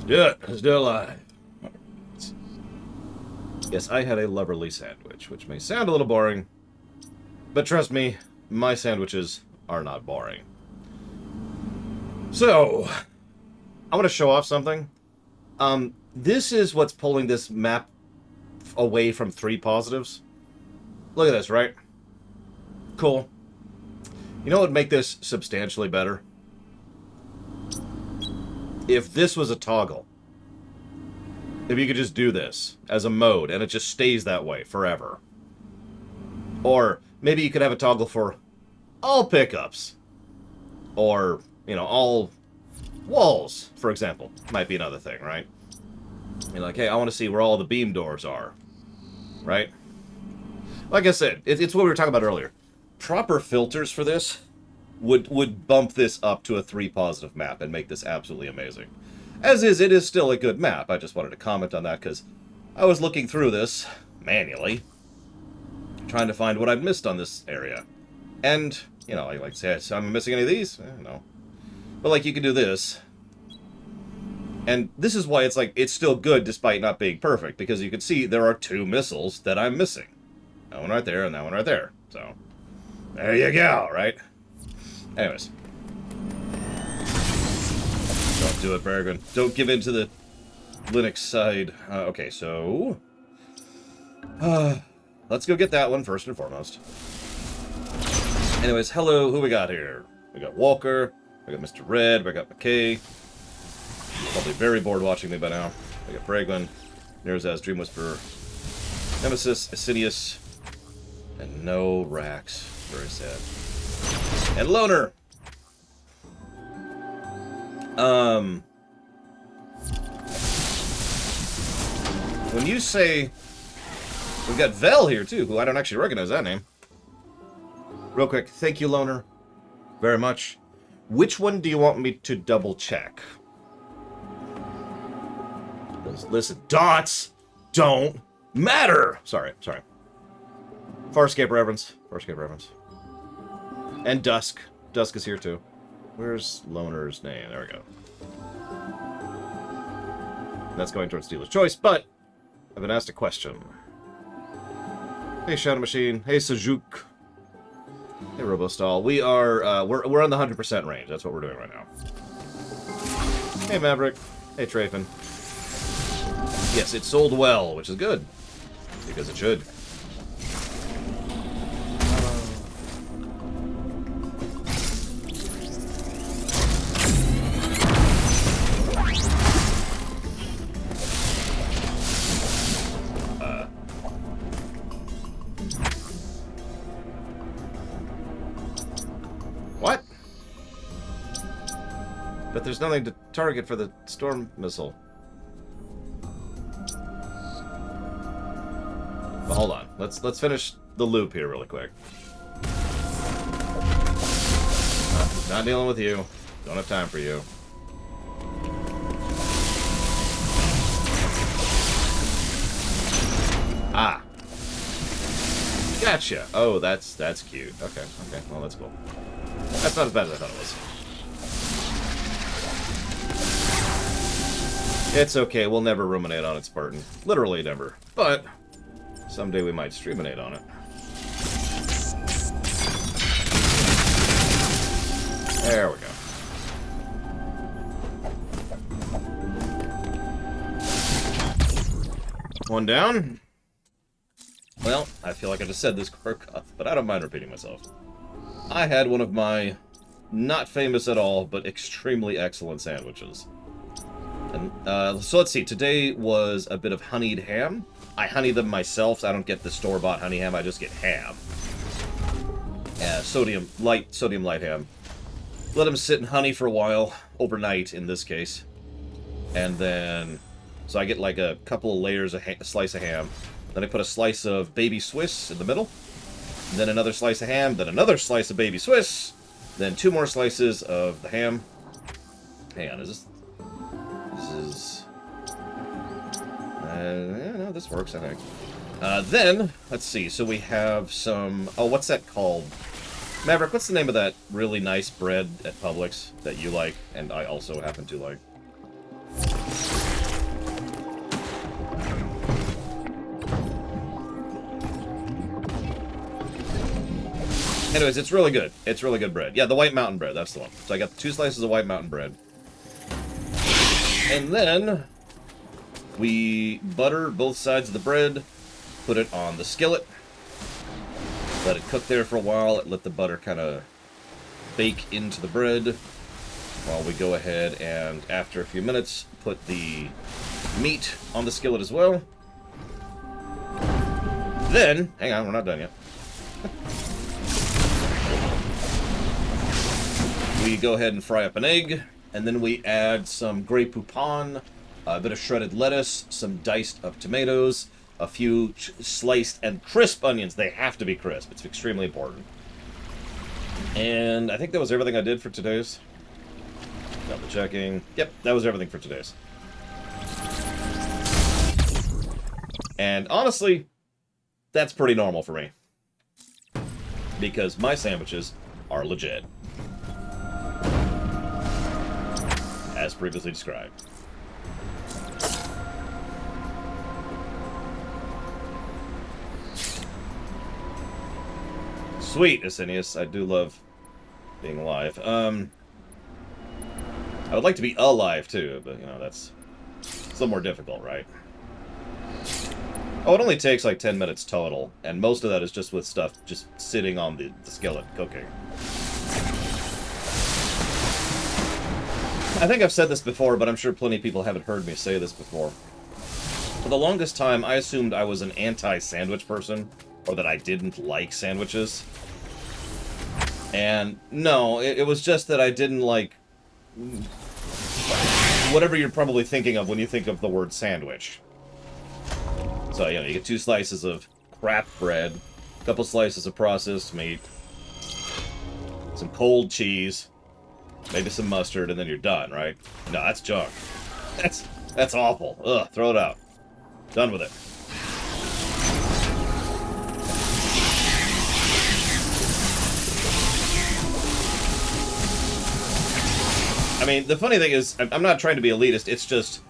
Do it. Let's do it live. Yes, I had a loverly sandwich, which may sound a little boring, but trust me, my sandwiches are not boring. So, I want to show off something. This is what's pulling this map away from 3 positives. Look at this, right? Cool. You know what would make this substantially better? If this was a toggle. If you could just do this as a mode, and it just stays that way forever. Or maybe you could have a toggle for all pickups. Or, you know, all walls, for example. Might be another thing, right? You're like, hey, I want to see where all the beam doors are. Right? Like I said, it's what we were talking about earlier. Proper filters for this would bump this up to a 3 positive map and make this absolutely amazing. As is, it is still a good map. I just wanted to comment on that because I was looking through this manually, trying to find what I've missed on this area. And, you know, I like to say, am I missing any of these? No. But, like, you can do this. And this is why it's like, it's still good despite not being perfect, because you can see there are 2 missiles that I'm missing. That one right there and that one right there. So, there you go, right? Anyways. Don't do it, Peregrine. Don't give in to the Linux side. Okay, so... let's go get that one first and foremost. Anyways, hello, who we got here? We got Walker, we got Mr. Red, we got McKay. Probably very bored watching me by now. We got Peregrine, Nerazaz, Dream Whisperer, Nemesis, Asinius, and no Rax. Very sad. And Loner! When you say... We've got Vel here, too, who I don't actually recognize that name. Real quick, thank you, Loner. Very much. Which one do you want me to double-check? Listen, dots don't matter! Sorry. Farscape reference. And Dusk. Dusk is here, too. Where's Loner's name? There we go. That's going towards Dealer's Choice, but I've been asked a question. Hey, Shadow Machine. Hey, Sajuk. Hey, Robostall. We are, we're on the 100% range. That's what we're doing right now. Hey, Maverick. Hey, Trafin. Yes, it sold well, which is good. Because it should. What? But there's nothing to target for the storm missile. But hold on. Let's finish the loop here really quick. Not dealing with you. Don't have time for you. Ah. Gotcha. Oh, that's cute. Okay. Well, that's cool. That's not as bad as I thought it was. It's okay. We'll never ruminate on it, Spartan. Literally never. But someday we might streaminate on it. There we go. One down. Well, I feel like I just said this, Korkov, but I don't mind repeating myself. I had one of my not famous at all, but extremely excellent sandwiches. And so let's see. Today was a bit of honeyed ham. I honey them myself, so I don't get the store-bought honey ham. I just get ham. Sodium light ham. Let them sit in honey for a while, overnight in this case. And then, so I get like a couple of layers of a slice of ham. Then I put a slice of baby Swiss in the middle. Then another slice of ham. Then another slice of baby Swiss. Then 2 more slices of the ham. Hang on, is this... This is... yeah, no, this works, I think. Then, let's see, so we have some... Oh, what's that called? Maverick, what's the name of that really nice bread at Publix that you like, and I also happen to like? Anyways, it's really good. It's really good bread. Yeah, the white mountain bread, that's the one. So I got 2 slices of white mountain bread. And then we butter both sides of the bread, put it on the skillet, let it cook there for a while, let the butter kind of bake into the bread, while we go ahead and, after a few minutes, put the meat on the skillet as well. Then, hang on, we're not done yet. We go ahead and fry up an egg, and then we add some Grey Poupon, a bit of shredded lettuce, some diced up tomatoes, a few sliced and crisp onions. They have to be crisp. It's extremely important. And I think that was everything I did for today's. Double checking. Yep, that was everything for today's. And honestly, that's pretty normal for me. Because my sandwiches are legit. As previously described. Sweet, Asinius. I do love being alive. I would like to be alive, too, but, you know, that's a little more difficult, right? Oh, it only takes, like, 10 minutes total, and most of that is just with stuff just sitting on the skillet cooking. I think I've said this before, but I'm sure plenty of people haven't heard me say this before. For the longest time, I assumed I was an anti-sandwich person, or that I didn't like sandwiches. And no, it was just that I didn't like whatever you're probably thinking of when you think of the word sandwich. So, you know, you get 2 slices of crap bread, a couple slices of processed meat, some cold cheese, maybe some mustard, and then you're done, right? No, that's junk. That's awful. Ugh, throw it out. Done with it. I mean, the funny thing is, I'm not trying to be elitist, it's just,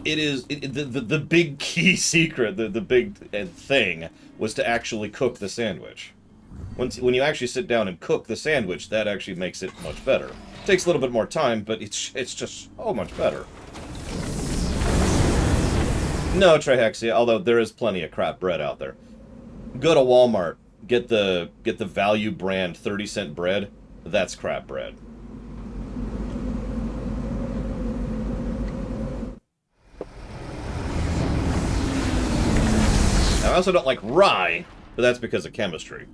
the big key secret, the big thing, was to actually cook the sandwich. When you actually sit down and cook the sandwich, that actually makes it much better. It takes a little bit more time, but it's just so much better. No, Trihexia, although there is plenty of crap bread out there. Go to Walmart, get the value brand 30-cent bread. That's crap bread. I also don't like rye, but that's because of chemistry.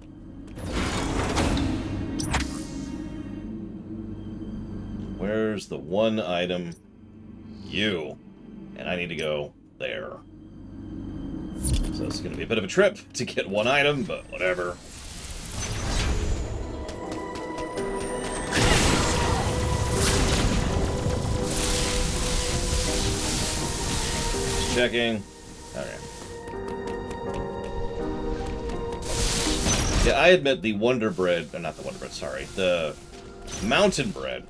Where's the one item? You. And I need to go there. So it's going to be a bit of a trip to get one item, but whatever. Just checking. Okay. Yeah, I admit the Wonder Bread, or not the Wonder Bread, sorry, the Mountain Bread,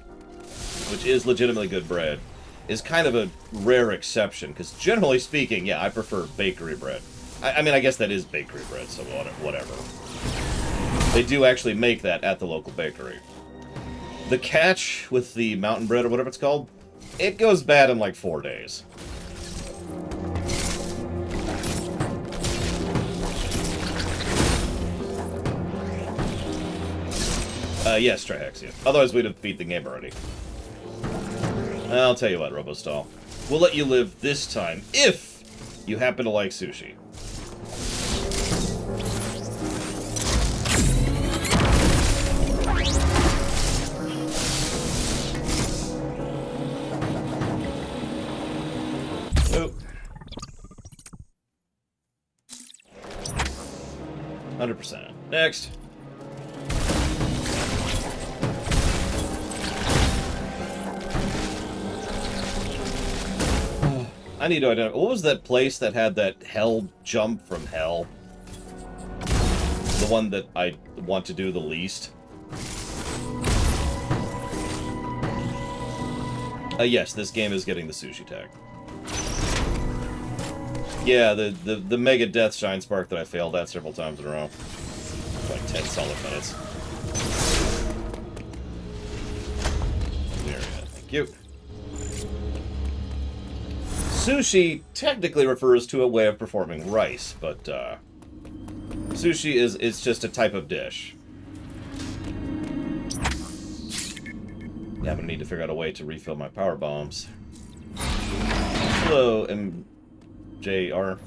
which is legitimately good bread, is kind of a rare exception, because generally speaking, yeah, I prefer bakery bread. I mean, I guess that is bakery bread, so whatever. They do actually make that at the local bakery. The catch with the Mountain Bread, or whatever it's called, it goes bad in like 4 days. Yes, Trihexia. Otherwise, we'd have beat the game already. I'll tell you what, Robostall. We'll let you live this time, if you happen to like sushi. Oh. 100%. Next. I need to identify. What was that place that had that hell jump from hell? The one that I want to do the least. Yes, this game is getting the sushi tag. Yeah, the mega death shine spark that I failed at several times in a row. like 10 solid minutes. There, thank you. Sushi technically refers to a way of performing rice, but sushi is just a type of dish. Yeah, I'm gonna need to figure out a way to refill my power bombs. Hello, MJR.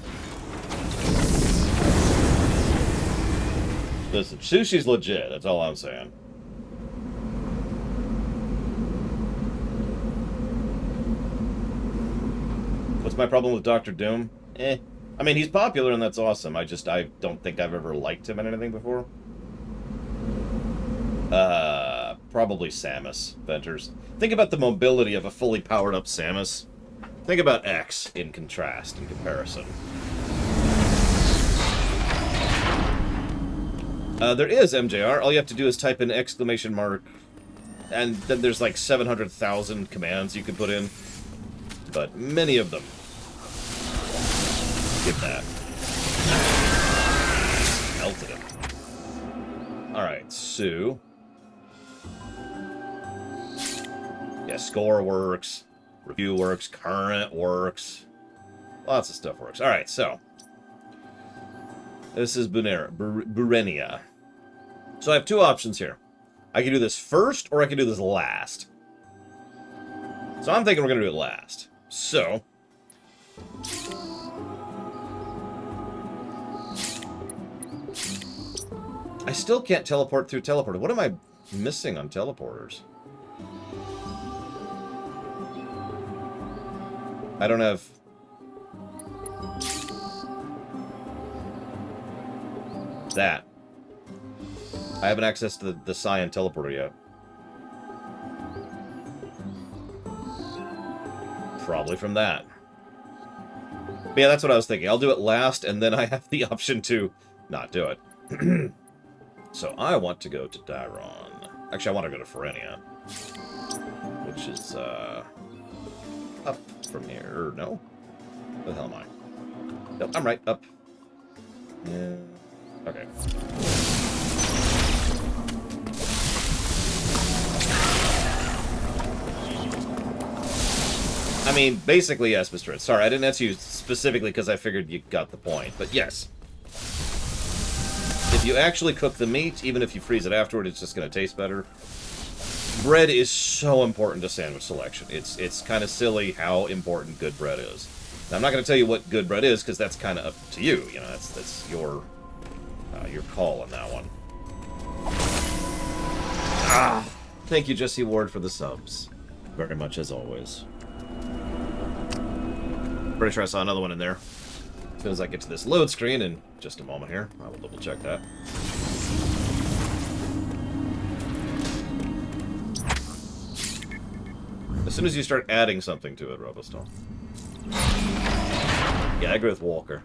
Listen, sushi's legit, that's all I'm saying. What's my problem with Dr. Doom? I mean, he's popular and that's awesome. I don't think I've ever liked him in anything before. Probably Samus, Venters. Think about the mobility of a fully powered up Samus. Think about X in contrast, in comparison. There is MJR. All you have to do is type in exclamation mark, and then there's like 700,000 commands you could put in. But many of them skip that. Melted him. Alright, so... yeah, score works, review works, current works. Lots of stuff works. Alright, so... this is Burenia. So I have two options here. I can do this first, or I can do this last. So I'm thinking we're going to do it last. So... I still can't teleport through teleporter. What am I missing on teleporters? I don't have... that. I haven't accessed the Cyan teleporter yet. Probably from that. But yeah, that's what I was thinking. I'll do it last, and then I have the option to not do it. So I want to go to Dairon. Actually, I want to go to Ferenia. Which is, up from here. No? Where the hell am I? Nope, I'm right. Up. Yeah. Okay. I mean, basically, yes, Mr. Ed. Sorry, I didn't answer you specifically because I figured you got the point. But yes. If you actually cook the meat, even if you freeze it afterward, it's just going to taste better. Bread is so important to sandwich selection. It's kind of silly how important good bread is. Now, I'm not going to tell you what good bread is, because that's kind of up to you. You know, that's your call on that one. Thank you, Jesse Ward, for the subs. Very much, as always. Pretty sure I saw another one in there. As soon as I get to this load screen in just a moment here, I will double check that. As soon as you start adding something to it, Robostone. Yeah, I agree with Walker.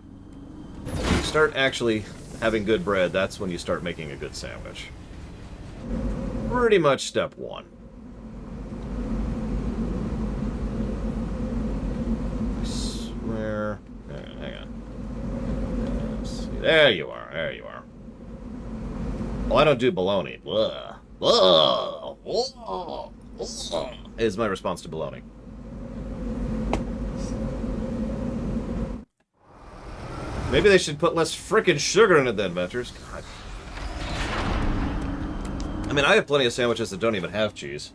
When you start actually having good bread, that's when you start making a good sandwich. Pretty much step one. I swear... hang on. There you are, there you are. Well, I don't do bologna. Blah. Blah. Blah. Blah. Is my response to bologna. Maybe they should put less frickin' sugar in it then, Ventures. God. I mean, I have plenty of sandwiches that don't even have cheese.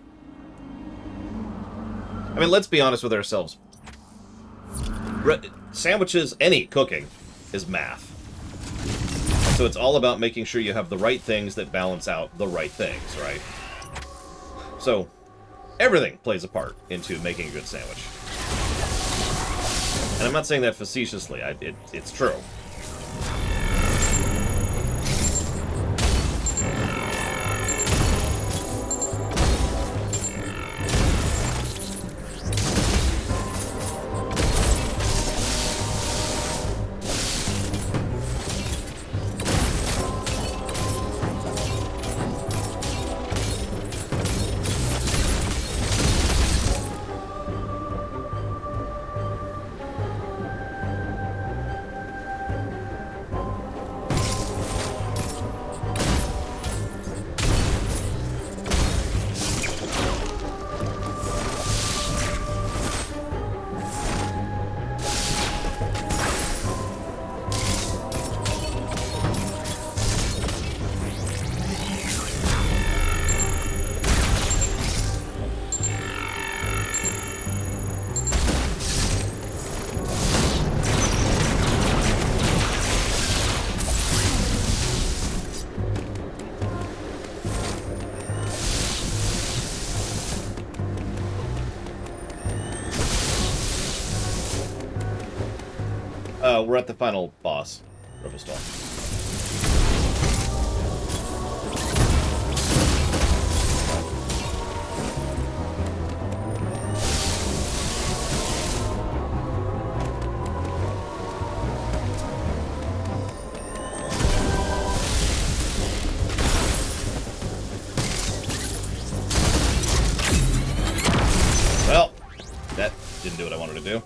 I mean, let's be honest with ourselves. Sandwiches, any cooking, is math. So it's all about making sure you have the right things that balance out the right things, right? So, everything plays a part into making a good sandwich. And I'm not saying that facetiously, it's true. We're at the final boss, Rufustal. Well, that didn't do what I wanted to do.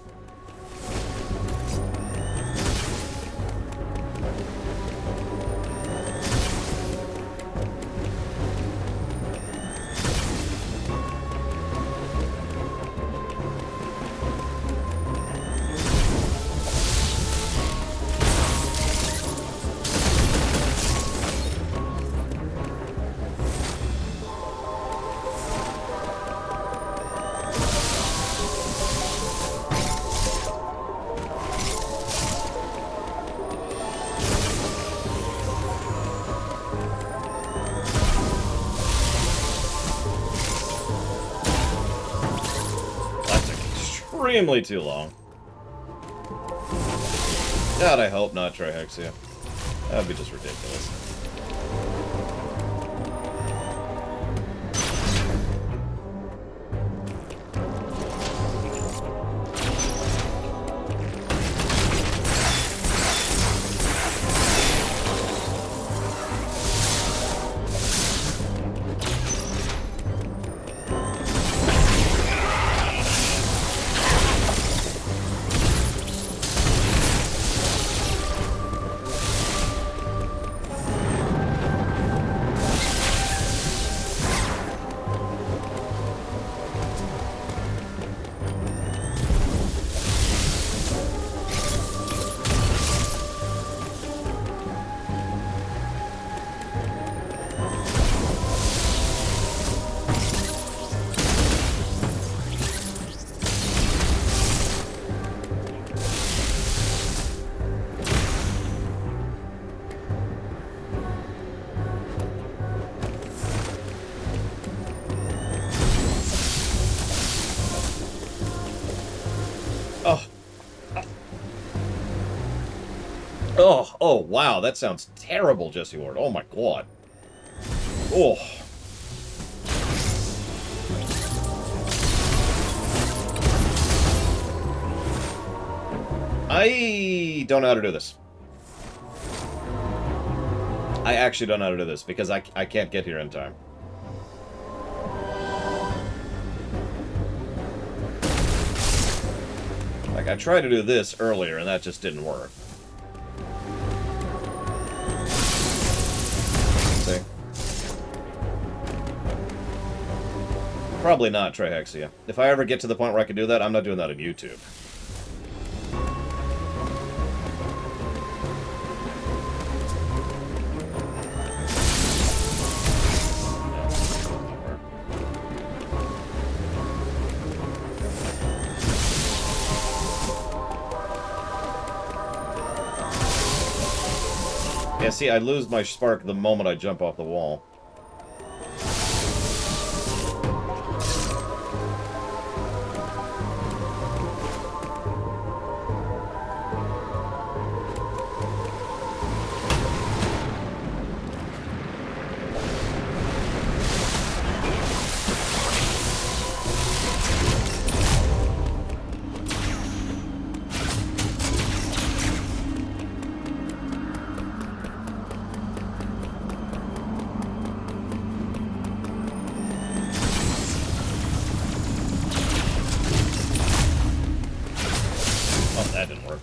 Extremely too long. God, I hope not Trihexia. That'd be just ridiculous. Oh, wow, that sounds terrible, Jesse Ward. Oh my god. Oh. I don't know how to do this. I actually don't know how to do this, because I can't get here in time. Like, I tried to do this earlier, and that just didn't work. See? Probably not Trihexia. If I ever get to the point where I can do that, I'm not doing that on YouTube. Yeah, see, I lose my spark the moment I jump off the wall. That didn't work.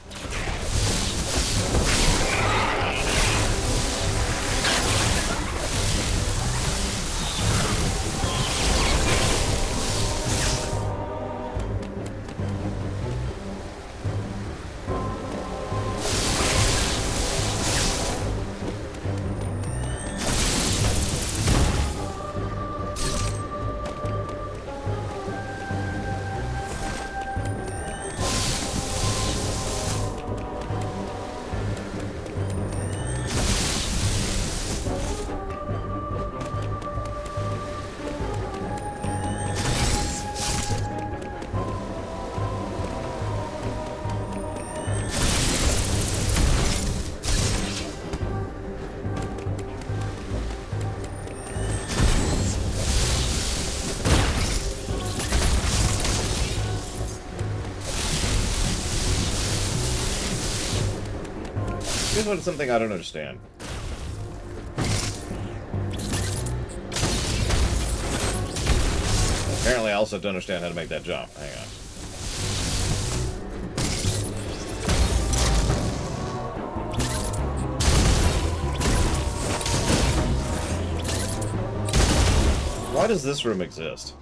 Here's what something I don't understand. Apparently, I also don't understand how to make that jump. Hang on. Why does this room exist?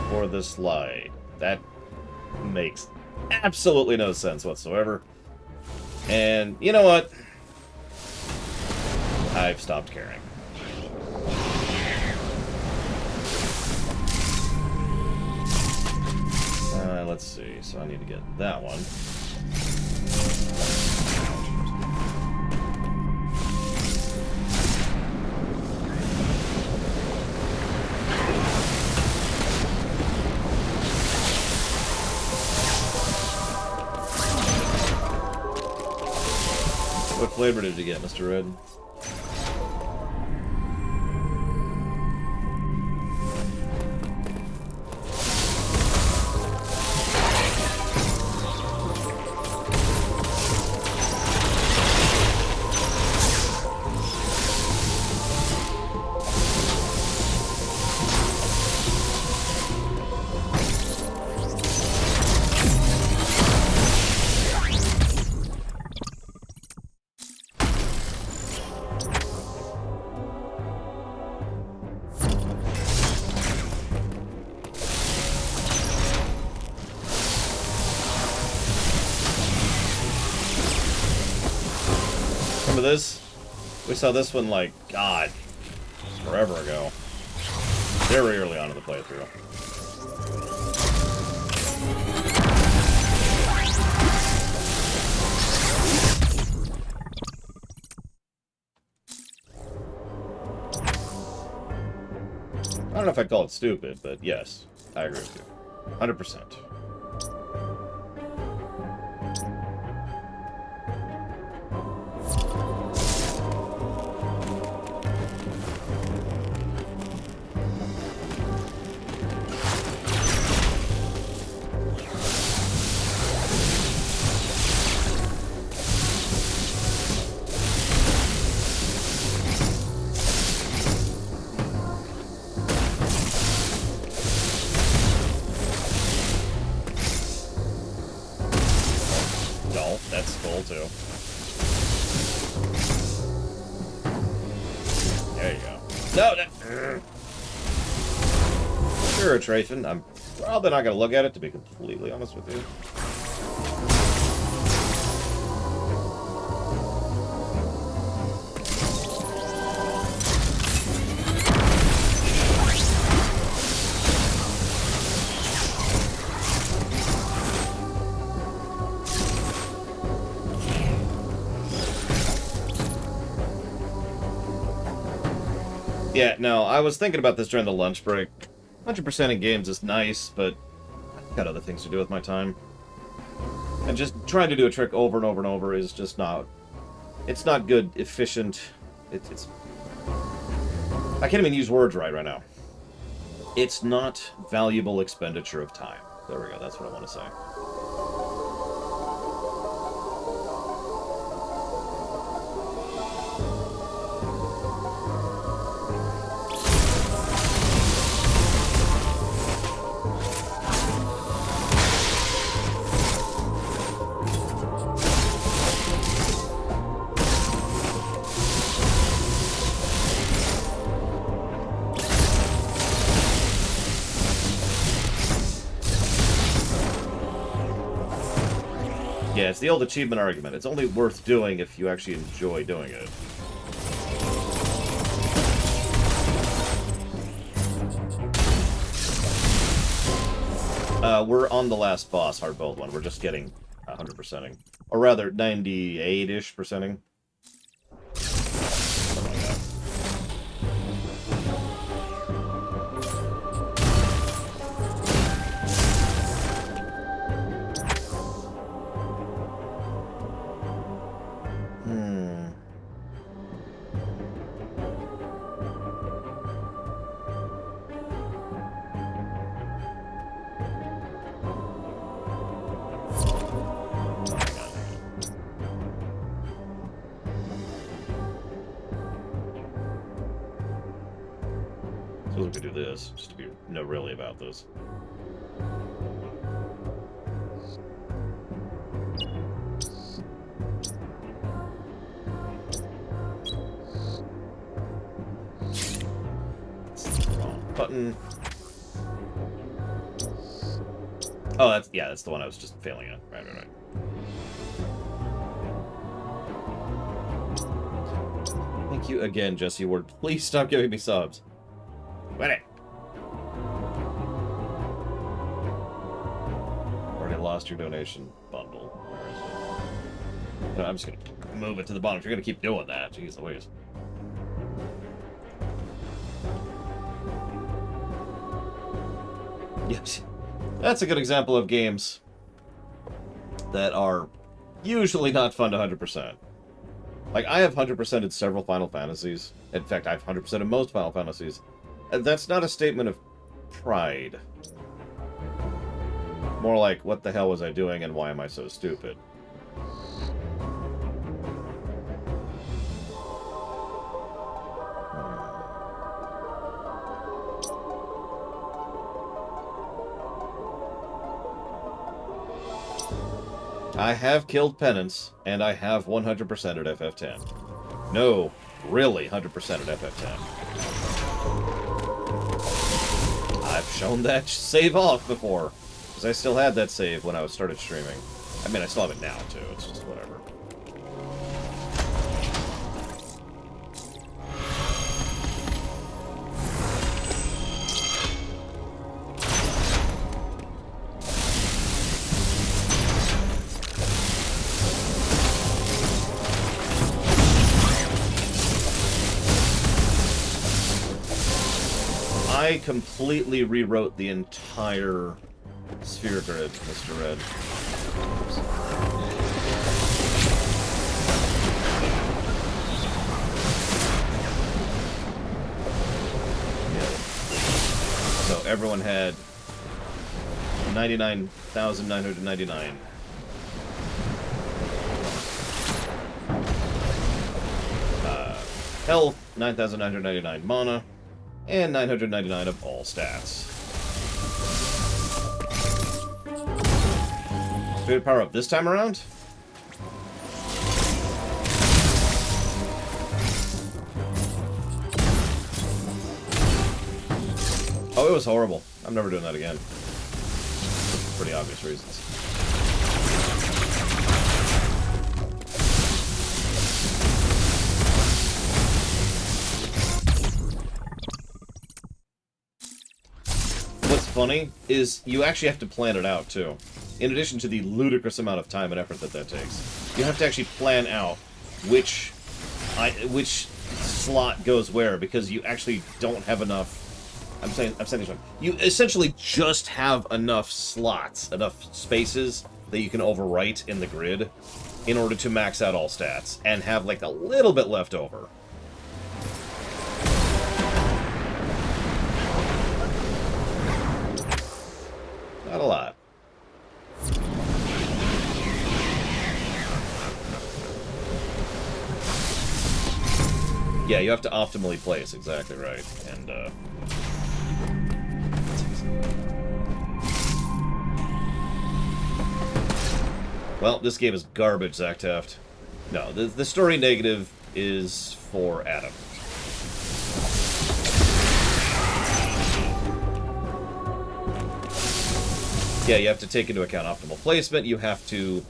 For the slide. That makes absolutely no sense whatsoever. And you know what? I've stopped caring. Let's see. So I need to get that one. What flavor did you get, Mr. Red? Remember this? We saw this one like, God, forever ago. Very early on in the playthrough. I don't know if I'd call it stupid, but yes, I agree with you. 100%. That's cool too. There you go. No, no. Sure, Trayfin. I'm probably not going to look at it, to be completely honest with you. Yeah, no, I was thinking about this during the lunch break. 100% in games is nice, but I've got other things to do with my time. And just trying to do a trick over and over and over is just not... It's not good, efficient. It's... I can't even use words right now. It's not valuable expenditure of time. There we go, that's what I want to say. Yeah, it's the old achievement argument. It's only worth doing if you actually enjoy doing it. We're on the last boss, hard-boiled one. We're just getting 100%ing. Or rather, 98-ish percenting. Something like that. suppose we could do this, just to be really about this. Wrong button. Oh, that's the one I was just failing at. Right. Thank you again, Jesse Ward. Please stop giving me subs. Quit it. Already lost your donation bundle. Where is it? No, I'm just gonna move it to the bottom. If you're gonna keep doing that, jeez Louise. Yes. That's a good example of games that are usually not fun to 100%. Like, I have 100%ed several Final Fantasies. In fact, I've 100%ed most Final Fantasies. And that's not a statement of pride. More like, what the hell was I doing and why am I so stupid? I have killed Penance, and I have 100% at FF10. No, really 100% at FF10. I've shown that save off before, because I still had that save when I started streaming. I mean, I still have it now, too. It's just whatever. I completely rewrote the entire sphere grid, Mr. Red. Oops. Yeah. So everyone had 99,999. Health, 9,999 mana. And 999 of all stats. Spirit power up this time around? Oh, it was horrible. I'm never doing that again. For pretty obvious reasons. Funny is you actually have to plan it out too. In addition to the ludicrous amount of time and effort that takes, you have to actually plan out which slot goes where, because you actually don't have enough. I'm saying this wrong. You essentially just have enough slots, enough spaces that you can overwrite in the grid in order to max out all stats and have like a little bit left over. Not a lot. Yeah, you have to optimally place, exactly right. And, well, this game is garbage, Zach Taft. No, the story negative is for Adam. Yeah, you have to take into account optimal placement, you have to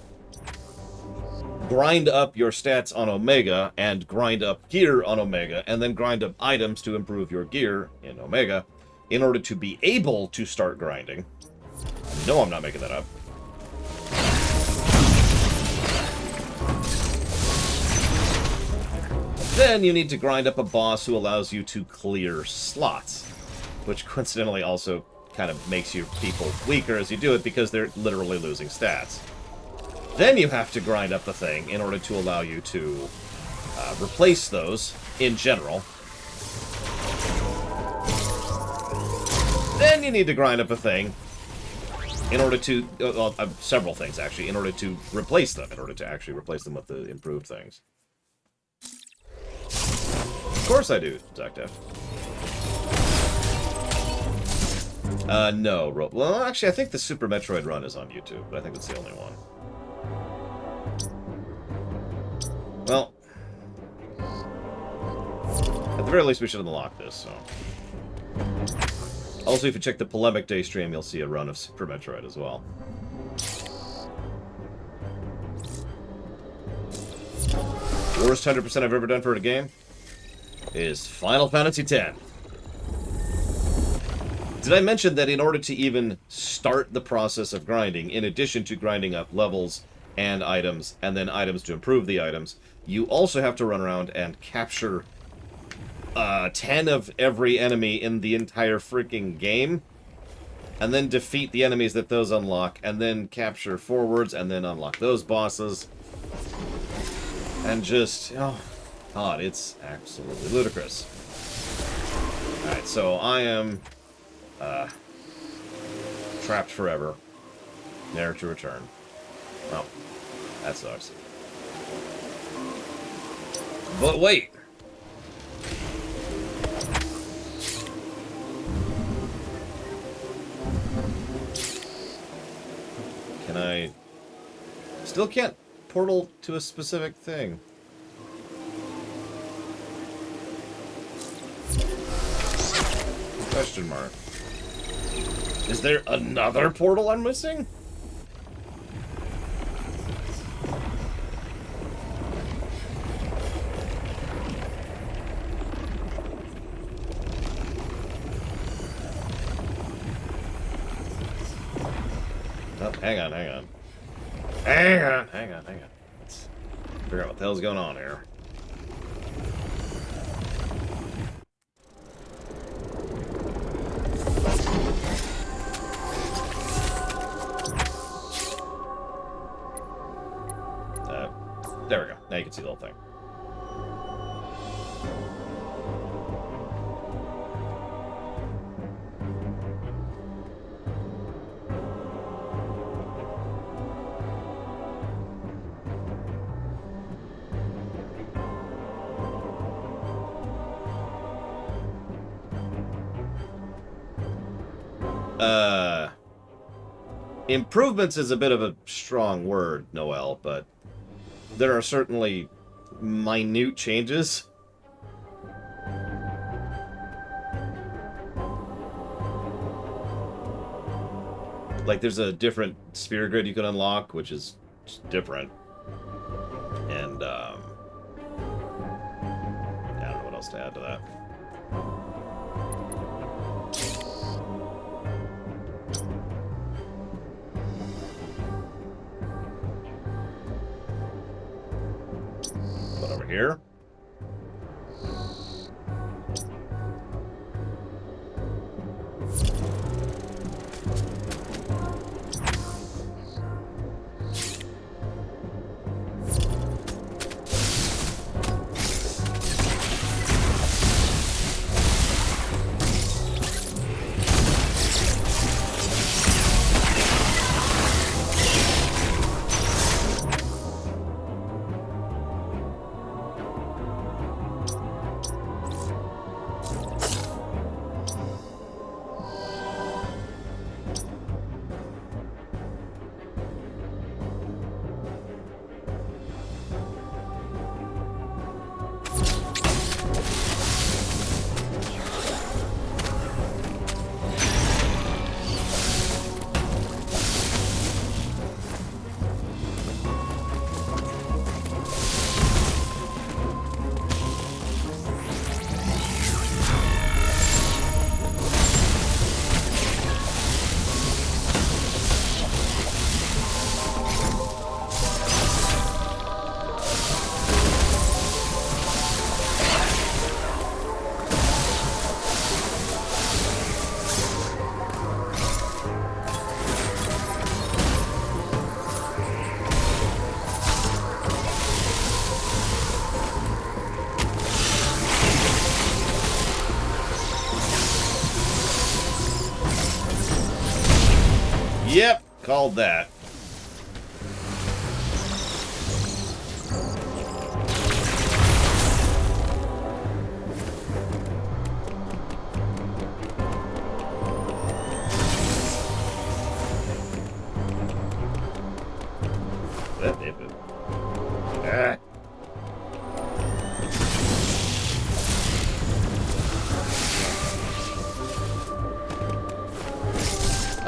grind up your stats on Omega, and grind up gear on Omega, and then grind up items to improve your gear in Omega, in order to be able to start grinding. No, I'm not making that up. Then you need to grind up a boss who allows you to clear slots, which coincidentally also kind of makes your people weaker as you do it, because they're literally losing stats. Then you have to grind up the thing in order to allow you to replace those in general. Then you need to grind up a thing in order to, several things actually, in order to replace them, in order to actually replace them with the improved things. Of course I do, Zactef. No. Well, actually, I think the Super Metroid run is on YouTube, but I think it's the only one. Well, at the very least, we should unlock this, so... Also, if you check the Polemic Day stream, you'll see a run of Super Metroid as well. Worst 100% I've ever done for a game is Final Fantasy X. Did I mention that in order to even start the process of grinding, in addition to grinding up levels and items, and then items to improve the items, you also have to run around and capture 10 of every enemy in the entire freaking game, and then defeat the enemies that those unlock, and then capture forwards, and then unlock those bosses. And just, oh, God, it's absolutely ludicrous. Alright, so I am trapped forever. Never to return. Oh, that sucks. But wait! Can I... Still can't portal to a specific thing. Question mark. Is there another portal I'm missing? Oh, hang on. Hang on. Let's figure out what the hell's going on here. There we go. Now you can see the whole thing. Improvements is a bit of a strong word, Noel, but there are certainly minute changes. Like, there's a different sphere grid you can unlock, which is just different. And, yeah, I don't know what else to add to that. What over here? Yep, called that.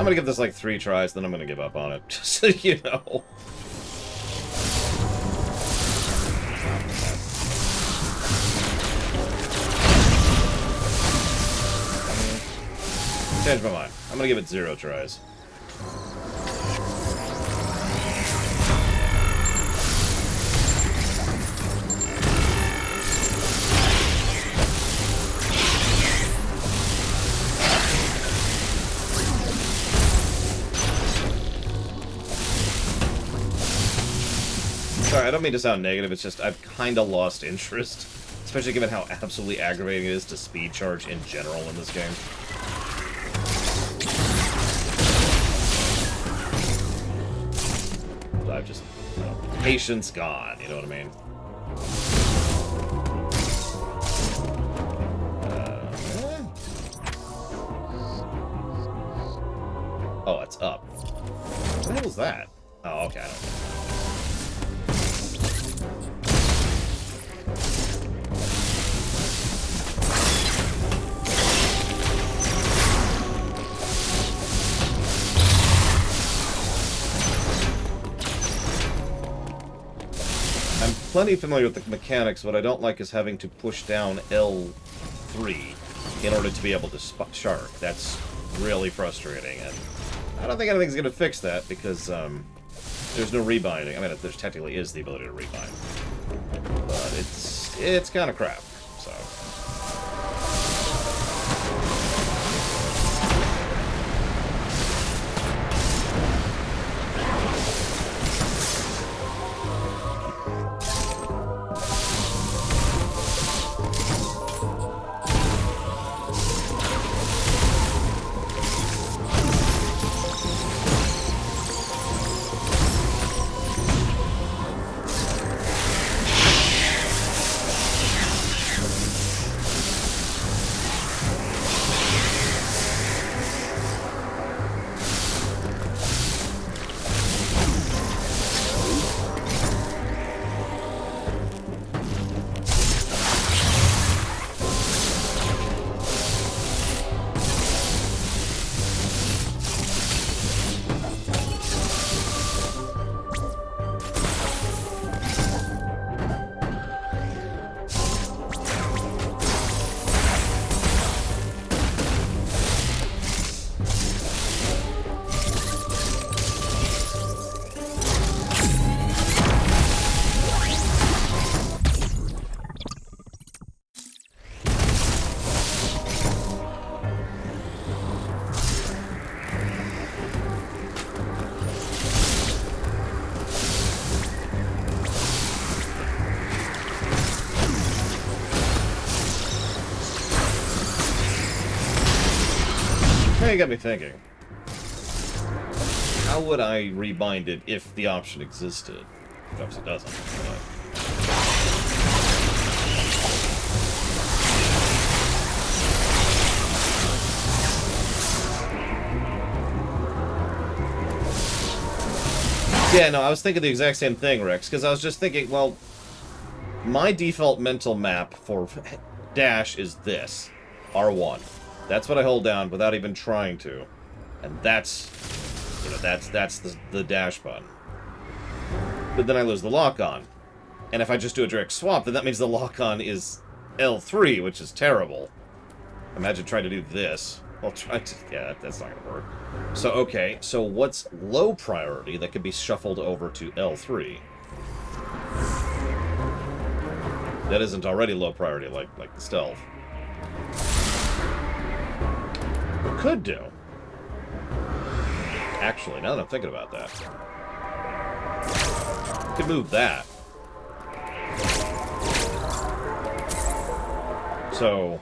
I'm gonna give this like 3 tries, then I'm gonna give up on it. Just so you know. Change my mind. I'm gonna give it 0 tries. Sorry, I don't mean to sound negative, it's just I've kind of lost interest. Especially given how absolutely aggravating it is to speed charge in general in this game. So I've just, you know, patience gone, you know what I mean? Oh, it's up. What the hell was that? Oh, okay, I don't know. I'm plenty familiar with the mechanics. What I don't like is having to push down L3 in order to be able to shark. That's really frustrating, and I don't think anything's going to fix that because there's no rebinding. I mean, there technically is the ability to rebind, but it's kind of crap. So. Now you got me thinking. How would I rebind it if the option existed? Which obviously doesn't. But... yeah, no, I was thinking the exact same thing, Rex, because I was just thinking, well, my default mental map for dash is this, R1. That's what I hold down without even trying to. And that's, you know, that's the dash button. But then I lose the lock-on. And if I just do a direct swap, then that means the lock-on is L3, which is terrible. Imagine trying to do this. Well, try to... yeah, that's not going to work. So, okay, so what's low priority that could be shuffled over to L3? That isn't already low priority like the stealth. Could do. Actually, now that I'm thinking about that. Could move that. So...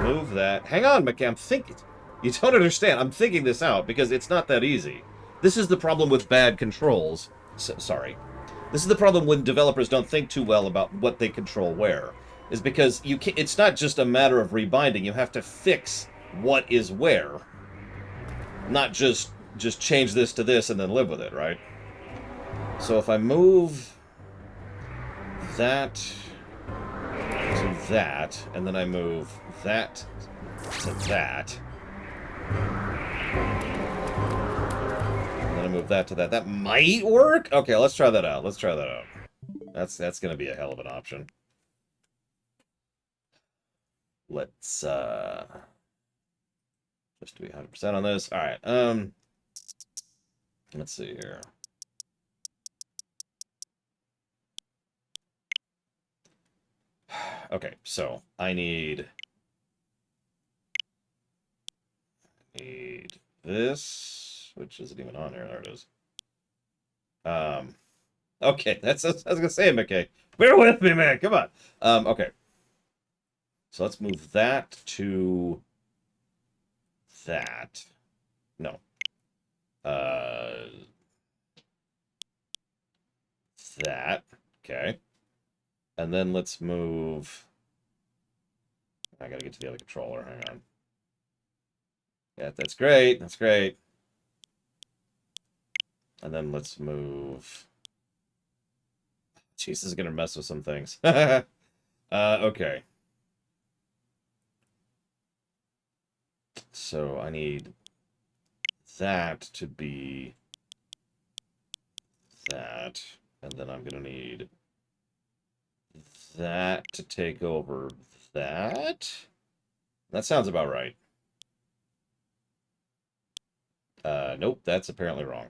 move that. Hang on, McCam. I'm thinking... you don't understand. I'm thinking this out because it's not that easy. This is the problem with bad controls. Sorry. This is the problem when developers don't think too well about what they control where. Is because you can't, it's not just a matter of rebinding. You have to fix what is where. Not just change this to this and then live with it, right? So if I move that to that, and then I move that to that. And then I move that to that. That might work? Okay, let's try that out. Let's try that out. That's gonna be a hell of an option. Let's just to be 100% on this. All right. Let's see here. Okay, so I need this, which isn't even on here. There it is. Okay, I was gonna say, McKay. Bear with me, man. Come on. Okay. So let's move that to that. No. That. Okay. And then let's move... I gotta get to the other controller. Hang on. Yeah, that's great. That's great. And then let's move... Jeez, this is gonna mess with some things. Okay. So I need that to be that. And then I'm gonna need that to take over that. That sounds about right. Nope, that's apparently wrong.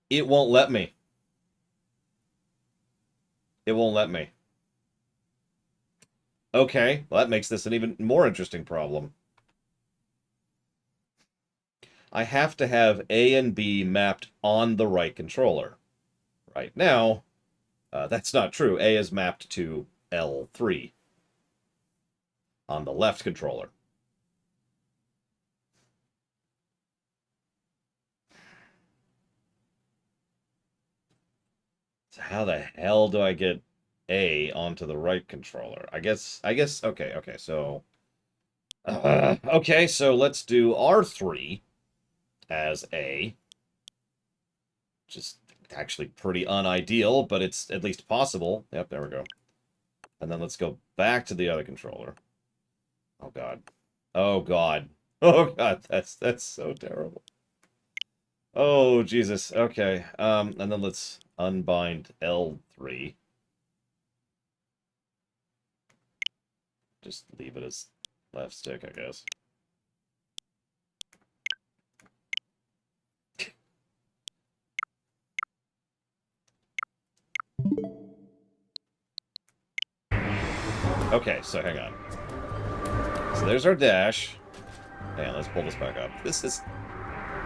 It won't let me. It won't let me. Okay, well, that makes this an even more interesting problem. I have to have A and B mapped on the right controller. Right now, that's not true. A is mapped to L3 on the left controller. So how the hell do I get A onto the right controller? I guess, okay, so... okay, so let's do R3 as A. Just actually pretty unideal, but it's at least possible. Yep, there we go. And then let's go back to the other controller. Oh, God. Oh, God. Oh, God, that's so terrible. Oh, Jesus. Okay. And then let's unbind L3. Just leave it as left stick, I guess. Okay, so hang on. So there's our dash. Hang on, let's pull this back up. This is...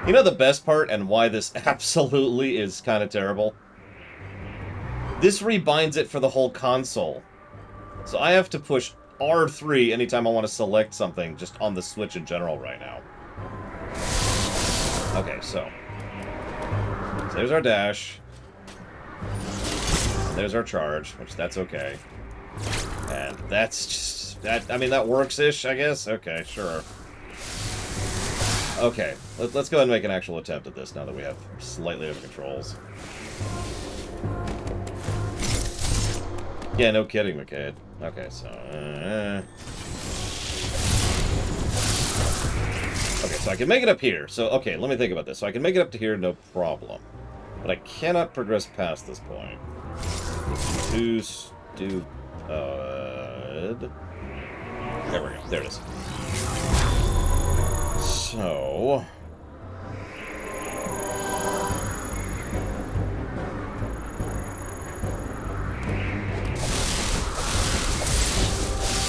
You know the best part and why this absolutely is kind of terrible? This rebinds it for the whole console. So I have to push R3 anytime I want to select something just on the Switch in general right now. Okay, so there's our dash. There's our charge, which that's okay. And that's just... that. I mean, that works-ish, I guess? Okay, sure. Okay, let's go ahead and make an actual attempt at this now that we have slightly different controls. Yeah, no kidding, McCade. Okay, so... Okay, so I can make it up here. So, okay, let me think about this. So I can make it up to here, no problem. But I cannot progress past this point. There we go. There it is. So...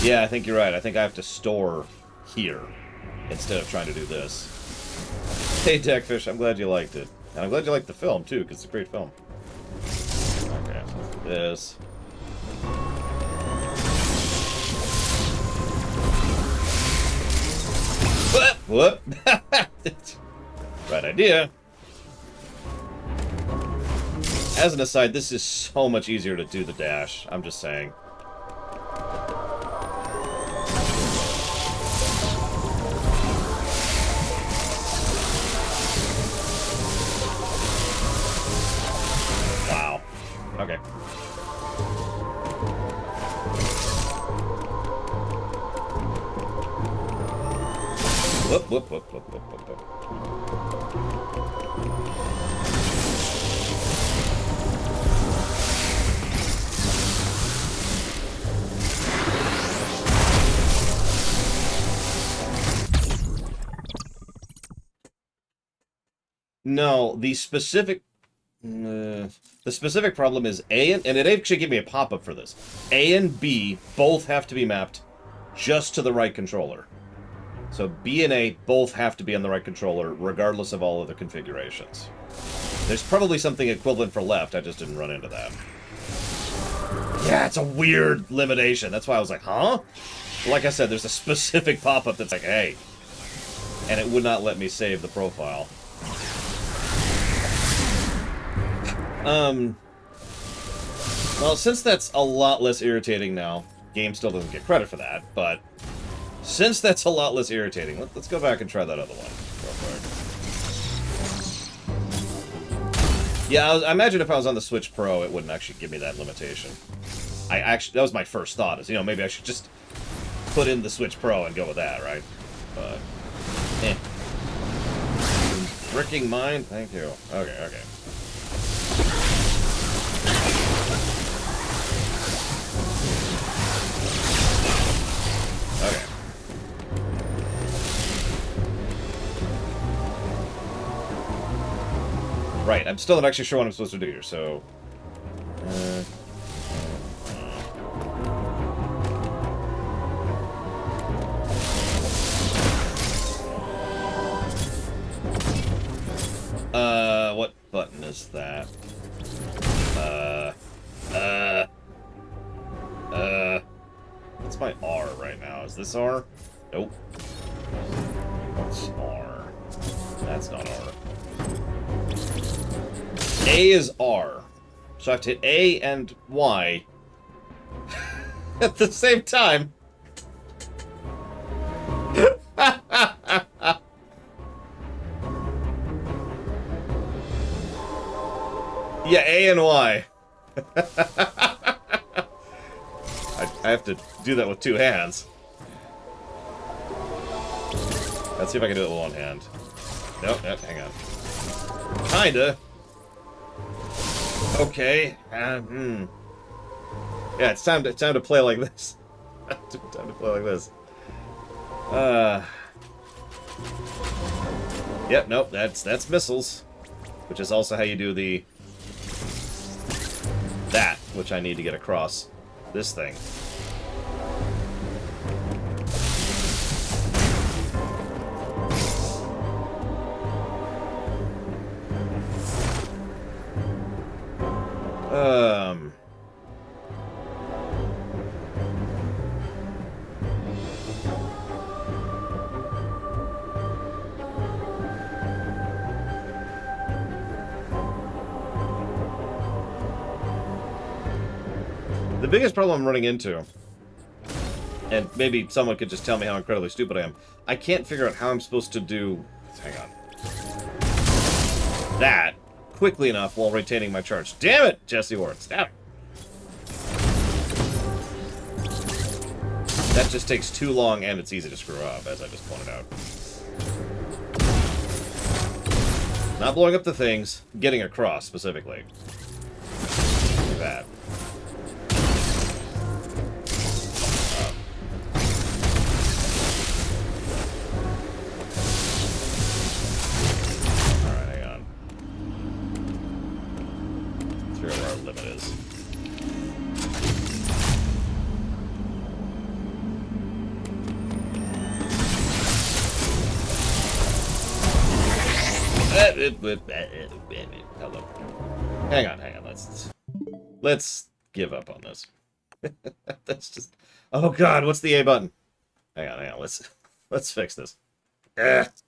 Yeah, I think you're right. I think I have to store here instead of trying to do this. Hey, Deckfish, I'm glad you liked it. And I'm glad you liked the film, too, because it's a great film. Okay, so this... Whoop! Right idea. As an aside, this is so much easier to do the dash. I'm just saying. Okay. Whoop, whoop, whoop, whoop, whoop, whoop, whoop. No, the specific problem is and it actually gave me a pop-up for this. A and B both have to be mapped just to the right controller. So B and A both have to be on the right controller, regardless of all other configurations. There's probably something equivalent for left, I just didn't run into that. Yeah, it's a weird limitation. That's why I was like, huh? Like I said, there's a specific pop-up that's like, hey. And it would not let me save the profile. Well, since that's a lot less irritating now, game still doesn't get credit for that, but since that's a lot less irritating, let's go back and try that other one real quick. Yeah, I imagine if I was on the Switch Pro, it wouldn't actually give me that limitation. That was my first thought, is, maybe I should just put in the Switch Pro and go with that, right? But, Bricking mine? Thank you. Okay. Okay. Right, I'm still not actually sure what I'm supposed to do here, so... what button is that? What's my R right now? Is this R? Nope. What's R? That's not R. A is R. So I have to hit A and Y at the same time. Yeah, A and Y. I have to do that with two hands. Let's see if I can do it with one hand. Nope, hang on. Kinda. Okay. Yeah, it's time to play like this. Time to play like this. Yep, nope, that's missiles. Which is also how you do that, which I need to get across this thing. The biggest problem I'm running into, and maybe someone could just tell me how incredibly stupid I am, I can't figure out how I'm supposed to do... Hang on. That quickly enough while retaining my charge. Damn it, Jesse Ward. Stop. That just takes too long, and it's easy to screw up, as I just pointed out. Not blowing up the things, getting across, specifically. Like that. Alright, hang on. Let's figure out where our limit is. Hello. Hang on. Let's give up on this. That's just... Oh god, what's the A button? Hang on. Let's fix this. Let's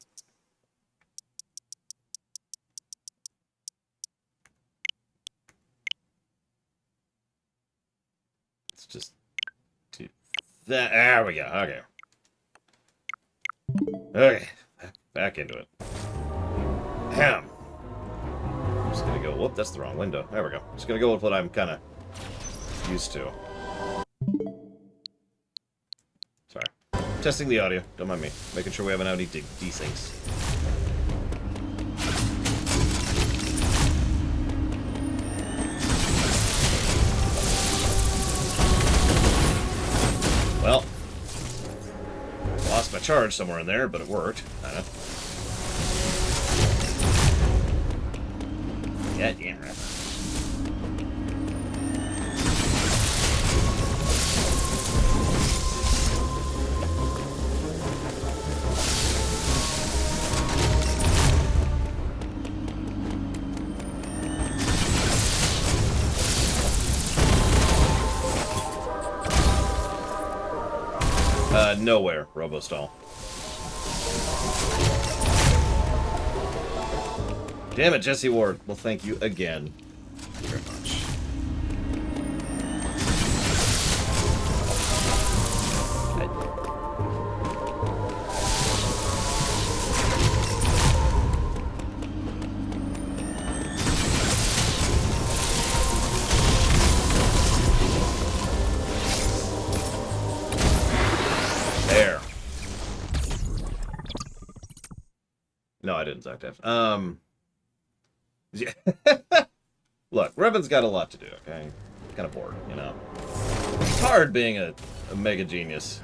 just do that. There we go. Okay. Okay. Back into it. Ham. just gonna go, whoop, that's the wrong window. There we go. Just gonna go with what I'm kind of used to. Sorry. Testing the audio. Don't mind me. Making sure we haven't had any desyncs. Well, lost my charge somewhere in there, but it worked. Kinda. Yeah, damn right. Nowhere, Robostall. Damn it, Jesse Ward. Well, thank you again. Thank you very much. There. No, I didn't, Zactaf. Yeah. Look, Revan's got a lot to do, okay? Kind of bored, you know? It's hard being a mega genius.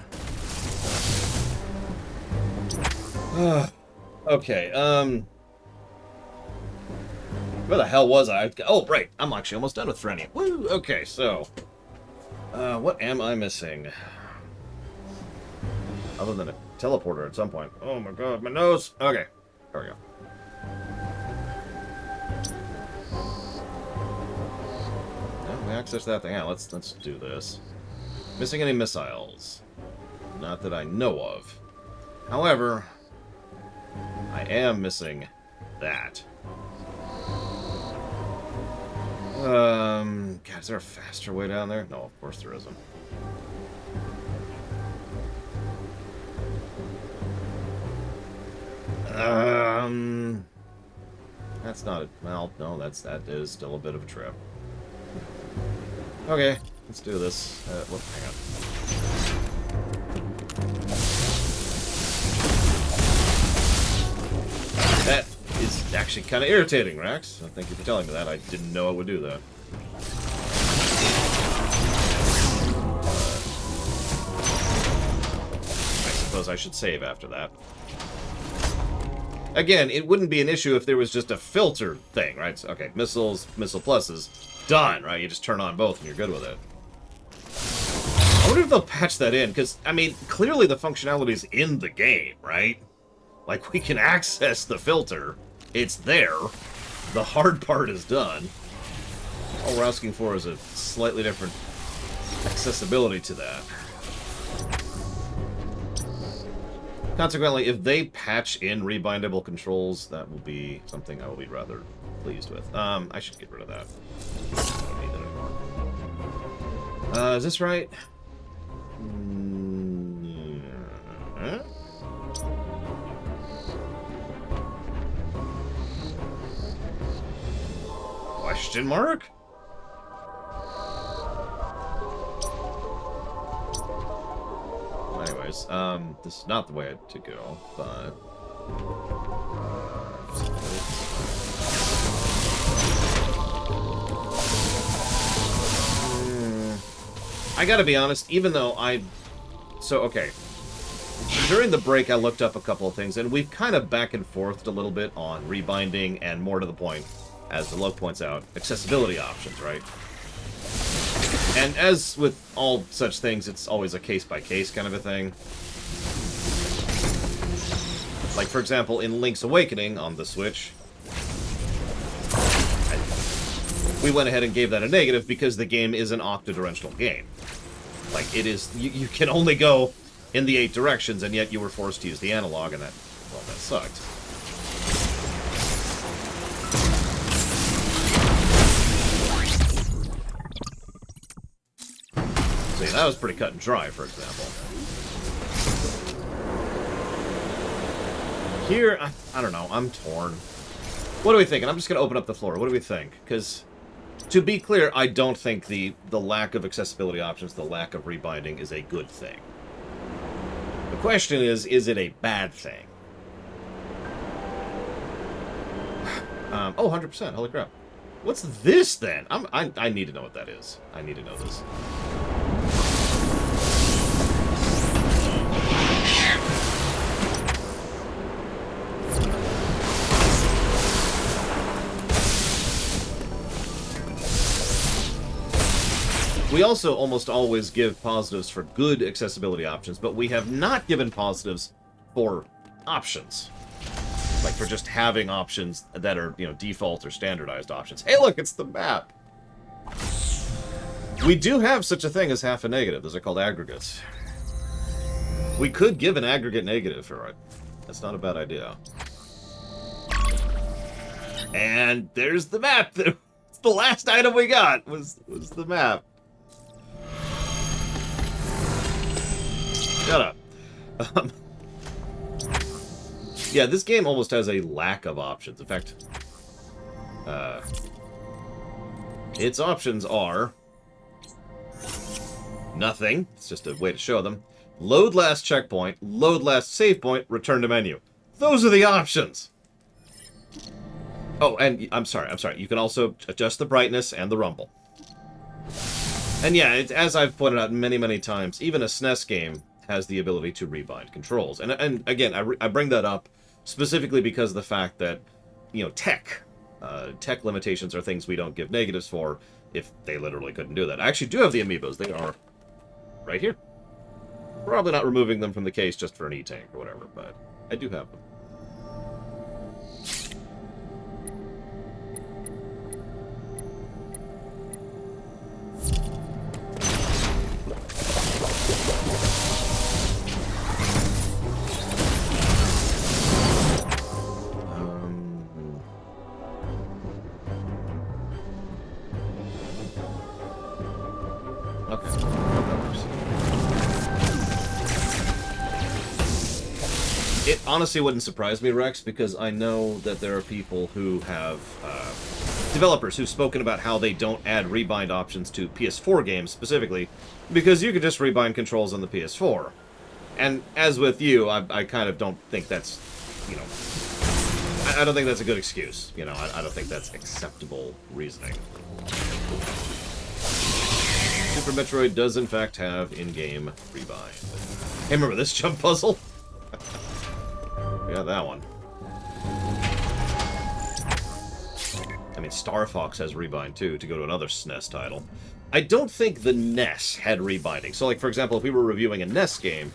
Okay, where the hell was I? Oh, right, I'm actually almost done with Frenia. Woo! Okay, so... what am I missing? Other than a teleporter at some point. Oh my god, my nose! Okay, there we go. Access that thing. Yeah, let's do this. Missing any missiles? Not that I know of. However, I am missing that. God, is there a faster way down there? No, of course there isn't. That's not it. Well, no, that is still a bit of a trip. Okay, let's do this. Hang on. That is actually kind of irritating, Rax. So thank you for telling me that. I didn't know it would do that. I suppose I should save after that. Again, it wouldn't be an issue if there was just a filter thing, right? So, okay, missiles, missile pluses. Done, right? You just turn on both and you're good with it. I wonder if they'll patch that in, because, I mean, clearly the functionality is in the game, right? Like, we can access the filter. It's there. The hard part is done. All we're asking for is a slightly different accessibility to that. Consequently, if they patch in rebindable controls, that will be something I will be rather pleased with. I should get rid of that. I don't need that anymore. Is this right? Question mark? Anyways, this is not the way to go, but... I gotta be honest, even though okay. During the break, I looked up a couple of things, and we've kind of back and forthed a little bit on rebinding, and more to the point, as the log points out, accessibility options, right? And as with all such things, it's always a case-by-case kind of a thing. Like, for example, in Link's Awakening on the Switch, we went ahead and gave that a negative because the game is an octodirectional game. Like, it is... You can only go in the 8 directions, and yet you were forced to use the analog, and that... well, that sucked. See, that was pretty cut and dry, for example. Here, I don't know, I'm torn. What do we think? And I'm just going to open up the floor. What do we think? Because, to be clear, I don't think the lack of accessibility options, the lack of rebinding is a good thing. The question is it a bad thing? Oh, 100%. Holy crap. What's this, then? I need to know what that is. I need to know this. We also almost always give positives for good accessibility options, but we have not given positives for options. Like for just having options that are, you know, default or standardized options. Hey, look, it's the map. We do have such a thing as half a negative. Those are called aggregates. We could give an aggregate negative for it. That's not a bad idea. And there's the map. It's the last item we got was the map. Shut up. Yeah, this game almost has a lack of options. In fact, its options are nothing. It's just a way to show them. Load last checkpoint, load last save point, return to menu. Those are the options. Oh, and I'm sorry. You can also adjust the brightness and the rumble. And yeah, as I've pointed out many, many times, even a SNES game has the ability to rebind controls. And again, I bring that up specifically because of the fact that, you know, tech limitations are things we don't give negatives for if they literally couldn't do that. I actually do have the amiibos. They are right here. Probably not removing them from the case just for an E-tank or whatever, but I do have them. It honestly wouldn't surprise me, Rex, because I know that there are people who have, developers who've spoken about how they don't add rebind options to PS4 games specifically, because you could just rebind controls on the PS4. And as with you, I kind of don't think that's, you know, I don't think that's a good excuse. You know, I don't think that's acceptable reasoning. Super Metroid does in fact have in-game rebind. Hey, remember this jump puzzle? Yeah, that one. I mean, Star Fox has rebind too, to go to another SNES title. I don't think the NES had rebinding. So, like, for example, if we were reviewing a NES game,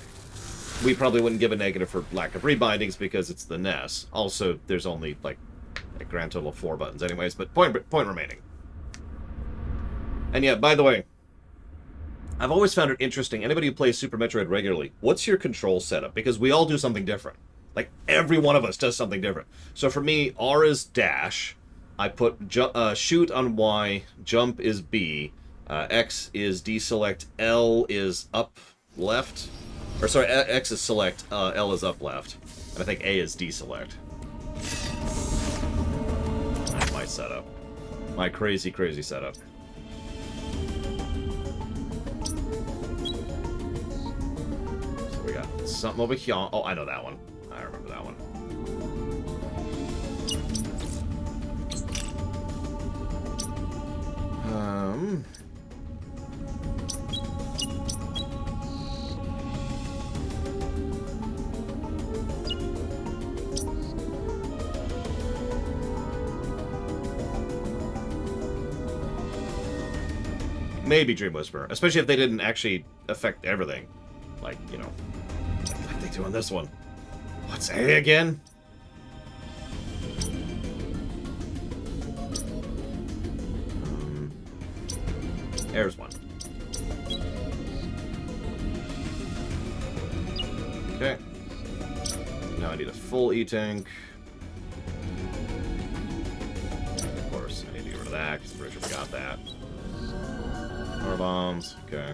we probably wouldn't give a negative for lack of rebindings because it's the NES. Also, there's only, like, a grand total of 4 buttons anyways, but point remaining. And yeah, by the way, I've always found it interesting, anybody who plays Super Metroid regularly, what's your control setup? Because we all do something different. Like, every one of us does something different. So for me, R is dash, I put shoot on Y, jump is B, X is deselect, L is up left. Or sorry, X is select, L is up left. And I think A is deselect. That's my setup. My crazy, crazy setup. So we got something over here. Oh, I know that one. I remember that one. Maybe Dream Whisperer, especially if they didn't actually affect everything. Like, you know, like they do on this one. What's A again? There's one. Okay. Now I need a full E-tank. Of course, I need to get rid of that, because I'm pretty sure we got that. Power bombs. Okay.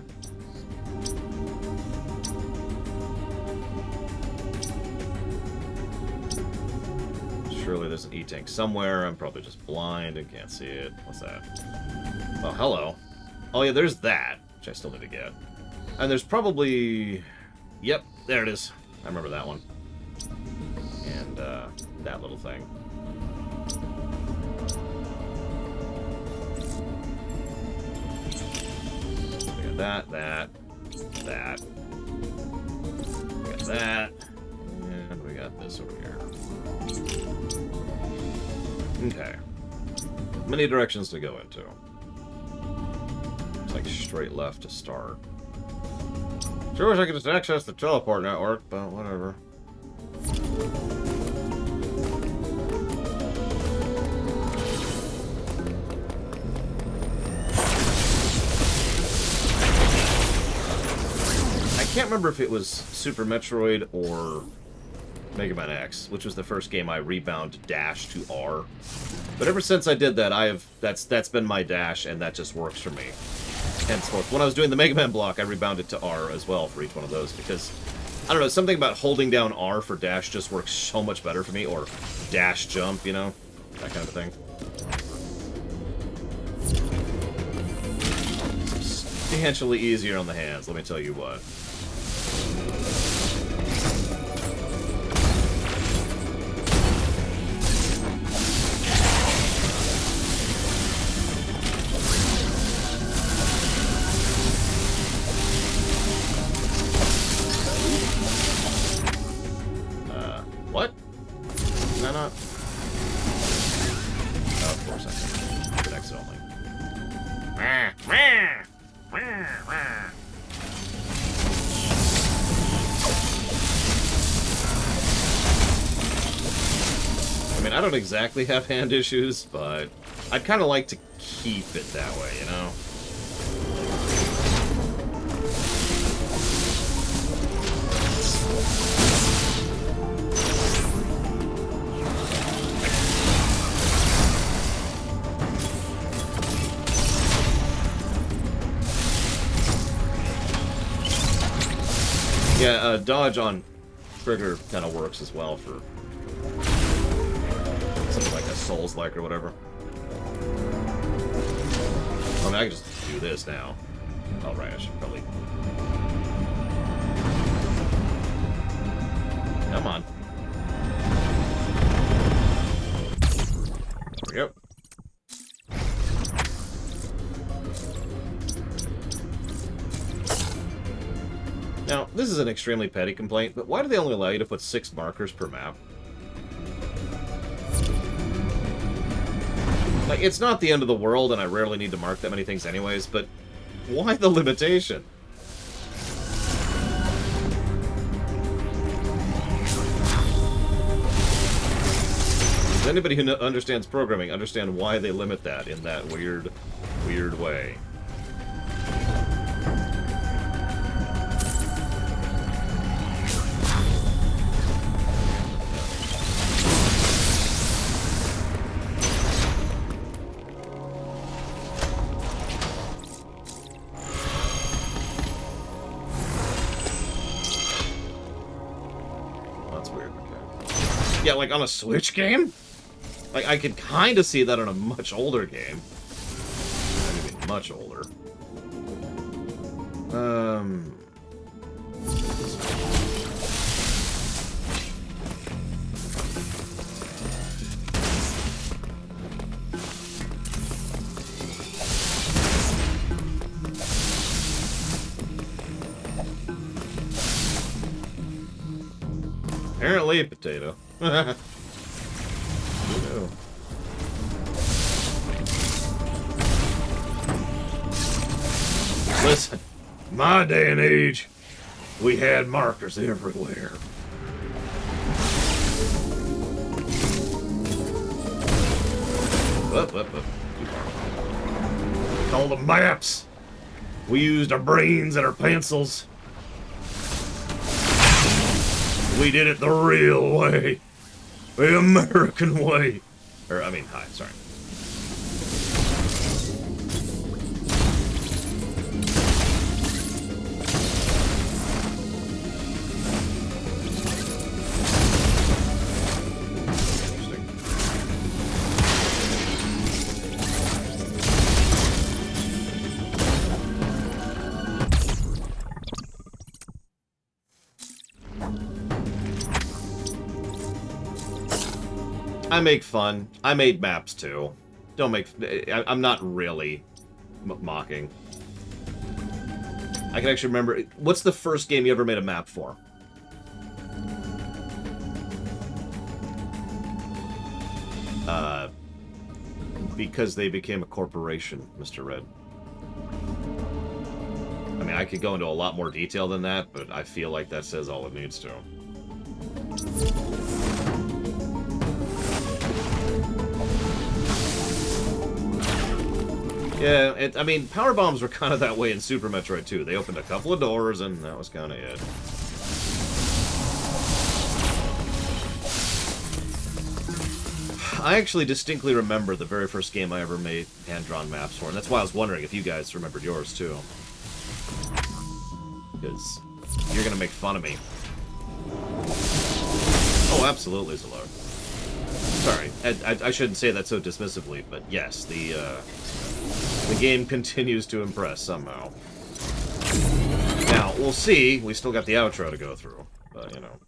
Surely there's an E-tank somewhere. I'm probably just blind and can't see it. What's that? Oh, hello. Oh, yeah, there's that, which I still need to get. And there's probably... Yep, there it is. I remember that one. And, that little thing. We got that. We got that. And we got this over here. Okay. Many directions to go into. It's like straight left to start. Sure wish I could just access the teleport network, but whatever. I can't remember if it was Super Metroid or Mega Man X, which was the first game I rebound dash to R. But ever since I did that, that's been my dash, and that just works for me. Henceforth, when I was doing the Mega Man block, I rebounded to R as well for each one of those, because, I don't know, something about holding down R for dash just works so much better for me, or dash jump, you know? That kind of thing. Substantially easier on the hands, let me tell you what. What? Is that not? Oh, of course I can. Good exit only. I mean, I don't exactly have hand issues, but I'd kind of like to keep it that way, you know? Yeah, dodge on trigger kind of works as well for something like a Souls-like or whatever. I mean, I can just do this now. Oh, right, I should probably... Come on. There we go. Now, this is an extremely petty complaint, but why do they only allow you to put 6 markers per map? Like, it's not the end of the world, and I rarely need to mark that many things anyways, but why the limitation? Does anybody who understands programming understand why they limit that in that weird, weird way? Yeah, like on a Switch game? Like, I could kind of see that on a much older game. I mean, much older. Apparently a potato. No. Listen, my day and age, we had markers everywhere. Up. All the maps. We used our brains and our pencils. We did it the real way. The American way. Or, I mean, hi, sorry. Interesting. I make fun. I made maps too. Don't make... I'm not really mocking. I can actually remember... What's the first game you ever made a map for? Because they became a corporation, Mr. Red. I mean, I could go into a lot more detail than that, but I feel like that says all it needs to. Yeah, I mean, power bombs were kind of that way in Super Metroid 2. They opened a couple of doors, and that was kind of it. I actually distinctly remember the very first game I ever made hand-drawn maps for, and that's why I was wondering if you guys remembered yours, too. Because you're gonna make fun of me. Oh, absolutely, Zalor. Sorry, I shouldn't say that so dismissively, but yes, the game continues to impress somehow. Now, we'll see. We still got the outro to go through, but, you know.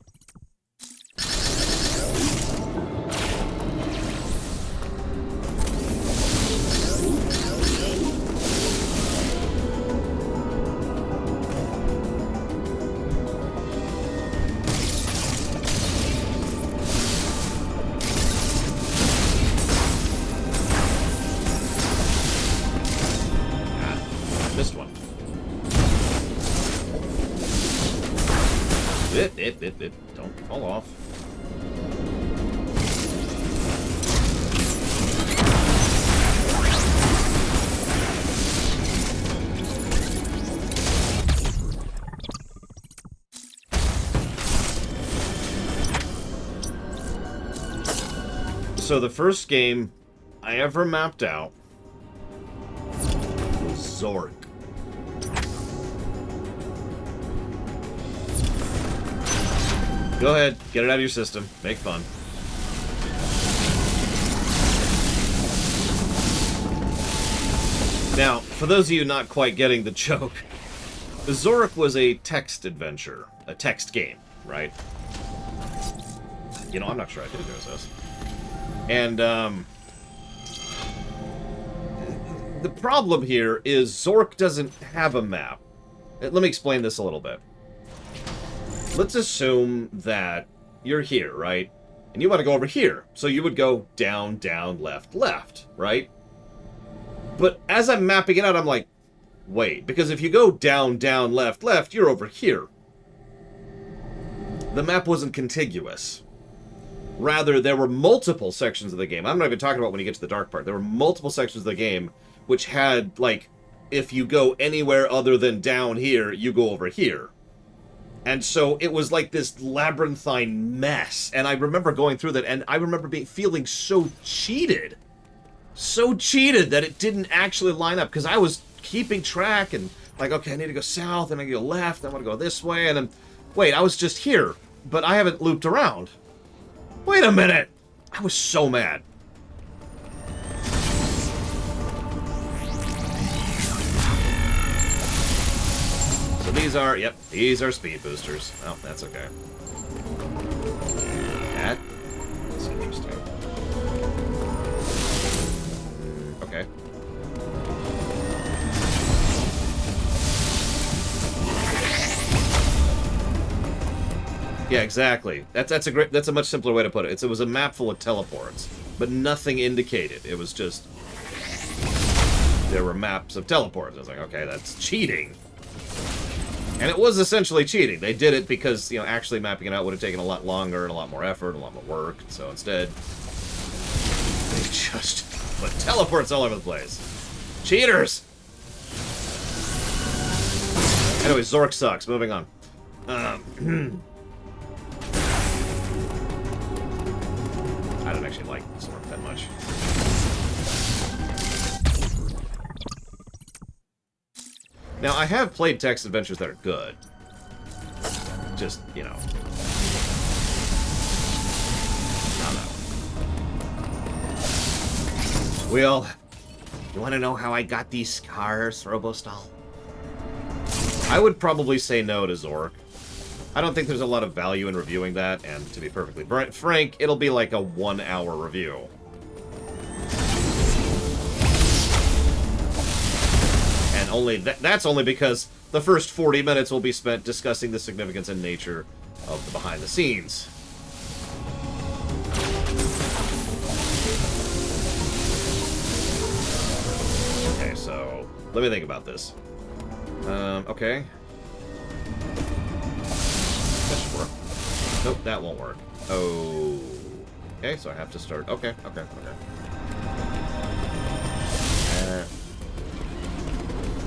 Don't fall off. So the first game I ever mapped out was Zork. Go ahead, get it out of your system. Make fun. Now, for those of you not quite getting the joke, Zork was a text adventure. A text game, right? You know, I'm not sure I did this. And, the problem here is Zork doesn't have a map. Let me explain this a little bit. Let's assume that you're here, right? And you want to go over here. So you would go down, down, left, left, right? But as I'm mapping it out, I'm like, wait, because if you go down, down, left, left, you're over here. The map wasn't contiguous. Rather, there were multiple sections of the game. I'm not even talking about when you get to the dark part. There were multiple sections of the game which had, like, if you go anywhere other than down here, you go over here. And so it was like this labyrinthine mess. And I remember going through that, and I remember feeling so cheated. So cheated that it didn't actually line up. Because I was keeping track and like, okay, I need to go south, and I go left, and I want to go this way. And then, wait, I was just here. But I haven't looped around. Wait a minute! I was so mad. So these are, yep, these are speed boosters. Oh, that's okay. That's interesting. Okay. Yeah, exactly. That's a much simpler way to put it. It was a map full of teleports, but nothing indicated. It was just there were maps of teleports. I was like, okay, that's cheating. And it was essentially cheating. They did it because, you know, actually mapping it out would have taken a lot longer and a lot more effort, and a lot more work. So instead, they just put teleports all over the place. Cheaters! Anyway, Zork sucks. Moving on. I don't actually like Zork that much. Now, I have played text adventures that are good. Just, you know. Not that one. Will, you want to know how I got these scars, Robostal? I would probably say no to Zork. I don't think there's a lot of value in reviewing that, and to be perfectly frank, it'll be like a 1-hour review. And only that's only because the first 40 minutes will be spent discussing the significance and nature of the behind the scenes. Okay, so let me think about this. Okay. That should work. Nope, that won't work. Oh. Okay, so I have to start. Okay.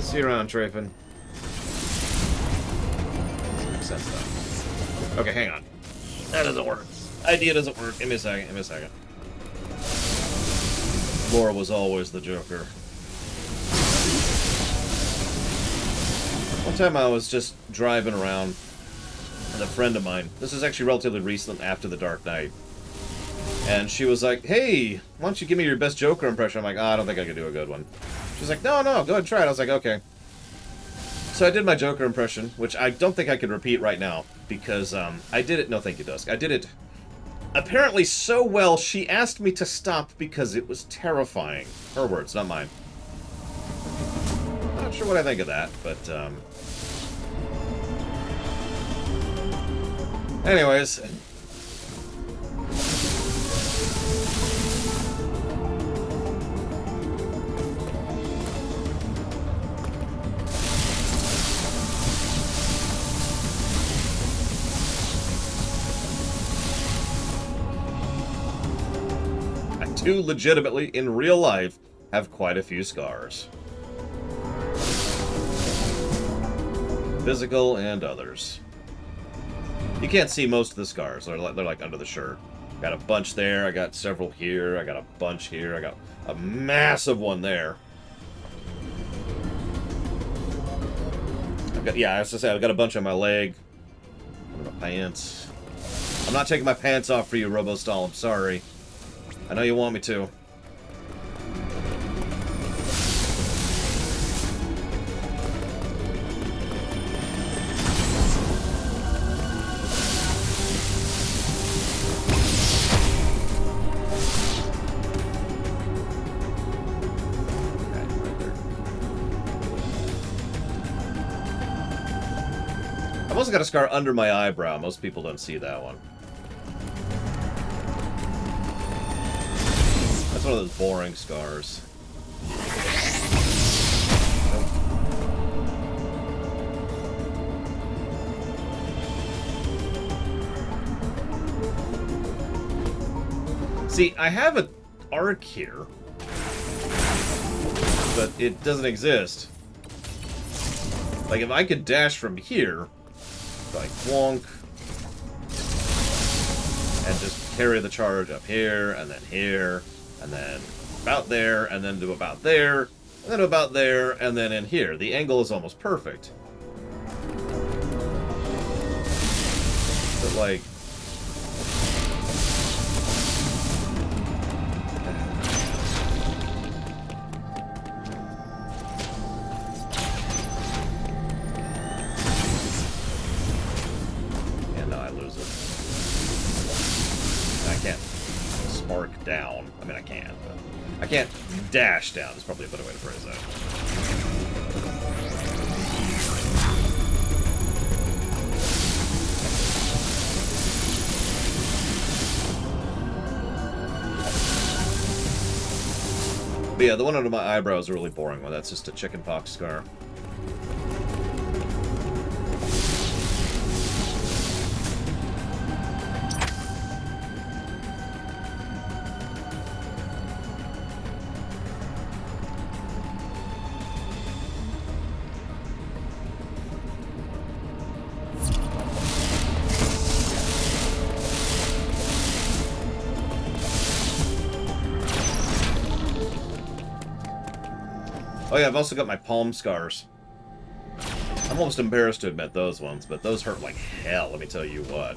See you around, Trapin. Doesn't make sense, though. Okay, hang on. That doesn't work. Idea doesn't work. Give me a second. Laura was always the Joker. One time I was just driving around with a friend of mine. This is actually relatively recent, after The Dark Knight. And she was like, hey, why don't you give me your best Joker impression? I'm like, I don't think I can do a good one. She's like, no, go ahead and try it. I was like, okay. So I did my Joker impression, which I don't think I could repeat right now, because I did it. No, thank you, Dusk. I did it apparently so well, she asked me to stop because it was terrifying. Her words, not mine. Not sure what I think of that, but anyways. I do legitimately, in real life, have quite a few scars. Physical and others. You can't see most of the scars. They're like under the shirt. Got a bunch there. I got several here. I got a bunch here. I got a massive one there. Yeah, I was to say, I've got a bunch on my leg. On my pants. I'm not taking my pants off for you, RoboStall. I'm sorry. I know you want me to. I've also got a scar under my eyebrow. Most people don't see that one. That's one of those boring scars. See, I have an arc here, but it doesn't exist. Like, if I could dash from here, like, wonk, and just carry the charge up here, and then about there, and then to about there, and then about there, and then in here. The angle is almost perfect. But, like... and now I lose it. I can't spark down. I mean, I can, but... I can't dash down is probably a better way to phrase that. But yeah, the one under my eyebrow is a really boring one. That's just a chickenpox scar. Oh yeah, I've also got my palm scars. I'm almost embarrassed to admit those ones, but those hurt like hell, let me tell you what.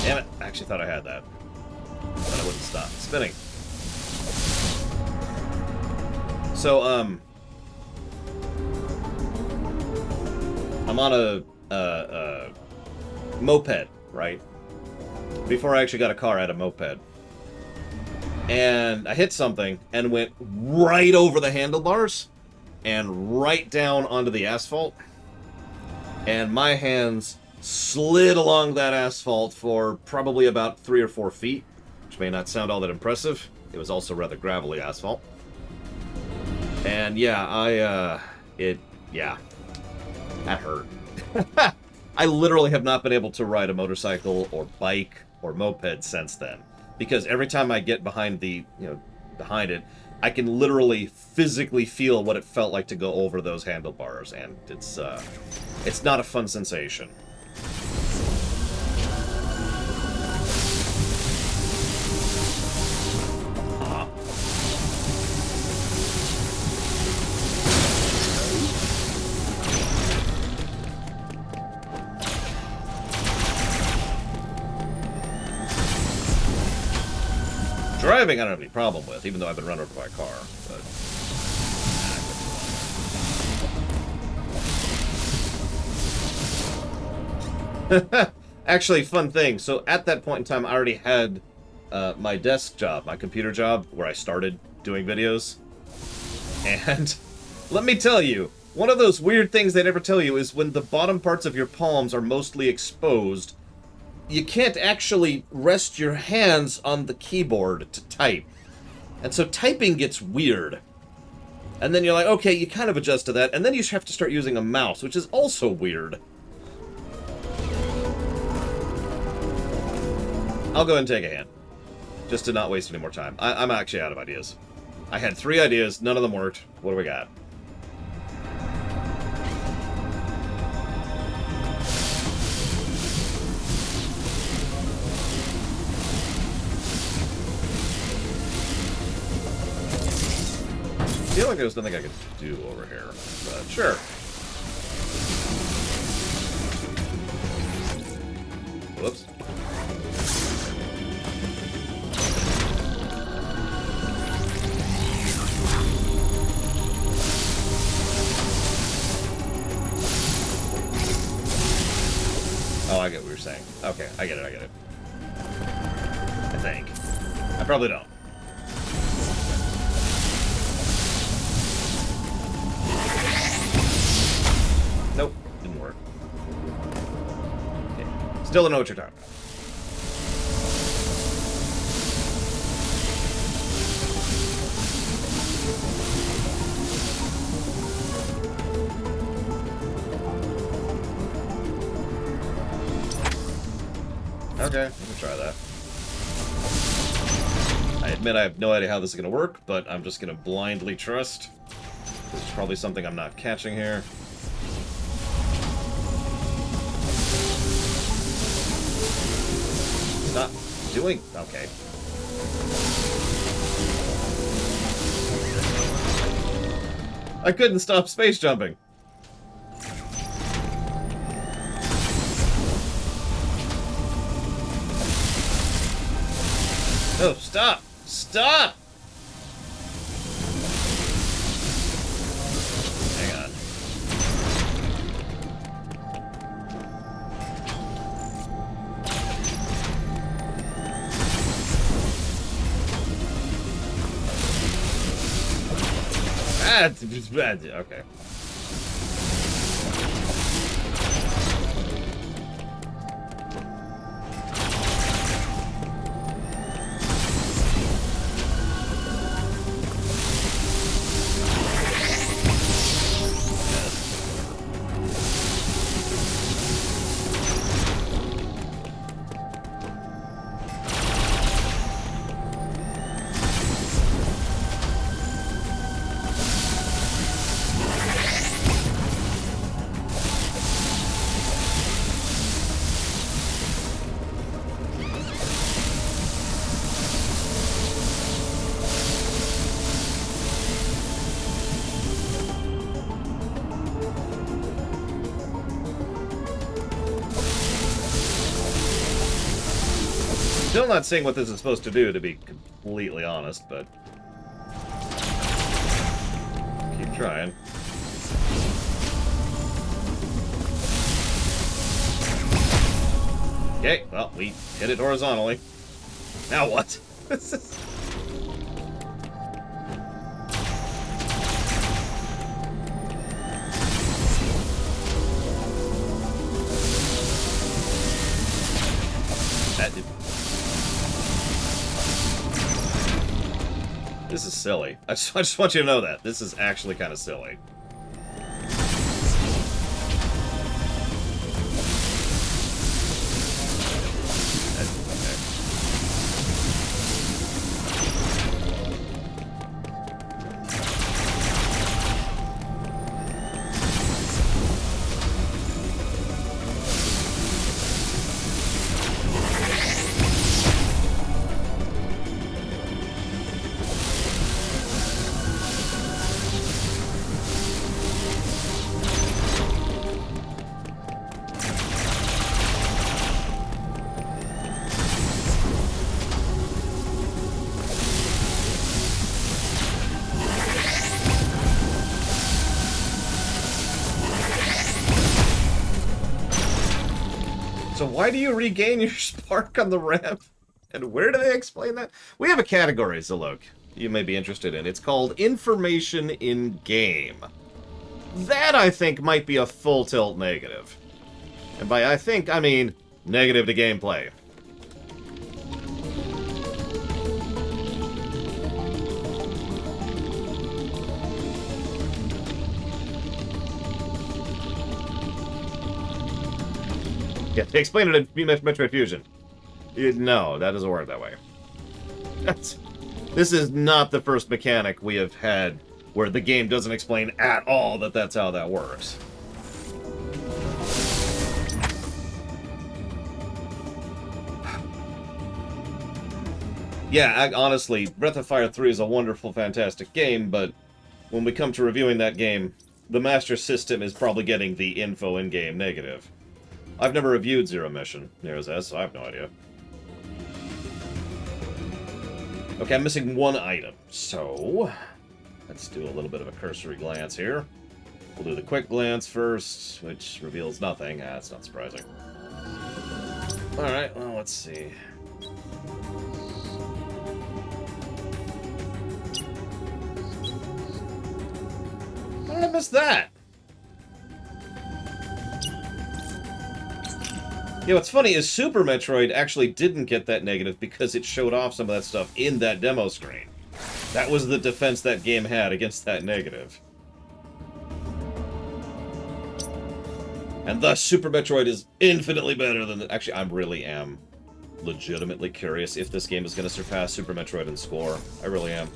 Damn it, I actually thought I had that. But I wouldn't stop spinning. So, I'm on a moped, right? Before I actually got a car, I had a moped. And I hit something and went right over the handlebars and right down onto the asphalt. And my hands slid along that asphalt for probably about 3 or 4 feet, which may not sound all that impressive. It was also rather gravelly asphalt. And yeah, yeah, that hurt. I literally have not been able to ride a motorcycle or bike or moped since then. Because every time I get behind behind it, I can literally physically feel what it felt like to go over those handlebars, and it's not a fun sensation. Driving, I don't have any problem with, even though I've been run over by a car. But actually, fun thing. So at that point in time, I already had my desk job, my computer job, where I started doing videos. And let me tell you, one of those weird things they never tell you is when the bottom parts of your palms are mostly exposed, you can't actually rest your hands on the keyboard to type. And so typing gets weird. And then you're like, okay, you kind of adjust to that, and then you have to start using a mouse, which is also weird. I'll go ahead and take a hint, just to not waste any more time. I'm actually out of ideas. I had 3 ideas, none of them worked. What do we got? I feel like there's nothing I could do over here, but sure. Whoops. Oh, I get what you're saying. Okay, I get it. I think. I probably don't. Nope, didn't work. Okay. Still don't know what you're talking about. Okay, we can try that. I admit I have no idea how this is going to work, but I'm just going to blindly trust. There's probably something I'm not catching here. Stop doing... Okay. I couldn't stop space jumping. No, stop! Stop! Hang on. Okay. Still not seeing what this is supposed to do, to be completely honest, but... keep trying. Okay, well, we hit it horizontally. Now what? This is silly. I just want you to know that. This is actually kind of silly. So why do you regain your spark on the ramp? And where do they explain that? We have a category, Zalok, you may be interested in. It's called Information in Game. That, I think, might be a full tilt negative. And by I think, I mean negative to gameplay. Yeah, they explain it in Metroid Fusion. No, that doesn't work that way. This is not the first mechanic we have had where the game doesn't explain at all that that's how that works. Yeah, honestly, Breath of Fire 3 is a wonderful, fantastic game, but when we come to reviewing that game, the Master System is probably getting the info in-game negative. I've never reviewed Zero Mission, Nero's S, so I have no idea. Okay, I'm missing one item, so let's do a little bit of a cursory glance here. We'll do the quick glance first, which reveals nothing. That's not surprising. Alright, well, let's see. How did I miss that? Yeah, what's funny is Super Metroid actually didn't get that negative because it showed off some of that stuff in that demo screen. That was the defense that game had against that negative. And thus, Super Metroid is infinitely better than... Actually, I really am legitimately curious if this game is going to surpass Super Metroid in score. I really am.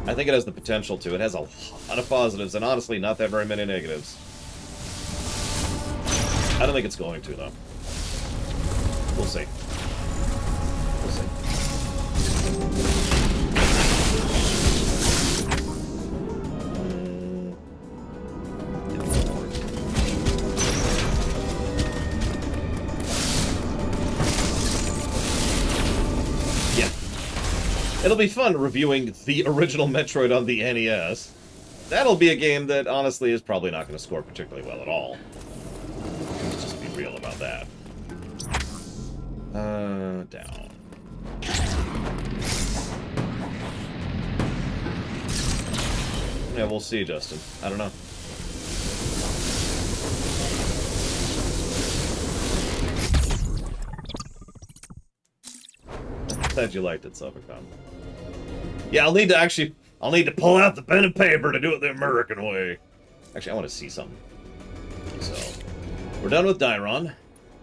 I think it has the potential to. It has a lot of positives, and honestly, not that very many negatives. I don't think it's going to, though. We'll see. We'll see. Yeah. It'll be fun reviewing the original Metroid on the NES. That'll be a game that, honestly, is probably not going to score particularly well at all. Real about that. Down. Yeah, we'll see, Justin. I don't know. Glad you liked it, Subicon. Yeah, I'll need to pull out the pen and paper to do it the American way. Actually, I want to see something. So... we're done with Dairon.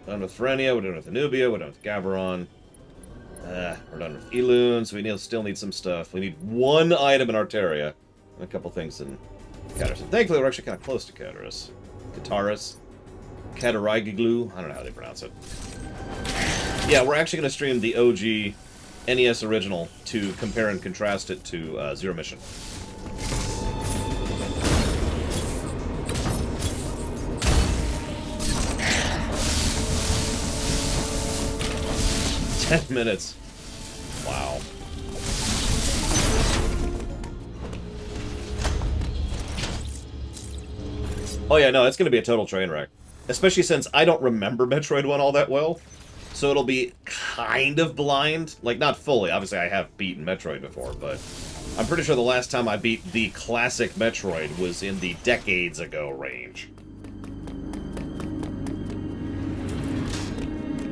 We're done with Ferenia. We're done with Anubia. We're done with Gabaron. We're done with Elune, so we still need some stuff. We need one item in Arteria. And a couple things in Cataris. And thankfully, we're actually kind of close to Cataris. Cataris. Catarigiglu. I don't know how they pronounce it. Yeah, we're actually going to stream the OG NES original to compare and contrast it to Zero Mission. $10 minutes. Wow. Oh yeah, no, it's going to be a total train wreck. Especially since I don't remember Metroid 1 all that well. So it'll be kind of blind. Like, not fully. Obviously, I have beaten Metroid before, but I'm pretty sure the last time I beat the classic Metroid was in the decades ago range.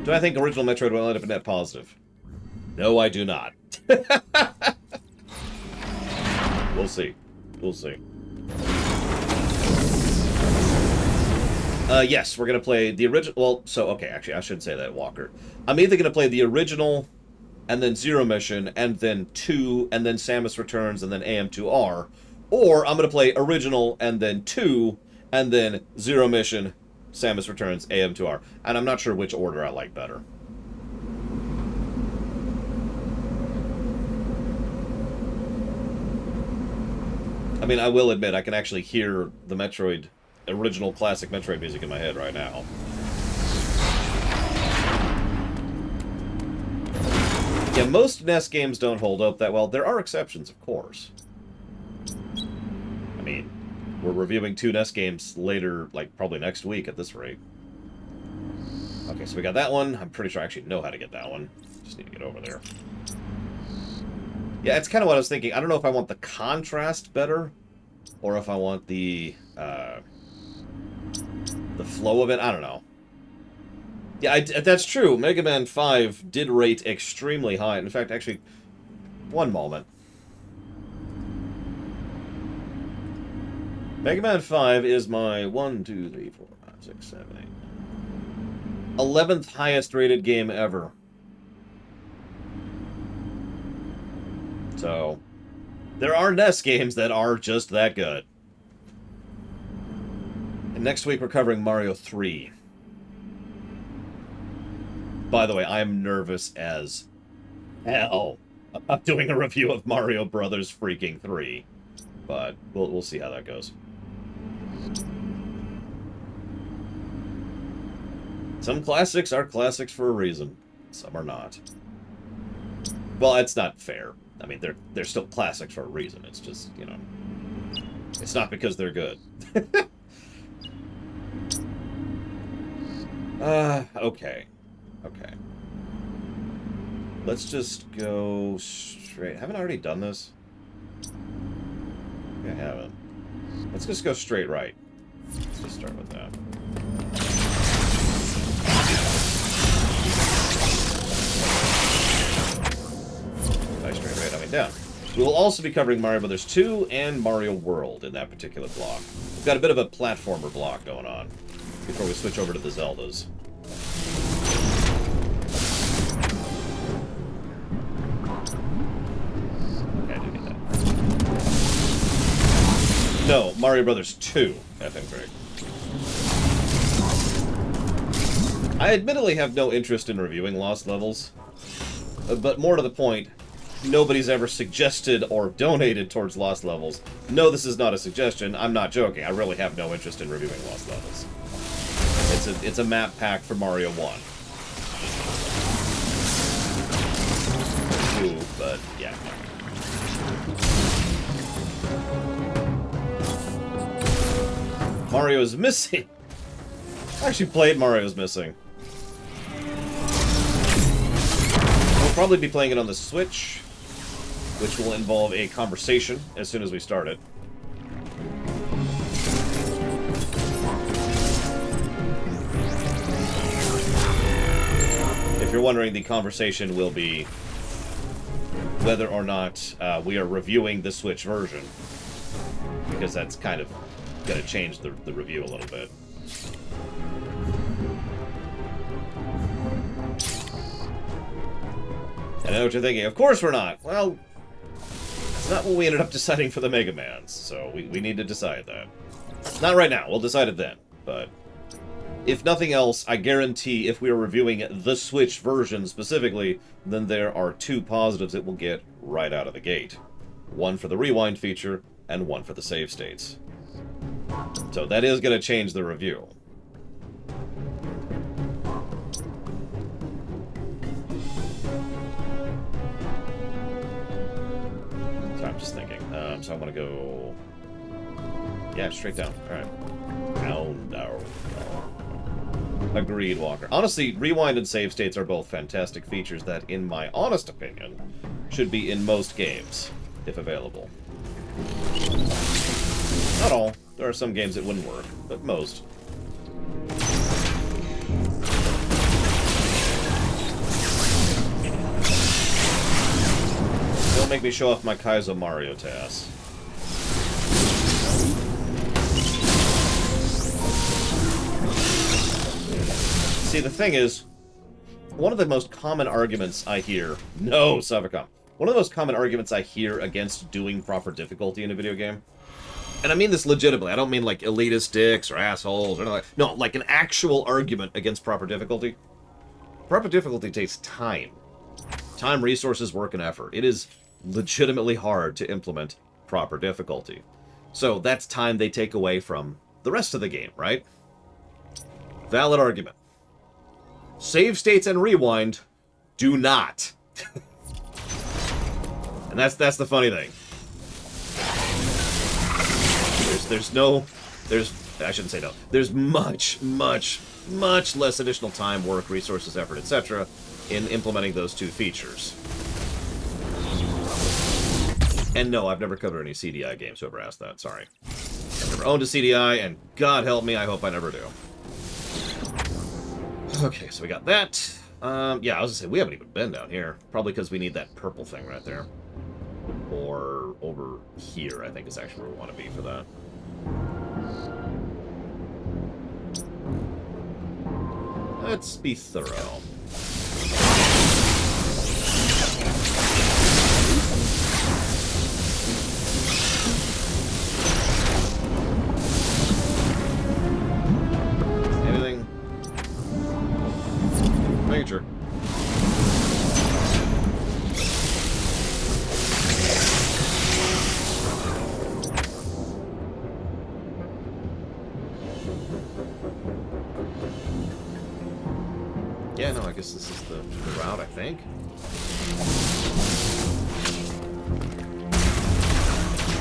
Do I think original Metroid will end up a net positive? No, I do not. We'll see. We'll see. Yes, we're going to play the original... Well, so, okay, actually, I shouldn't say that, Walker. I'm either going to play the original, and then Zero Mission, and then 2, and then Samus Returns, and then AM2R, or I'm going to play original, and then 2, and then Zero Mission, Samus Returns, AM2R. And I'm not sure which order I like better. I mean, I will admit, I can actually hear the Metroid... original classic Metroid music in my head right now. Yeah, most NES games don't hold up that well. There are exceptions, of course. I mean, we're reviewing 2 NES games later, like, probably next week at this rate. Okay, so we got that one. I'm pretty sure I actually know how to get that one. Just need to get over there. Yeah, it's kind of what I was thinking. I don't know if I want the contrast better, or if I want the flow of it. I don't know. Yeah, that's true. Mega Man 5 did rate extremely high. In fact, actually, one moment. Mega Man 5 is my 1, 2, 3, 4, 5, 6, 7, 8. 11th highest rated game ever. So, there are NES games that are just that good. And next week we're covering Mario 3. By the way, I am nervous as hell about doing a review of Mario Brothers freaking 3. But we'll see how that goes. Some classics are classics for a reason. Some are not. Well, it's not fair. I mean, they're still classics for a reason. It's just, you know... It's not because they're good. Okay. Okay. Let's just go straight. Haven't I already done this? I haven't. Let's just go straight right. Let's just start with that. Nice straight right, I mean down. We will also be covering Mario Brothers 2 and Mario World in that particular block. We've got a bit of a platformer block going on before we switch over to the Zeldas. Okay, I do get that. No, Mario Brothers 2, FM Greg. I admittedly have no interest in reviewing Lost Levels, but more to the point, nobody's ever suggested or donated towards Lost Levels. No, this is not a suggestion. I'm not joking. I really have no interest in reviewing Lost Levels. It's a map pack for Mario 1. 2, but yeah. Mario's Missing. I actually played Mario's Missing. We'll probably be playing it on the Switch, which will involve a conversation as soon as we start it. If you're wondering, the conversation will be whether or not we are reviewing the Switch version, because that's kind of going to change the review a little bit. And I know what you're thinking. Of course we're not. Well, it's not what we ended up deciding for the Mega Mans, so we need to decide that. Not right now. We'll decide it then. But if nothing else, I guarantee if we are reviewing the Switch version specifically, then there are 2 positives it will get right out of the gate. One for the rewind feature, and one for the save states. So that is going to change the review. So I'm just thinking. So I'm going to go... Yeah, straight down. Alright. Down, down, down. Agreed, Walker. Honestly, rewind and save states are both fantastic features that, in my honest opinion, should be in most games, if available. Not all. There are some games that wouldn't work, but most. Don't make me show off my Kaizo Mario TAS. See, the thing is, one of the most common arguments I hear... No, Savicom. One of the most common arguments I hear against doing proper difficulty in a video game, and I mean this legitimately, I don't mean like elitist dicks or assholes or anything like that. No, like an actual argument against proper difficulty. Proper difficulty takes time. Time, resources, work, and effort. It is legitimately hard to implement proper difficulty. So that's time they take away from the rest of the game, right? Valid argument. Save states and rewind do not. And that's the funny thing. I shouldn't say no. There's much less additional time, work, resources, effort, etc. in implementing those two features. And no, I've never covered any CDI games, whoever asked that, sorry. I've never owned a CDI, and God help me, I hope I never do. Okay, so we got that. Yeah, I was gonna say, we haven't even been down here. Probably because we need that purple thing right there. Or over here, I think is actually where we want to be for that. Let's be thorough. Anything? Major. Yeah, no, I guess this is the route, I think.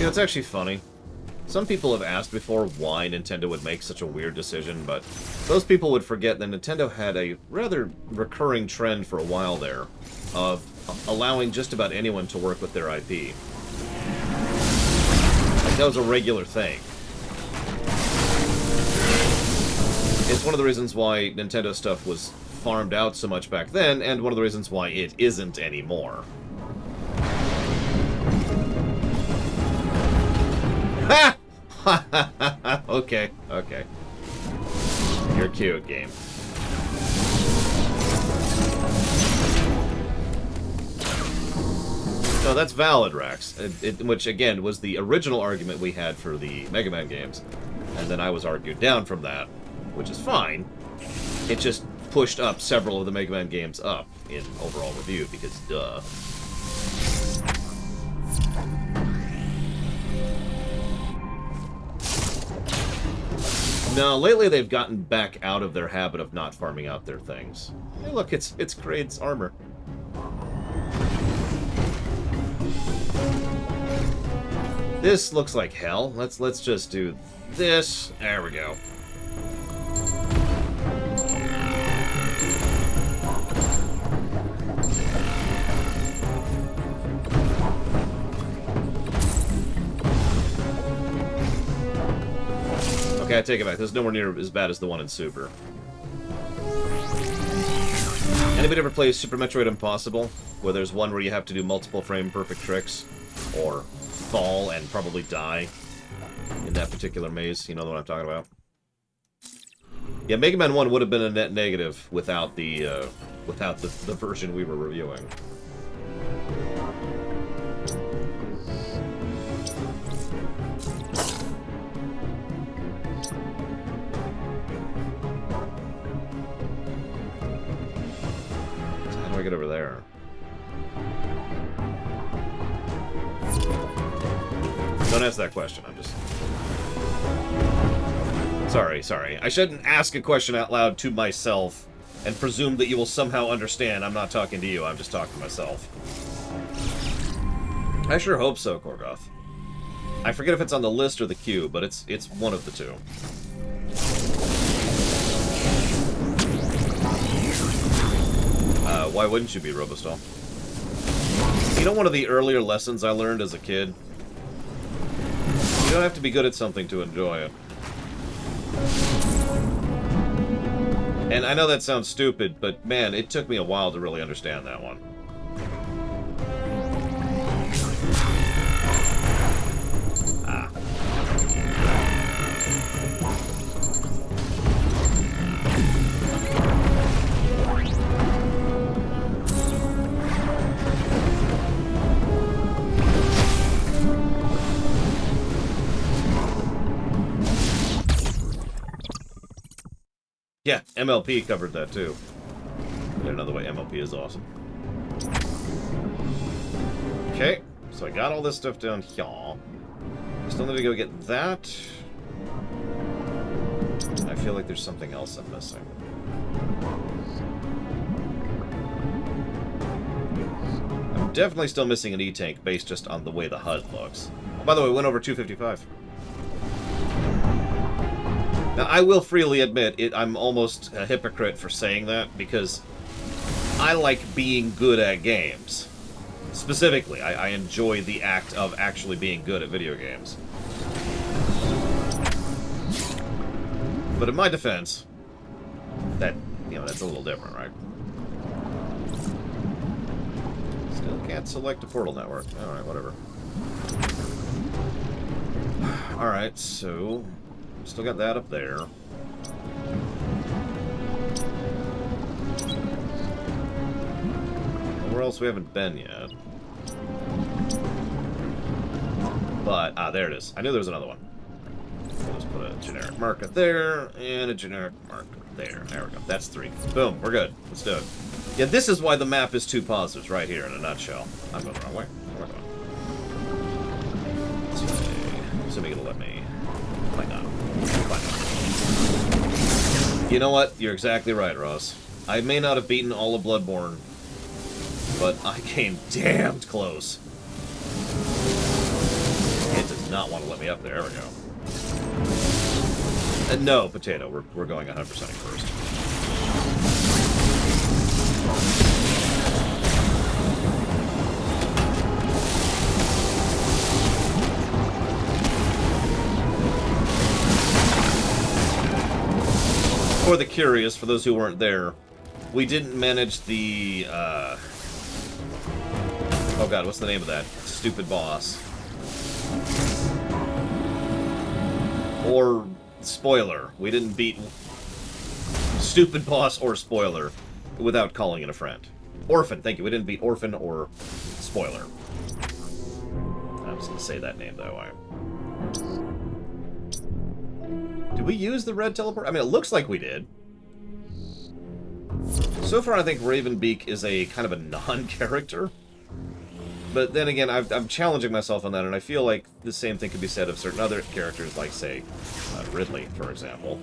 Yeah, it's actually funny. Some people have asked before why Nintendo would make such a weird decision, but those people would forget that Nintendo had a rather recurring trend for a while there of allowing just about anyone to work with their IP. Like, that was a regular thing. It's one of the reasons why Nintendo stuff was farmed out so much back then, and one of the reasons why it isn't anymore. Ha! Okay, okay. You're cute, game. No, that's valid, Rax. Which, again, was the original argument we had for the Mega Man games. And then I was argued down from that, which is fine. It just pushed up several of the Mega Man games up in overall review, because duh. No, lately they've gotten back out of their habit of not farming out their things. Hey, look, it's Kraid's armor. This looks like hell. Let's just do this. There we go. Okay, I take it back. This is nowhere near as bad as the one in Super. Anybody ever play Super Metroid Impossible? Where there's one where you have to do multiple frame-perfect tricks? Or fall and probably die in that particular maze? You know what I'm talking about? Yeah, Mega Man 1 would have been a net negative without the version we were reviewing. Get over there. Don't ask that question, I'm just... Sorry. I shouldn't ask a question out loud to myself and presume that you will somehow understand I'm not talking to you, I'm just talking to myself. I sure hope so, Korgoth. I forget if it's on the list or the queue, but it's one of the two. why wouldn't you be Robostall? You know, one of the earlier lessons I learned as a kid? You don't have to be good at something to enjoy it. And I know that sounds stupid, but man, it took me a while to really understand that one. Ah. Yeah, MLP covered that too. Another way, MLP is awesome. Okay, so I got all this stuff down here. Still need to go get that. I feel like there's something else I'm missing. I'm definitely still missing an E-Tank based just on the way the HUD looks. Oh, by the way, we went over 255. Now, I will freely admit, I'm almost a hypocrite for saying that, because I like being good at games. Specifically, I enjoy the act of actually being good at video games. But in my defense, that, you know, that's a little different, right? Still can't select a portal network. Alright, whatever. Alright, so... Still got that up there. Where else we haven't been yet? But, there it is. I knew there was another one. We'll just put a generic marker there, and a generic marker there. There we go. That's 3. Boom, we're good. Let's do it. Yeah, this is why the map is 2 positives, right here in a nutshell. I'm going the wrong way. Where am I going? This way. Assuming it'll let me. Might not. You know what? You're exactly right, Ross. I may not have beaten all of Bloodborne, but I came damned close. It does not want to let me up there. There we go. And no, Potato. We're going 100%ing first. For the curious, for those who weren't there, we didn't manage the, oh god, what's the name of that stupid boss? Or, spoiler, we didn't beat stupid boss or spoiler without calling it a friend. Orphan, thank you, we didn't beat Orphan or spoiler. I was gonna say that name, though. Did we use the red teleport? I mean, it looks like we did. So far, I think Ravenbeak is a kind of a non-character. But then again, I'm challenging myself on that, and I feel like the same thing could be said of certain other characters, like, say, Ridley, for example.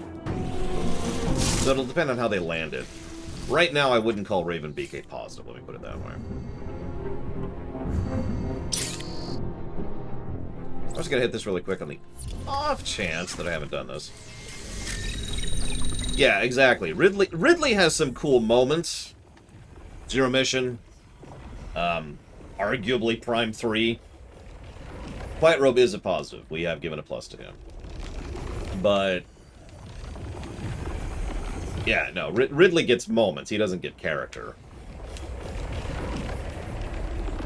So it'll depend on how they land it. Right now, I wouldn't call Ravenbeak a positive, let me put it that way. I'm just gonna hit this really quick on the off chance that I haven't done this. Yeah, exactly. Ridley has some cool moments. Zero Mission. Arguably Prime 3. Quiet Robe is a positive. We have given a plus to him. But... yeah, no. Ridley gets moments. He doesn't get character.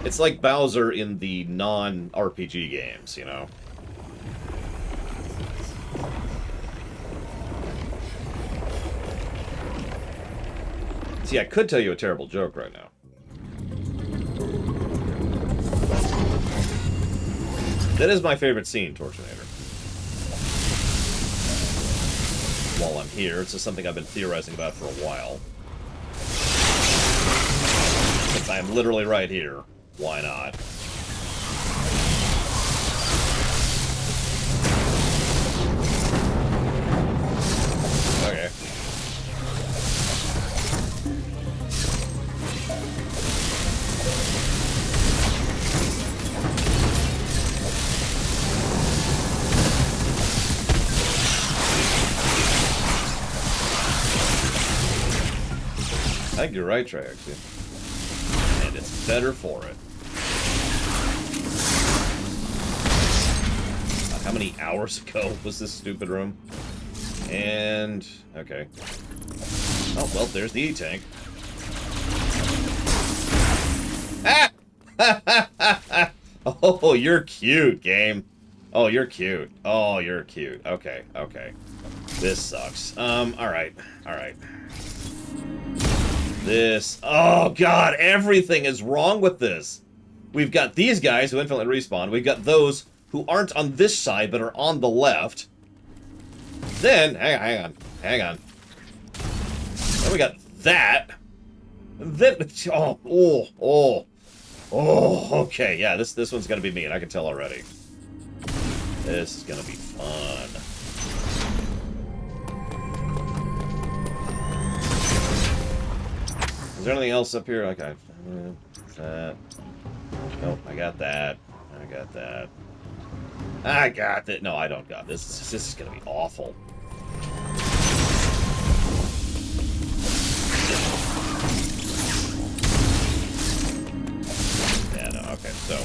It's like Bowser in the non-RPG games, you know? See, I could tell you a terrible joke right now. That is my favorite scene, Torchinator. While I'm here, it's just something I've been theorizing about for a while. Since I am literally right here, why not? Okay. I think you're right, Trey, actually. And it's better for it. How many hours ago was this stupid room? And... okay. Oh, well, there's the E-tank. Ah! Oh, you're cute, game. Oh, you're cute. Oh, you're cute. Okay, okay. This sucks. Alright. Alright. This... oh, God, everything is wrong with this. We've got these guys who infinitely respawn. We've got those who aren't on this side, but are on the left. Then... hang on. Then we got that. Then... oh, okay. Yeah, this one's gonna be mean. I can tell already. This is gonna be fun. Is there anything else up here? Okay. That. Nope, I got that. I got that. I got that. No, I don't got this. This is gonna be awful. Yeah, no, okay, so...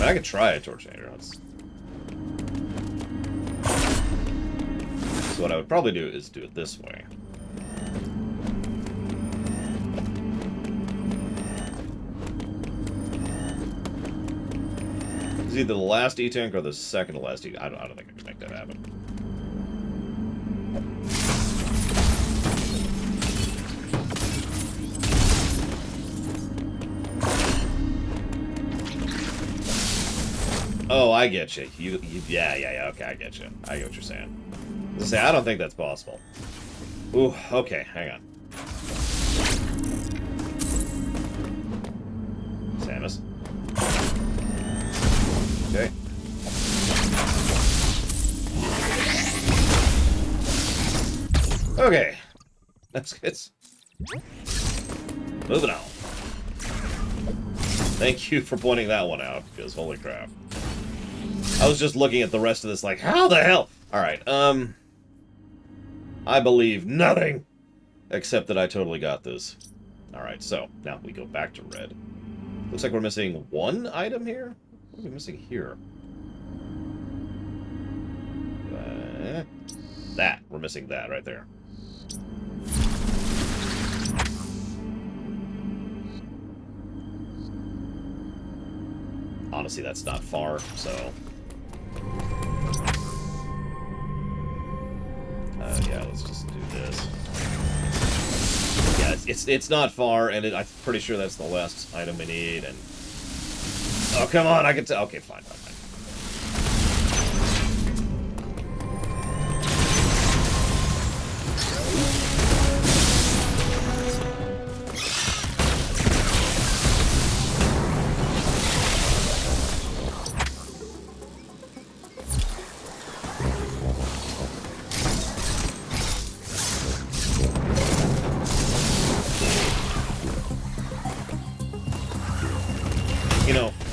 I could try a tornado. So what I would probably do is do it this way. It's either the last E-tank or the second to last E-tank. I don't think I can make that happen. Oh, I get you. Yeah, okay, I get you. I get what you're saying. I don't think that's possible. Ooh, okay, hang on. Samus. Okay. Okay. That's good. Moving on. Thank you for pointing that one out, because holy crap. I was just looking at the rest of this like, how the hell? Alright, I believe nothing, except that I totally got this. Alright, so, now we go back to red. Looks like we're missing one item here? What are we missing here? That. We're missing that right there. Honestly, that's not far, so... yeah, let's just do this. Yeah, it's not far, and I'm pretty sure that's the last item we need, and... oh, come on, I can tell... okay, fine.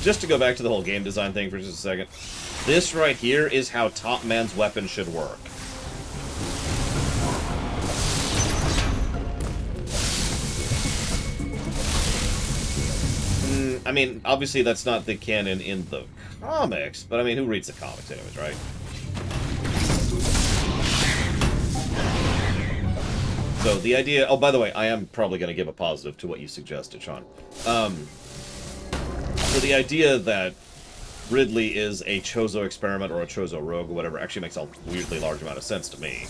Just to go back to the whole game design thing for just a second, this right here is how Top Man's weapon should work. I mean, obviously that's not the canon in the comics, but I mean, who reads the comics anyways, right? So the idea... oh, by the way, I am probably going to give a positive to what you suggested, Sean. So the idea that Ridley is a Chozo experiment or a Chozo rogue or whatever actually makes a weirdly large amount of sense to me.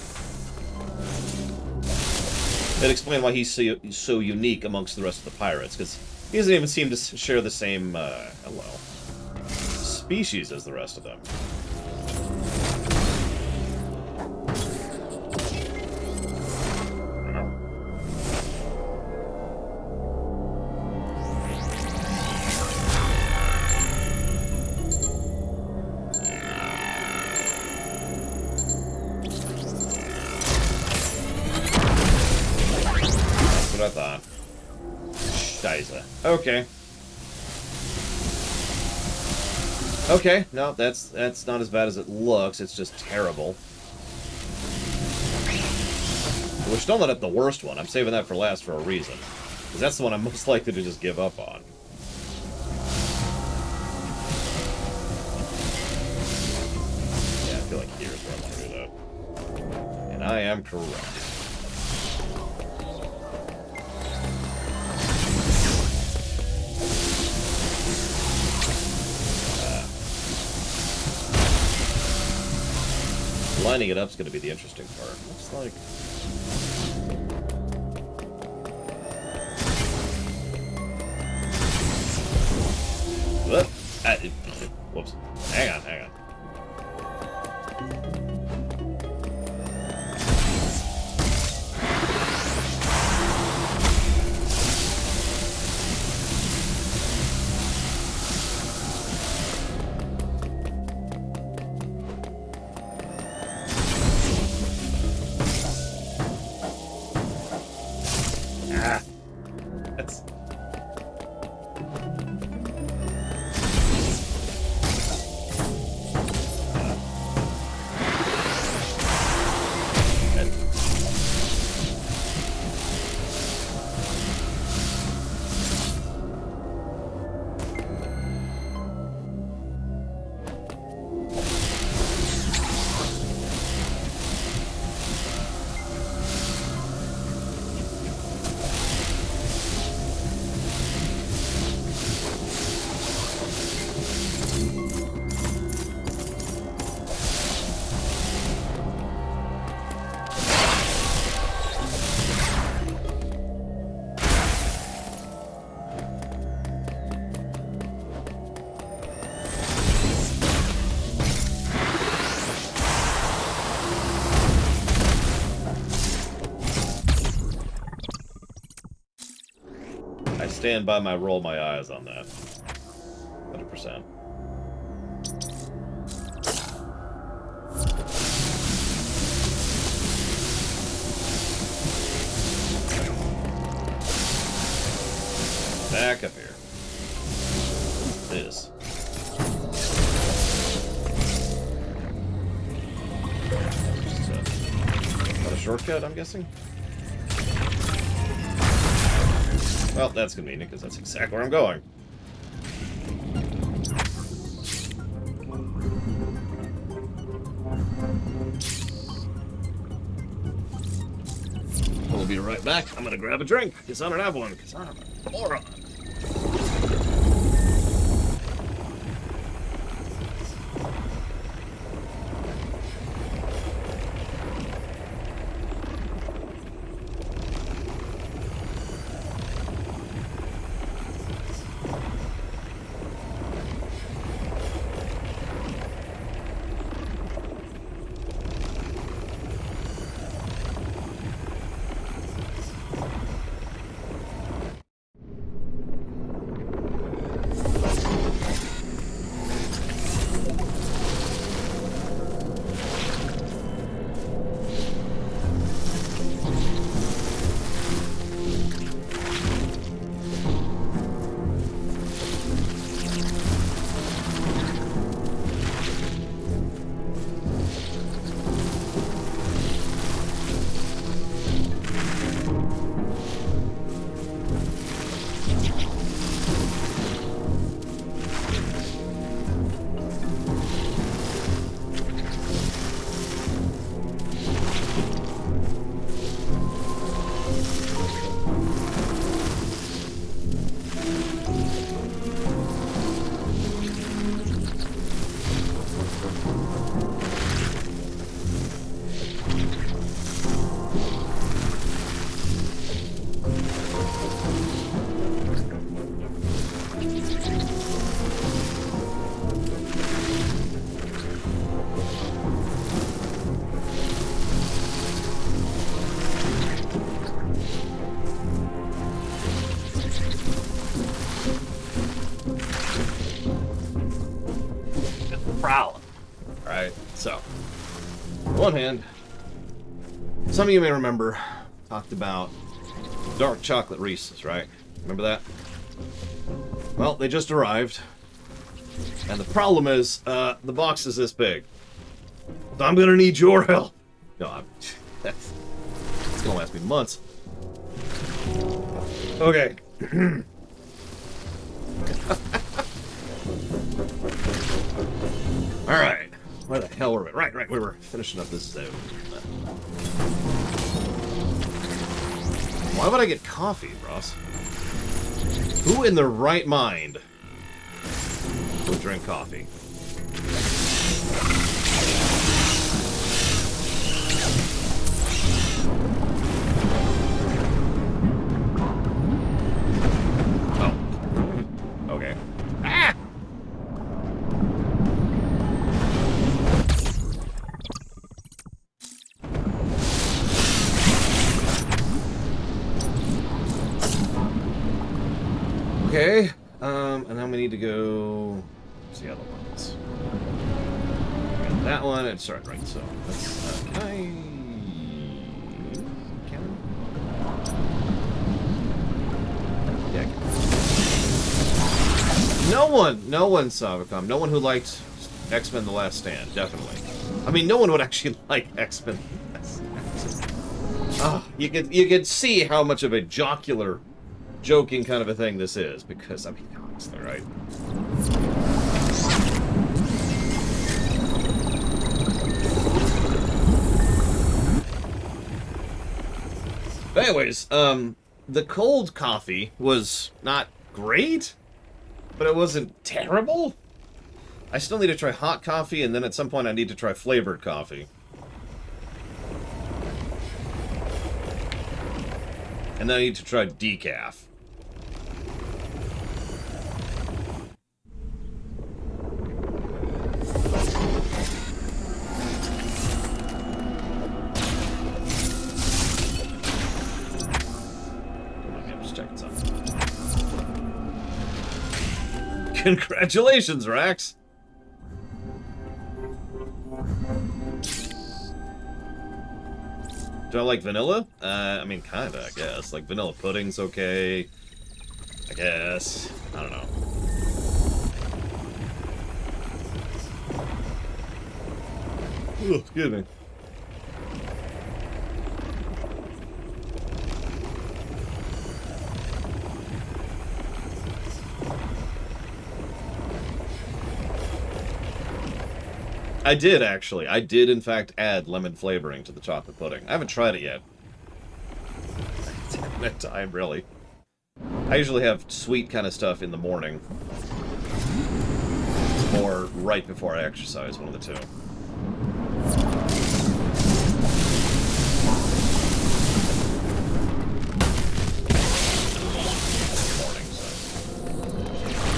It explains why he's so unique amongst the rest of the pirates, because he doesn't even seem to share the same, species as the rest of them. I thought. Scheiße. Okay. Okay, no, that's not as bad as it looks. It's just terrible. We're still not at the worst one. I'm saving that for last for a reason. Because that's the one I'm most likely to just give up on. Yeah, I feel like here's where I want to do that. And I am correct. Lining it up is going to be the interesting part. Looks like... Whoops. Hang on, hang on. Stand by my roll my eyes on that. 100%. Back up here. This. Not a shortcut, I'm guessing? Well, that's convenient, because that's exactly where I'm going. We'll be right back. I'm gonna grab a drink, because I don't have one, because I'm a moron. One hand, some of you may remember, talked about dark chocolate Reese's, right? Remember that? Well, they just arrived. And the problem is, the box is this big. So I'm gonna need your help. No, it's It's gonna last me months. Okay. Alright. Where the hell were we? Right, we were finishing up this zone. Why would I get coffee, Ross? Who in their right mind would drink coffee? Oh. Okay. Ah! Okay, and then we need to go to the other ones. We got that one, and sorry, right, so let's, can I... Yeah, I can. No one saw Savicom. No one who liked X-Men The Last Stand, definitely. I mean, no one would actually like X-Men The Last Stand. You could see how much of a jocular, joking kind of a thing this is, because, I mean, honestly, right? But anyways, the cold coffee was not great, but it wasn't terrible. I still need to try hot coffee, and then at some point I need to try flavored coffee. And then I need to try decaf. Congratulations, Rax! Do I like vanilla? I mean, kinda, I guess. Like, vanilla pudding's okay. I guess. I don't know. Ugh, excuse me. I did, actually. I did, in fact, add lemon flavoring to the chocolate pudding. I haven't tried it yet. I haven't had time, really. I usually have sweet kind of stuff in the morning. Or right before I exercise, one of the two. Morning, so.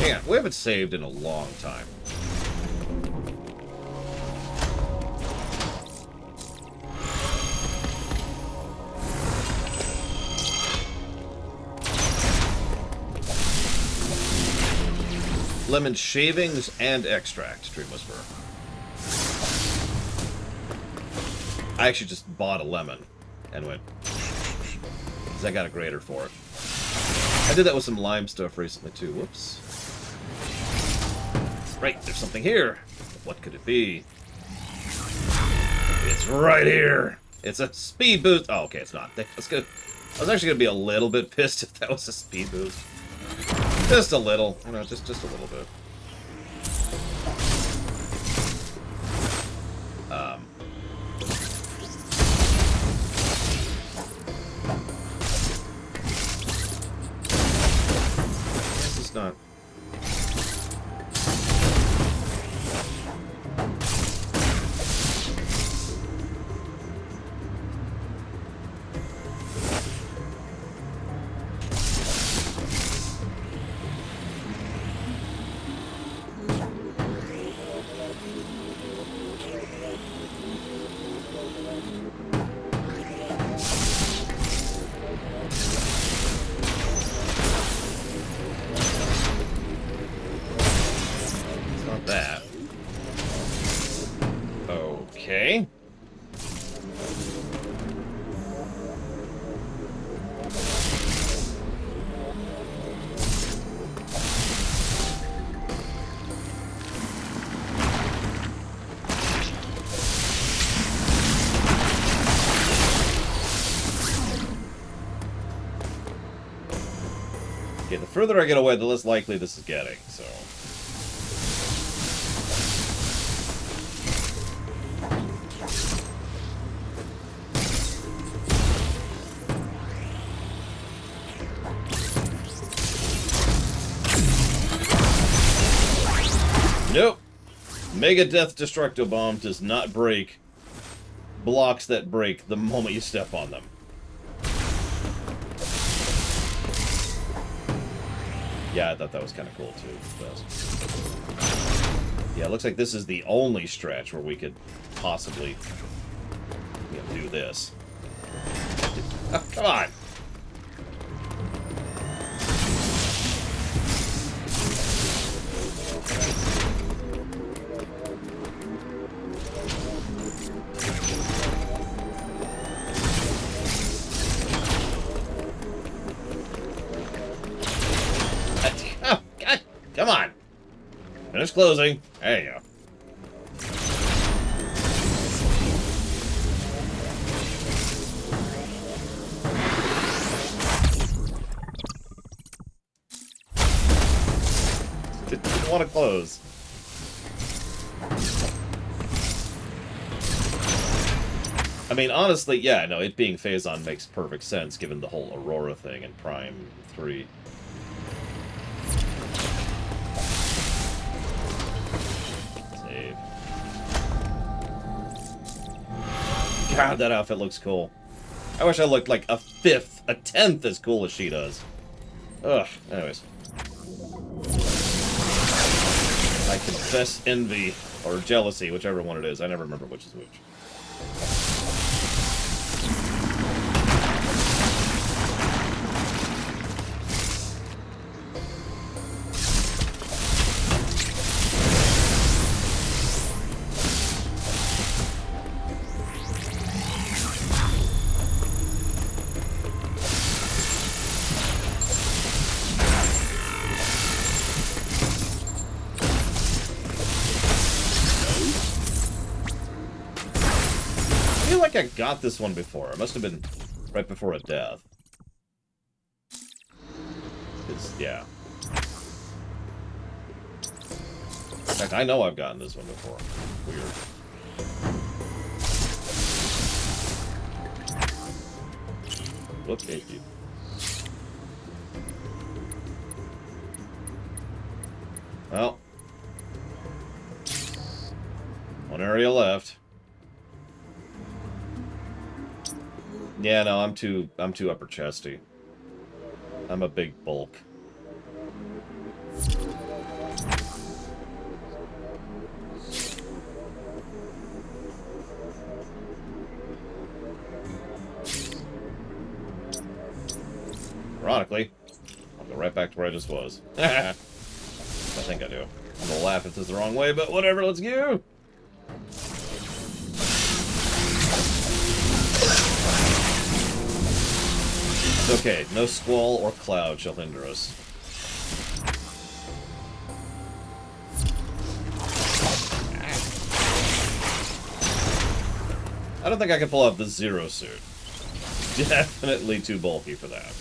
Hang on, we haven't saved in a long time. Lemon shavings and extract, Dream Whisperer. I actually just bought a lemon and went, because I got a grater for it. I did that with some lime stuff recently too. Whoops. Right, there's something here. What could it be? It's right here. It's a speed boost. Oh, okay, it's not. That's good. I was actually gonna be a little bit pissed if that was a speed boost. Just a little, you know, just a little bit. This is not. Okay, the further I get away, the less likely this is getting, so... Nope. Mega Death Destructo Bomb does not break blocks that break the moment you step on them. Yeah, I thought that was kind of cool, too. Yeah, it looks like this is the only stretch where we could possibly, you know, do this. Oh, come on! Oh, God! Come on! Finish closing. There you go. Didn't want to close. I mean, honestly, yeah, no, it being Phazon makes perfect sense given the whole Aurora thing in Prime 3. Save. God, that outfit looks cool. I wish I looked like a fifth, a tenth as cool as she does. Ugh, anyways. I confess envy, or jealousy, whichever one it is. I never remember which is which. I got this one before. It must have been right before a death. Yeah. In fact, I know I've gotten this one before. Weird. Whoop, thank you. Well. One area left. Yeah, no, I'm too upper chesty. I'm a big bulk. Ironically, I'll go right back to where I just was. I think I do. I'm gonna laugh if this is the wrong way, but whatever, let's go! It's okay, no squall or cloud shall hinder us. I don't think I can pull off the Zero suit. Definitely too bulky for that.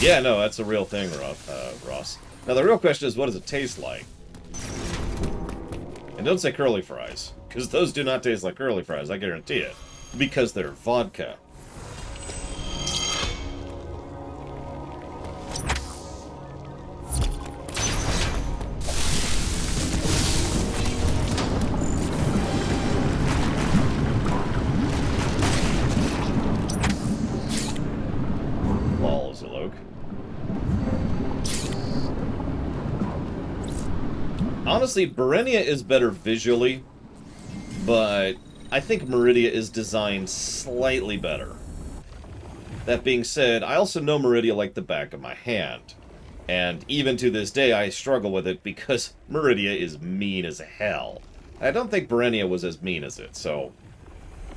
Yeah, no, that's a real thing, Ross. Now, the real question is, what does it taste like? And don't say curly fries, because those do not taste like curly fries, I guarantee it. Because they're vodka. Honestly, Berenia is better visually, but I think Meridia is designed slightly better. That being said, I also know Meridia like the back of my hand. And even to this day, I struggle with it because Meridia is mean as hell. I don't think Berenia was as mean as it, so...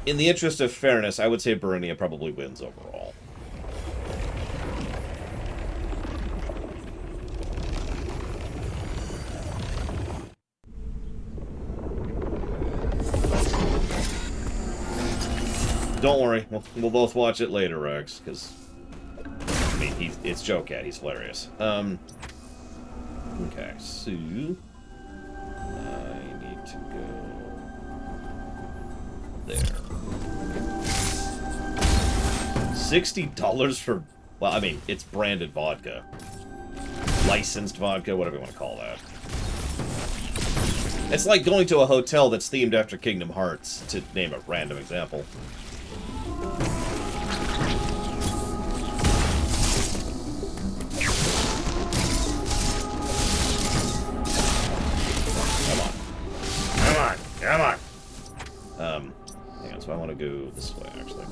in the interest of fairness, I would say Berenia probably wins overall. Don't worry, we'll both watch it later, Rex, because, I mean, it's Joe Cat, he's hilarious. Okay, so, I need to go there. $60 for, well, I mean, it's branded vodka. Licensed vodka, whatever you want to call that. It's like going to a hotel that's themed after Kingdom Hearts, to name a random example. Come on! Hang on, so I want to go this way, actually.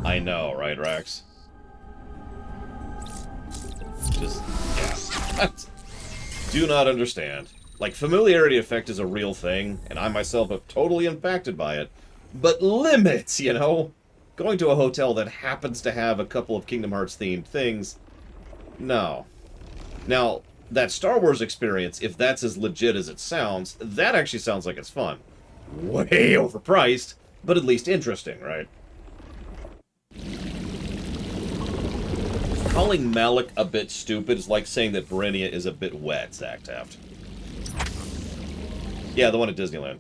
I know, right, Rax? Just, yeah. Do not understand. Like, familiarity effect is a real thing, and I myself am totally impacted by it. But limits, you know? Going to a hotel that happens to have a couple of Kingdom Hearts-themed things, no. Now, that Star Wars experience, if that's as legit as it sounds, that actually sounds like it's fun. Way overpriced, but at least interesting, right? Calling Malik a bit stupid is like saying that Berenia is a bit wet, Zach Taft. Yeah, the one at Disneyland.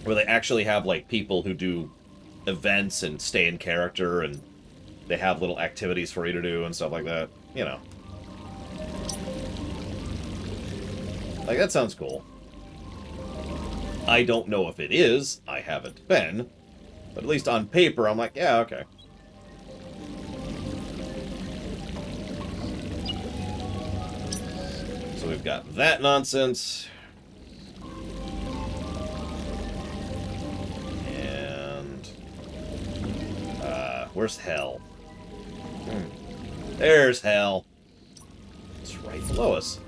Where they actually have, like, people who do events and stay in character, and they have little activities for you to do and stuff like that. You know. Like, that sounds cool. I don't know if it is. I haven't been. But at least on paper, I'm like, yeah, okay. So we've got that nonsense. Where's hell? There's hell. It's right below us.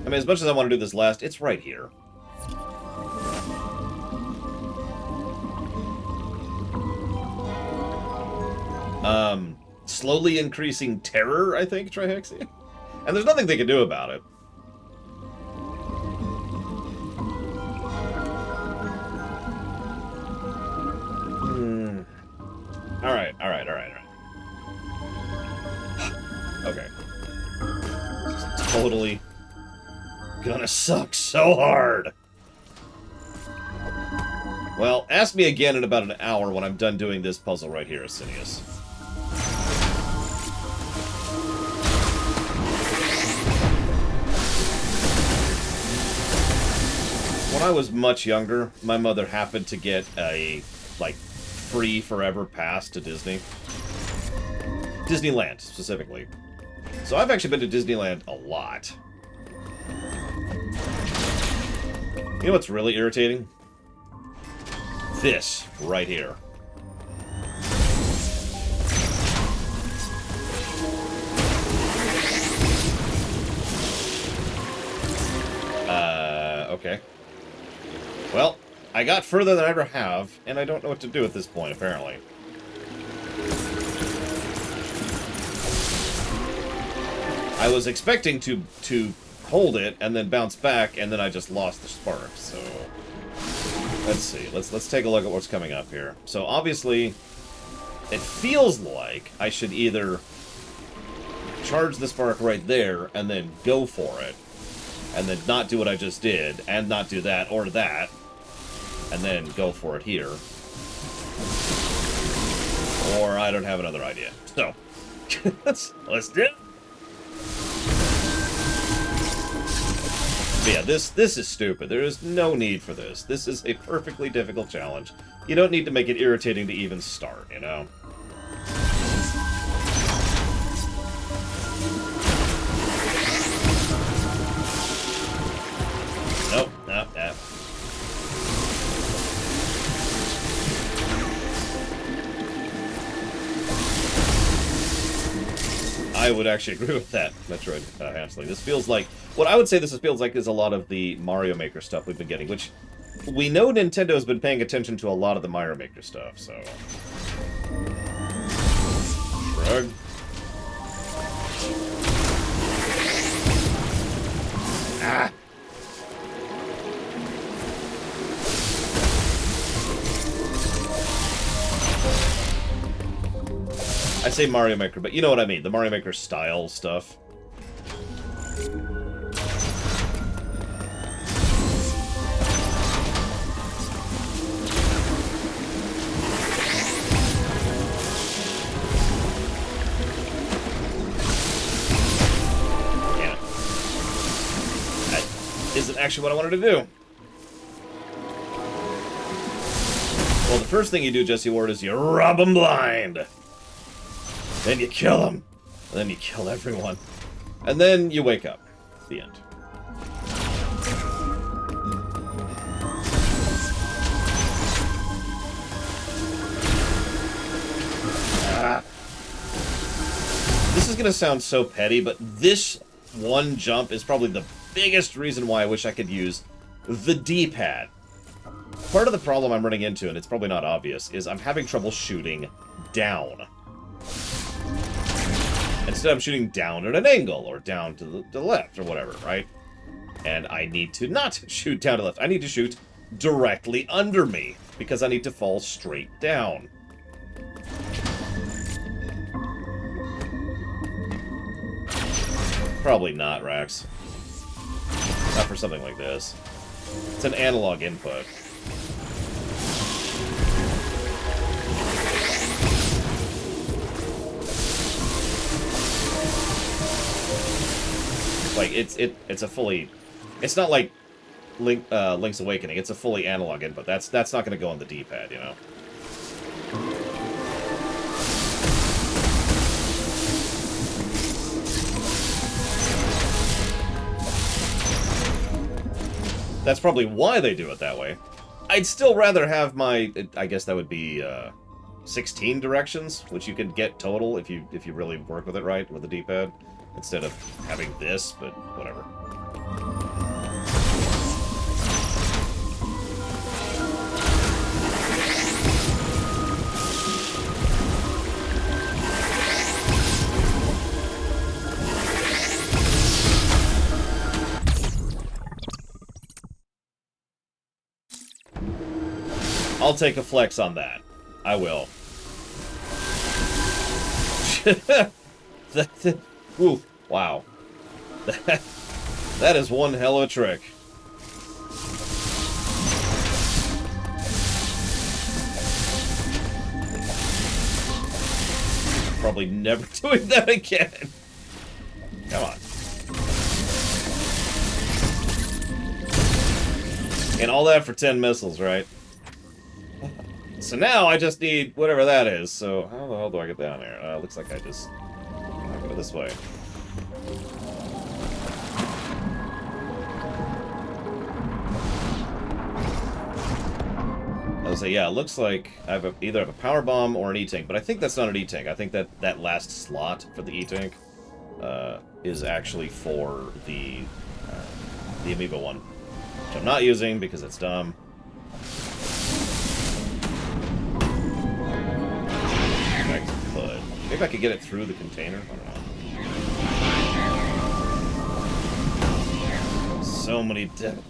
I mean, as much as I want to do this last, it's right here. Slowly increasing terror, I think, Trihexia. And there's nothing they can do about it. Alright. Okay. This is totally gonna suck so hard. Well, ask me again in about an hour when I'm done doing this puzzle right here, Asinius. When I was much younger, my mother happened to get a, like, free forever pass to Disney. Disneyland, specifically. So I've actually been to Disneyland a lot. You know what's really irritating? This, right here. Okay. Well, I got further than I ever have, and I don't know what to do at this point, apparently. I was expecting to hold it and then bounce back, and then I just lost the spark, so... Let's see. Let's take a look at what's coming up here. So, obviously, it feels like I should either charge the spark right there and then go for it, and then not do what I just did, and not do that or that, and then go for it here. Or I don't have another idea. So, let's do it. But yeah, this is stupid. There is no need for this. This is a perfectly difficult challenge. You don't need to make it irritating to even start, you know? Nope, nope, nope. I would actually agree with that, Metroid Hamsling. This feels like... What I would say this feels like is a lot of the Mario Maker stuff we've been getting, which we know Nintendo's been paying attention to a lot of the Mario Maker stuff, so... Shrug. Ah! I say Mario Maker, but you know what I mean. The Mario Maker style stuff. Yeah. That isn't actually what I wanted to do. Well, the first thing you do, Jesse Ward, is you rob them blind. Then you kill them. And then you kill everyone. And then you wake up. The end. Ah. This is going to sound so petty, but this one jump is probably the biggest reason why I wish I could use the D-pad. Part of the problem I'm running into, and it's probably not obvious, is I'm having trouble shooting down. Instead, I'm shooting down at an angle, or down to the left, or whatever, right? And I need to not shoot down to the left. I need to shoot directly under me, because I need to fall straight down. Probably not, Rax. Not for something like this. It's an analog input. Like, it's a fully... It's not like Link's Awakening. It's a fully analog input. That's not going to go on the D-pad, you know? That's probably why they do it that way. I'd still rather have my... I guess that would be 16 directions, which you can get total if you really work with it right, with the D-pad. Instead of having this, but whatever. I'll take a flex on that. I will. Ooh, wow. That is one hell of a trick. Probably never doing that again. Come on. And all that for 10 missiles, right? So now I just need whatever that is. So how the hell do I get down there? Looks like I just... I'll go this way. I was say, yeah, it looks like I have either have a power bomb or an E-tank, but I think that's not an E-tank. I think that last slot for the E-tank is actually for the Amiibo one, which I'm not using because it's dumb. Maybe I could get it through the container? I don't know. So many dead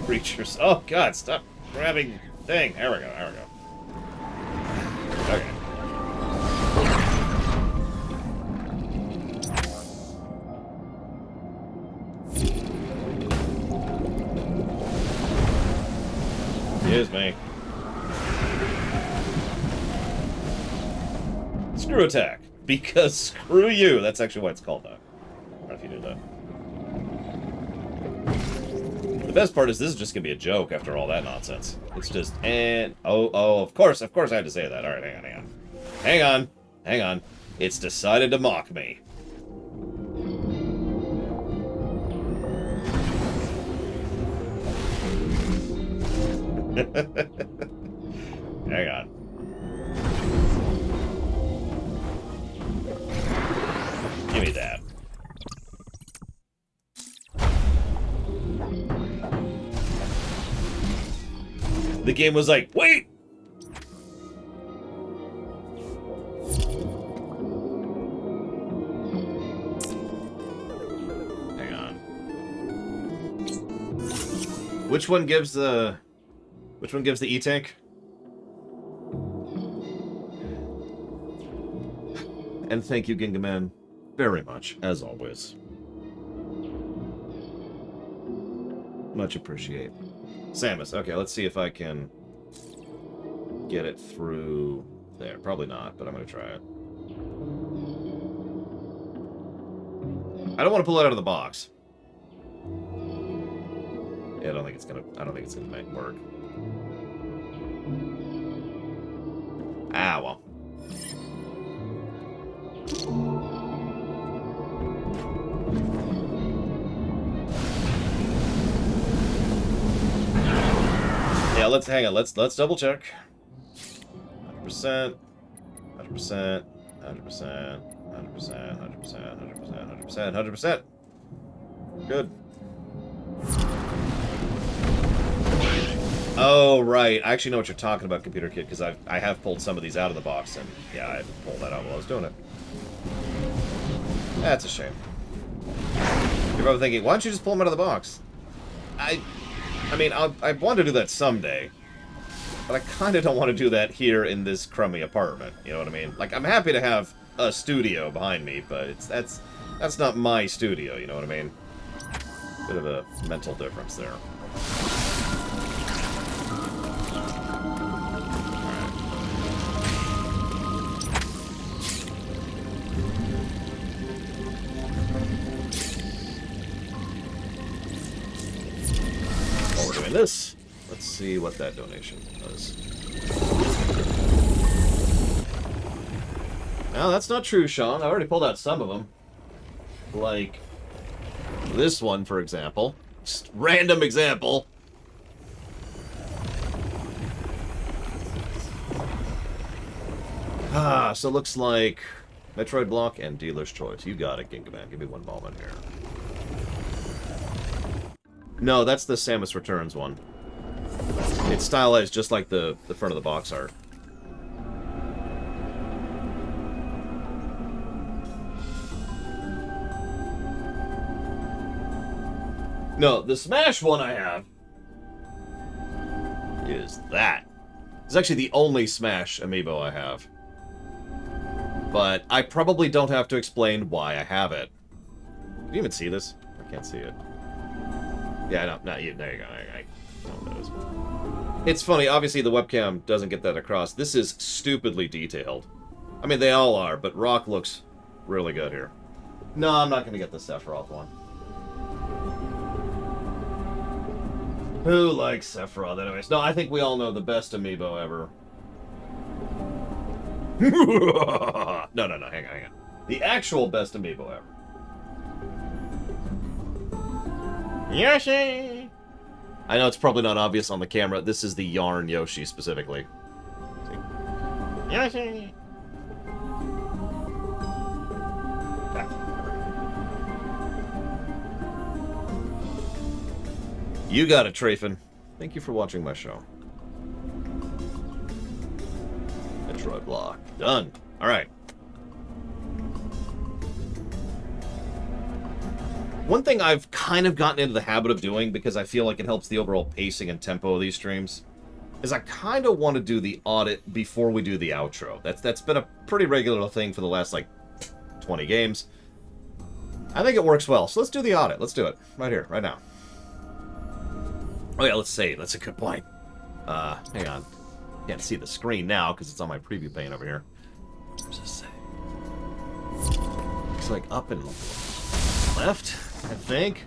creatures. Oh god, stop grabbing thing. There we go, there we go. Okay. Excuse me. Screw attack. Because screw you. That's actually why it's called that. I don't know if you knew that. The best part is this is just going to be a joke after all that nonsense. It's just, and... Oh, of course I had to say that. Alright, hang on. It's decided to mock me. Hang on. Give me that. The game was like, wait! Hang on. Which one gives the E-Tank? And thank you, Gingaman, very much, as always. Much appreciate. Samus, okay, let's see if I can get it through there. Probably not, but I'm gonna try it. I don't want to pull it out of the box. Yeah, I don't think it's gonna make work. Ah, well. Yeah, let's hang on. Let's double check. 100%, 100%, 100%, 100%, 100%, 100%, 100%. Good. Oh, right. I actually know what you're talking about, Computer Kid, because I have pulled some of these out of the box, and yeah, I had to pull that out while I was doing it. That's a shame. You're probably thinking, why don't you just pull them out of the box? I mean, I want to do that someday, but I kind of don't want to do that here in this crummy apartment. You know what I mean? Like, I'm happy to have a studio behind me, but that's not my studio. You know what I mean? Bit of a mental difference there. This. Let's see what that donation does. No, that's not true, Sean. I already pulled out some of them. Like this one, for example. Just random example. Ah, so it looks like Metroid Block and Dealer's Choice. You got it, Gingaman. Give me one moment here. No, that's the Samus Returns one. It's stylized just like the front of the box art. No, the Smash one I have is that. It's actually the only Smash amiibo I have. But I probably don't have to explain why I have it. Can you even see this? I can't see it. Yeah, no, not you. There you go. I don't notice. It's funny. Obviously, the webcam doesn't get that across. This is stupidly detailed. I mean, they all are, but Rock looks really good here. No, I'm not going to get the Sephiroth one. Who likes Sephiroth, anyways? No, I think we all know the best amiibo ever. No, hang on. The actual best amiibo ever. Yoshi! I know it's probably not obvious on the camera. This is the Yarn Yoshi, specifically. See? Yoshi! You got it, Trafin. Thank you for watching my show. Metroid Block. Done. Alright. One thing I've kind of gotten into the habit of doing, because I feel like it helps the overall pacing and tempo of these streams, is I kind of want to do the audit before we do the outro. That's been a pretty regular thing for the last, like, 20 games. I think it works well, so let's do the audit. Let's do it. Right here, right now. Oh yeah, let's save. That's a good point. Hang on. Can't see the screen now, because it's on my preview pane over here. Where's this save? Looks like up and left, I think.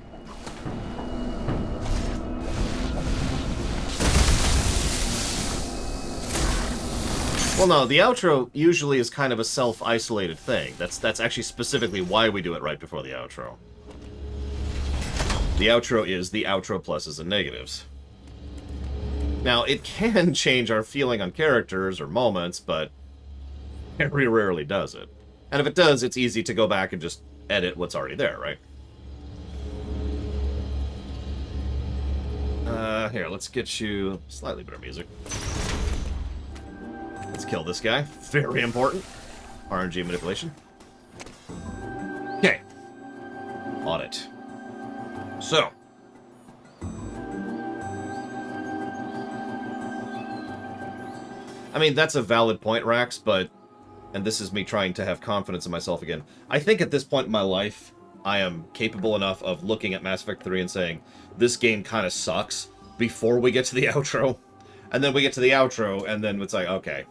Well, no, the outro usually is kind of a self-isolated thing. That's actually specifically why we do it right before the outro. The outro is the outro pluses and negatives. Now, it can change our feeling on characters or moments, but it very rarely does it. And if it does, it's easy to go back and just edit what's already there, right? Here, let's get you slightly better music. Let's kill this guy. Very important. RNG manipulation. Okay. Audit. So. I mean, that's a valid point, Rax, but... And this is me trying to have confidence in myself again. I think at this point in my life, I am capable enough of looking at Mass Effect 3 and saying, this game kind of sucks, before we get to the outro. And then we get to the outro, and then it's like, okay.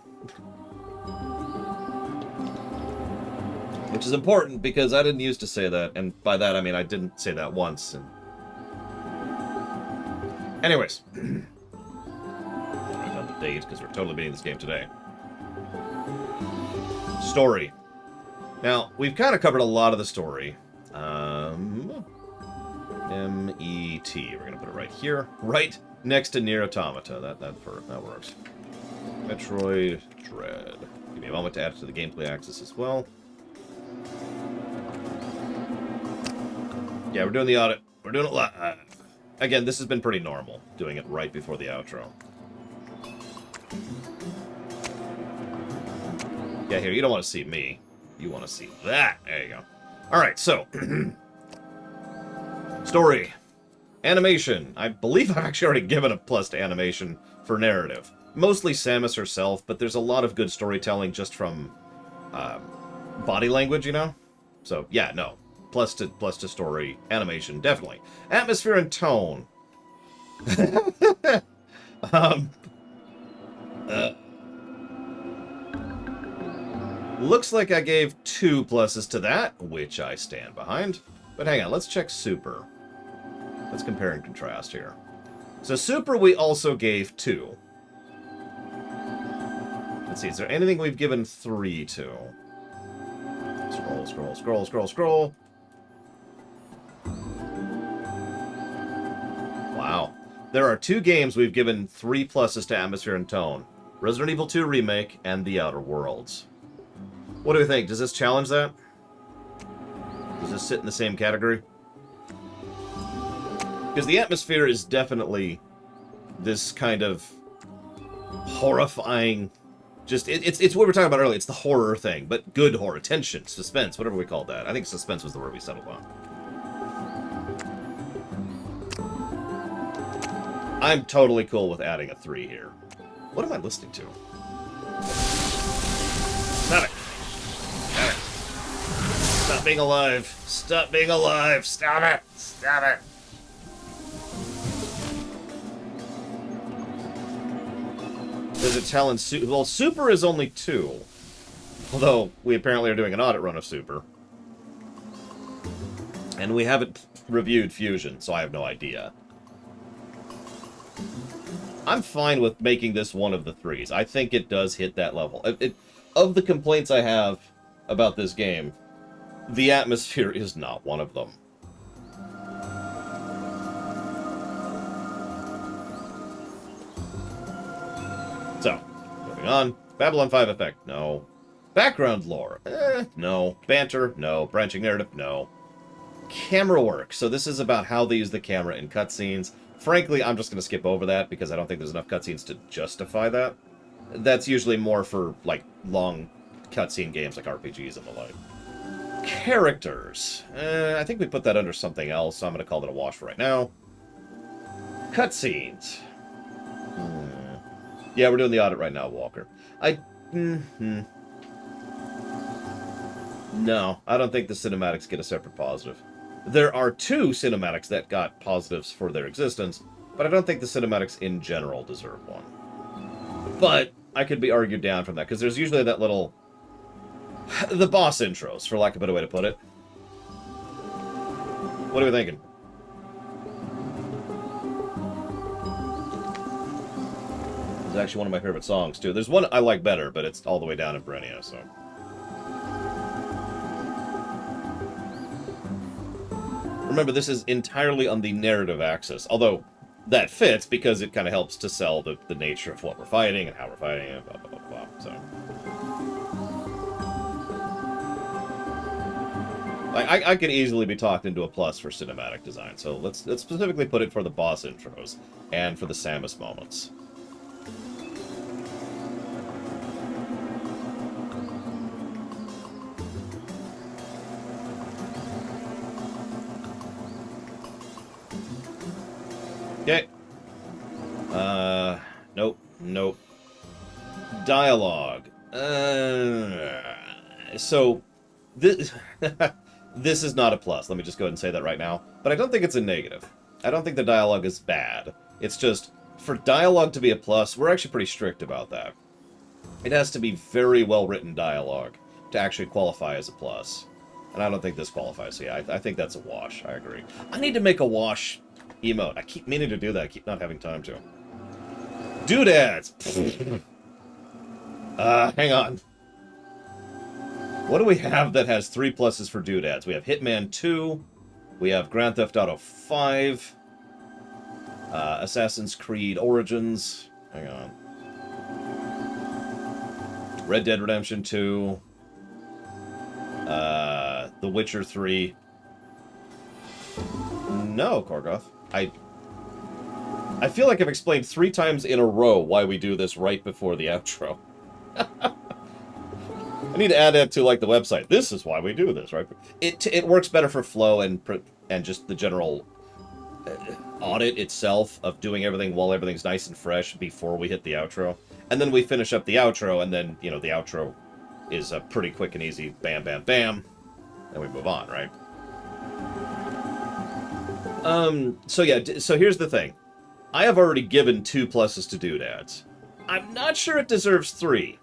Which is important, because I didn't used to say that, and by that I mean I didn't say that once. And... Anyways. Write down the date, because we're totally beating this game today. Story. Now, we've kind of covered a lot of the story. M-E-T. We're going to put it right here. Right next to Nier Automata. That works. Metroid Dread. Give me a moment to add it to the gameplay axis as well. Yeah, we're doing the audit. We're doing it live. Again, this has been pretty normal, doing it right before the outro. Yeah, here, you don't want to see me. You want to see that. There you go. Alright, so. Story. Animation. I believe I've actually already given a plus to animation for narrative. Mostly Samus herself, but there's a lot of good storytelling just from body language, you know? So, yeah, no. Plus to story. Animation, definitely. Atmosphere and tone. Looks like I gave 2 pluses to that, which I stand behind. But hang on, let's check Super. Let's compare and contrast here. So Super we also gave 2. Let's see, is there anything we've given 3 to? Scroll, scroll, scroll, scroll, scroll. Wow. There are 2 games we've given 3 pluses to atmosphere and tone. Resident Evil 2 Remake and The Outer Worlds. What do we think? Does this challenge that? Does this sit in the same category? Because the atmosphere is definitely this kind of horrifying... Just, it's what we were talking about earlier. It's the horror thing, but good horror. Tension, suspense, whatever we called that. I think suspense was the word we settled on. I'm totally cool with adding a 3 here. What am I listening to? Stop it. Stop it. Stop being alive. Stop being alive. Stop it. Stop it. Does it tell in Super? Well, Super is only 2. Although, we apparently are doing an audit run of Super. And we haven't reviewed Fusion, so I have no idea. I'm fine with making this one of the 3s. I think it does hit that level. Of the complaints I have about this game, the atmosphere is not one of them. So, moving on. Babylon 5 effect, no. Background lore, no. Banter, no. Branching narrative, no. Camera work. So this is about how they use the camera in cutscenes. Frankly, I'm just going to skip over that because I don't think there's enough cutscenes to justify that. That's usually more for, like, long cutscene games like RPGs and the like. Characters. I think we put that under something else, so I'm going to call it a wash right now. Cutscenes. Yeah, we're doing the audit right now, Walker. No, I don't think the cinematics get a separate positive. There are 2 cinematics that got positives for their existence, but I don't think the cinematics in general deserve one. But I could be argued down from that, because there's usually that little... the boss intros, for lack of a better way to put it. What are we thinking? It's actually one of my favorite songs, too. There's one I like better, but it's all the way down in Brenia, so... Remember, this is entirely on the narrative axis, although that fits because it kind of helps to sell the nature of what we're fighting and how we're fighting it, blah, blah, blah, blah, so... Like, I could easily be talked into a plus for cinematic design, so let's specifically put it for the boss intros and for the Samus moments. Okay. Nope. Nope. Dialogue. So, this... This is not a plus. Let me just go ahead and say that right now. But I don't think it's a negative. I don't think the dialogue is bad. It's just, for dialogue to be a plus, we're actually pretty strict about that. It has to be very well-written dialogue to actually qualify as a plus. And I don't think this qualifies. So yeah, I think that's a wash. I agree. I need to make a wash emote. I keep meaning to do that. I keep not having time to. Doodads! Hang on. What do we have that has 3 pluses for doodads? We have Hitman 2. We have Grand Theft Auto 5. Assassin's Creed Origins. Hang on. Red Dead Redemption 2. The Witcher 3. No, Korgoth. I feel like I've explained 3 times in a row why we do this right before the outro. I need to add that to, like, the website. This is why we do this, right? It works better for flow and just the general audit itself of doing everything while everything's nice and fresh before we hit the outro. And then we finish up the outro, and then, you know, the outro is a pretty quick and easy bam, bam, bam. And we move on, right? So yeah, so here's the thing. I have already given 2 pluses to Doodads. I'm not sure it deserves 3.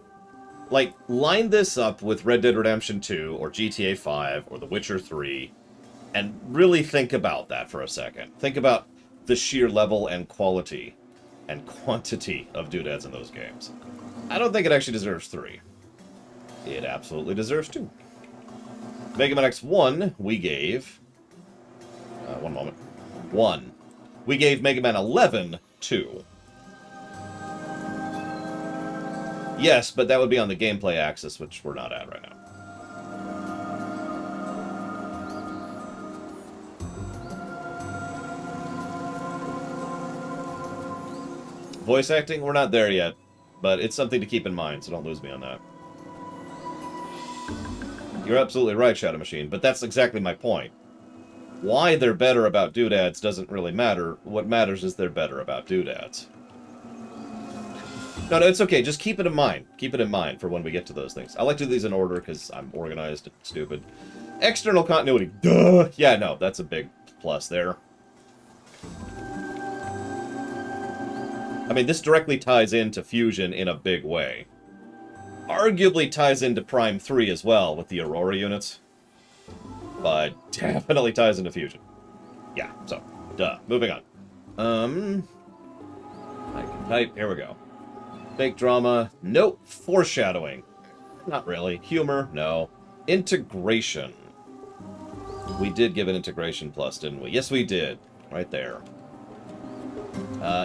Like, line this up with Red Dead Redemption 2, or GTA 5, or The Witcher 3, and really think about that for a second. Think about the sheer level and quality and quantity of doodads in those games. I don't think it actually deserves 3. It absolutely deserves 2. Mega Man X1, we gave... one moment. 1. We gave Mega Man 11 2. Yes, but that would be on the gameplay axis, which we're not at right now. Voice acting, we're not there yet, but it's something to keep in mind, so don't lose me on that. You're absolutely right, Shadow Machine, but that's exactly my point. Why they're better about doodads doesn't really matter. What matters is they're better about doodads. No, it's okay. Just keep it in mind. Keep it in mind for when we get to those things. I like to do these in order because I'm organized and stupid. External continuity. Duh! Yeah, no, that's a big plus there. I mean, this directly ties into Fusion in a big way. Arguably ties into Prime 3 as well with the Aurora units. But definitely ties into Fusion. Yeah, so, duh. Moving on. I can type. Here we go. Fake drama. Nope. Foreshadowing. Not really. Humor. No. Integration. We did give an integration plus, didn't we? Yes, we did. Right there.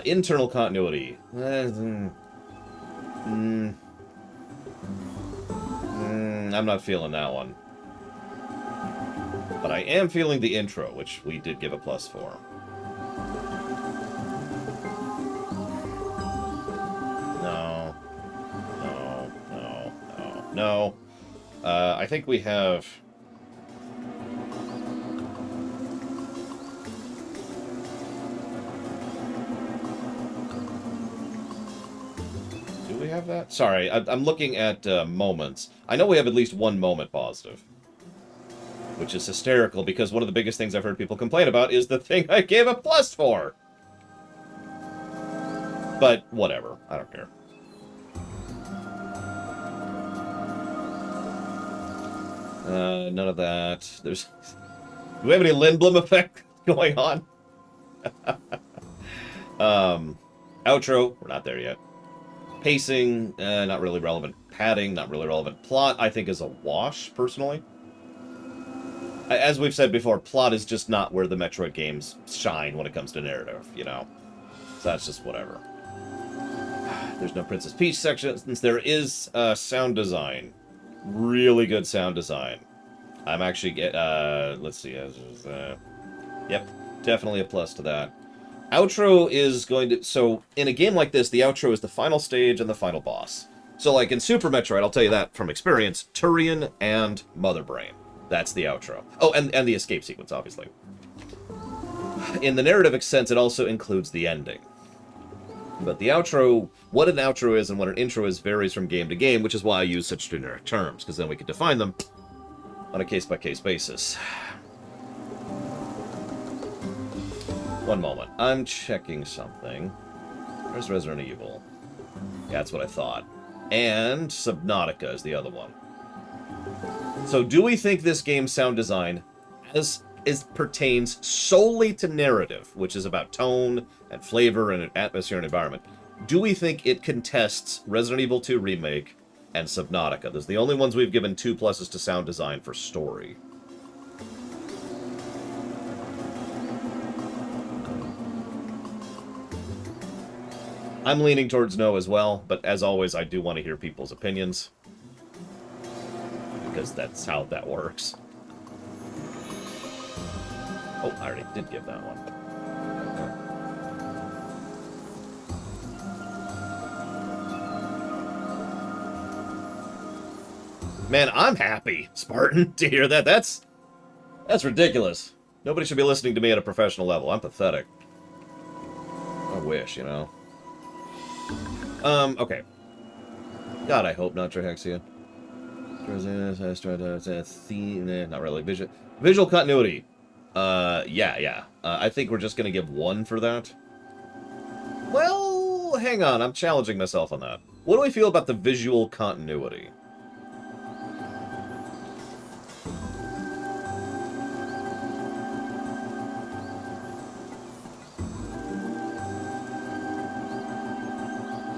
Internal continuity. I'm not feeling that one. But I am feeling the intro, which we did give a plus for. No. I think we have... Do we have that? Sorry, I'm looking at moments. I know we have at least 1 moment positive. Which is hysterical, because one of the biggest things I've heard people complain about is the thing I gave a plus for! But, whatever. I don't care. None of that. There's... Do we have any Lindblom effect going on? Outro. We're not there yet. Pacing. Not really relevant. Padding. Not really relevant. Plot, I think, is a wash, personally. As we've said before, plot is just not where the Metroid games shine when it comes to narrative, you know? So that's just whatever. There's no Princess Peach section. Since there is sound design. Really good sound design. I'm actually let's see. Yep, definitely a plus to that. Outro is going to... So, in a game like this, the outro is the final stage and the final boss. So, like in Super Metroid, I'll tell you that from experience, Turian and Mother Brain. That's the outro. Oh, and the escape sequence, obviously. In the narrative sense, it also includes the ending. But the outro, what an outro is and what an intro is varies from game to game, which is why I use such generic terms, because then we can define them on a case-by-case basis. One moment. I'm checking something. Where's Resident Evil? Yeah, that's what I thought. And Subnautica is the other one. So do we think this game's sound design pertains solely to narrative, which is about tone and flavor and atmosphere and environment? Do we think it contests Resident Evil 2 Remake and Subnautica? Those are the only ones we've given 2 pluses to sound design for story. I'm leaning towards no as well, but as always, I do want to hear people's opinions. Because that's how that works. Oh, I already did give that one. Okay. Man, I'm happy, Spartan, to hear that. That's ridiculous. Nobody should be listening to me at a professional level. I'm pathetic. I wish, you know. Okay. God, I hope not Trihexia. Not really. Visual continuity. Yeah. I think we're just gonna give 1 for that. Well, hang on. I'm challenging myself on that. What do we feel about the visual continuity?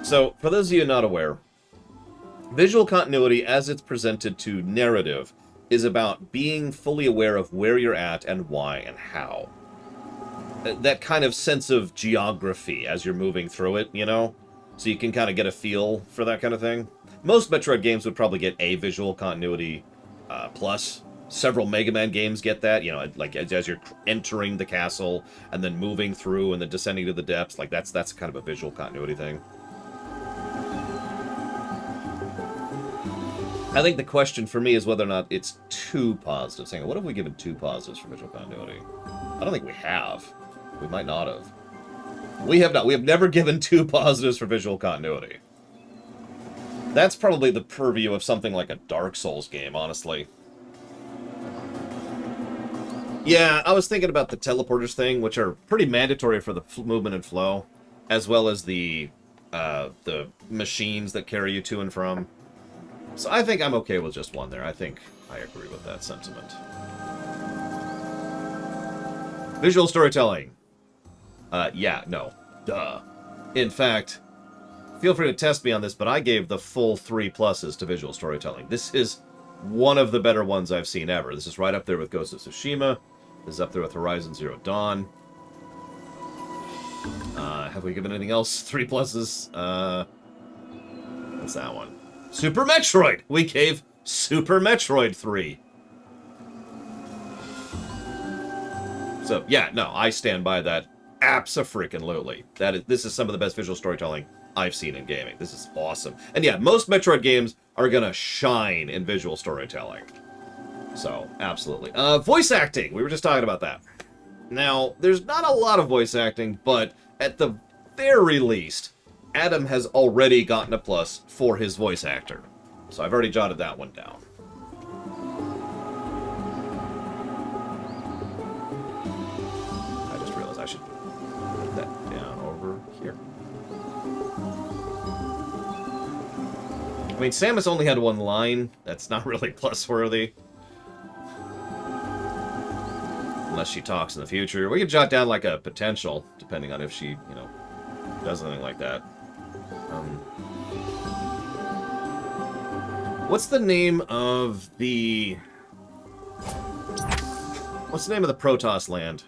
So, for those of you not aware, visual continuity, as it's presented to narrative, is about being fully aware of where you're at and why and how. That kind of sense of geography as you're moving through it, you know? So you can kind of get a feel for that kind of thing. Most Metroid games would probably get a visual continuity plus. Several Mega Man games get that, you know, like as you're entering the castle and then moving through and then descending to the depths, like that's kind of a visual continuity thing. I think the question for me is whether or not it's 2 positives. Hang on, what have we given 2 positives for visual continuity? I don't think we have. We might not have. We have not. We have never given 2 positives for visual continuity. That's probably the purview of something like a Dark Souls game, honestly. Yeah, I was thinking about the teleporters thing, which are pretty mandatory for the movement and flow, as well as the machines that carry you to and from. So I think I'm okay with just 1 there. I think I agree with that sentiment. Visual storytelling. Yeah, no. Duh. In fact, feel free to test me on this, but I gave the full 3 pluses to visual storytelling. This is one of the better ones I've seen ever. This is right up there with Ghost of Tsushima. This is up there with Horizon Zero Dawn. Have we given anything else 3 pluses? What's that one? Super Metroid! We gave Super Metroid 3. So, yeah, no, I stand by that abso-freaking-lutely. This is some of the best visual storytelling I've seen in gaming. This is awesome. And yeah, most Metroid games are gonna shine in visual storytelling. So, absolutely. Voice acting! We were just talking about that. Now, there's not a lot of voice acting, but at the very least, Adam has already gotten a plus for his voice actor. So I've already jotted that one down. I just realized I should put that down over here. I mean, Samus only had 1 line. That's not really plus-worthy. Unless she talks in the future. We could jot down, like, a potential, depending on if she, you know, does anything like that. What's the name of the... What's the name of the Protoss land?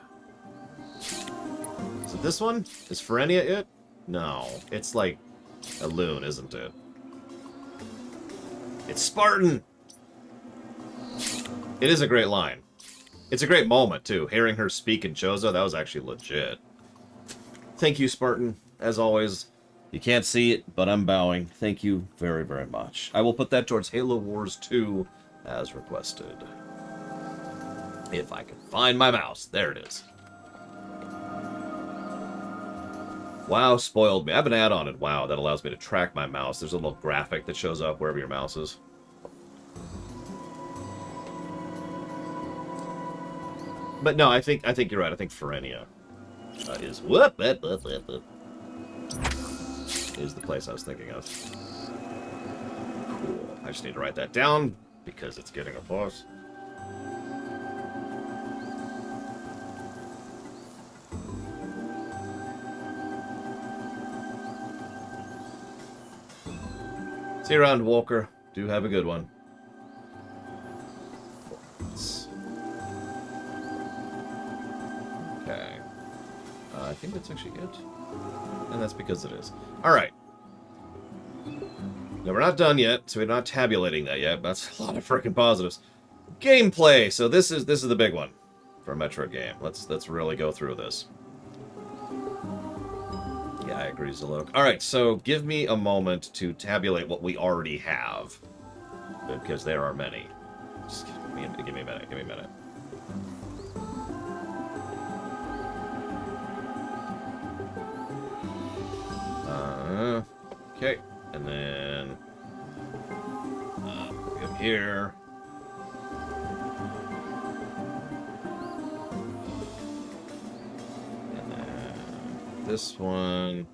Is it this one? Is Ferenia it? No. It's like a loon, isn't it? It's Spartan! It is a great line. It's a great moment, too. Hearing her speak in Chozo, that was actually legit. Thank you, Spartan, as always. You can't see it, but I'm bowing. Thank you very, very much. I will put that towards Halo Wars 2 as requested. If I can find my mouse. There it is. WoW spoiled me. I have an add-on in WoW that allows me to track my mouse. There's a little graphic that shows up wherever your mouse is. But no, I think you're right. I think Ferenia is is the place I was thinking of. Cool. I just need to write that down because it's getting a boss. See you around, Walker. Do have a good one. Okay. I think that's actually it. And that's because it is. Alright. Now, we're not done yet, so we're not tabulating that yet. That's a lot of freaking positives. Gameplay! So this is the big one for a Metroid game. Let's really go through this. Yeah, I agree, Zalok. Alright, so give me a moment to tabulate what we already have. Because there are many. Just give me a minute, give me a minute. Okay, and then go here. And then this one.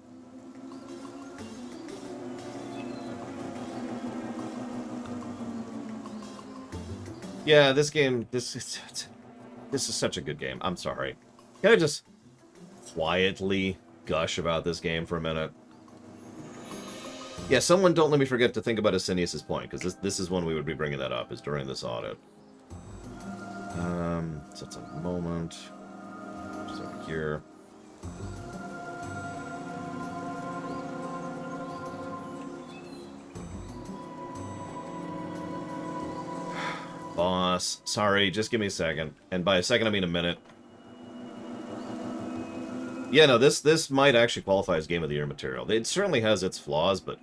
Yeah, this game, this is such a good game. I'm sorry. Can I just quietly gush about this game for a minute? Yeah, someone don't let me forget to think about Asinius' point, because this is when we would be bringing that up, is during this audit. So it's a moment. Just over here. Boss. Sorry, just give me a second. And by a second, I mean a minute. Yeah, no, this might actually qualify as Game of the Year material. It certainly has its flaws, but...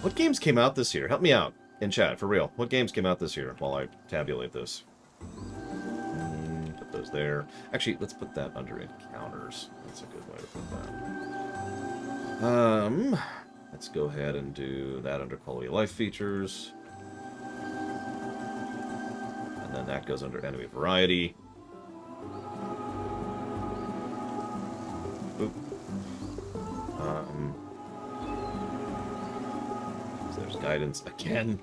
What games came out this year? Help me out in chat, for real. What games came out this year while I tabulate this? Put those there. Actually, let's put that under encounters. That's a good way to put that. Let's go ahead and do that under quality of life features. And then that goes under enemy variety. Oop. So there's guidance again.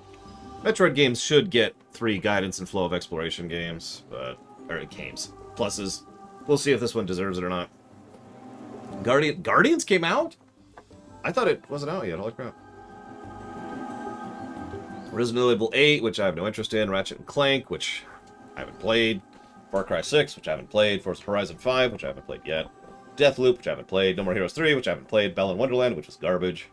Metroid games should get 3 guidance and flow of exploration games, or games. Pluses. We'll see if this one deserves it or not. Guardians came out? I thought it wasn't out yet. Holy crap. Resident Evil 8, which I have no interest in. Ratchet and Clank, which I haven't played. Far Cry 6, which I haven't played. Forza Horizon 5, which I haven't played yet. Deathloop, which I haven't played. No More Heroes 3, which I haven't played. Balan Wonderland, which is garbage.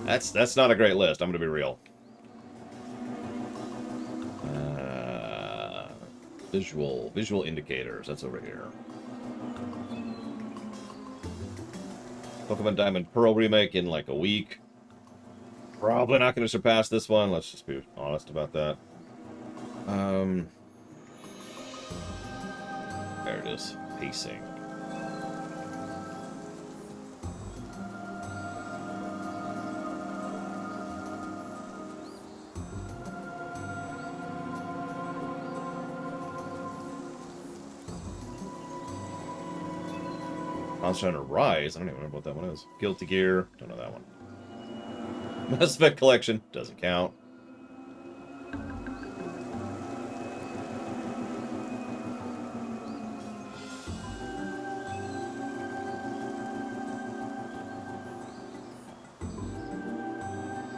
That's not a great list. I'm going to be real. Visual indicators. That's over here. Pokemon Diamond Pearl remake in like a week. Probably not going to surpass this one. Let's just be honest about that. There it is. Pacing. Monster Hunter Rise. I don't even know what that one is. Guilty Gear. Don't know that one. Mass Effect Collection. Doesn't count.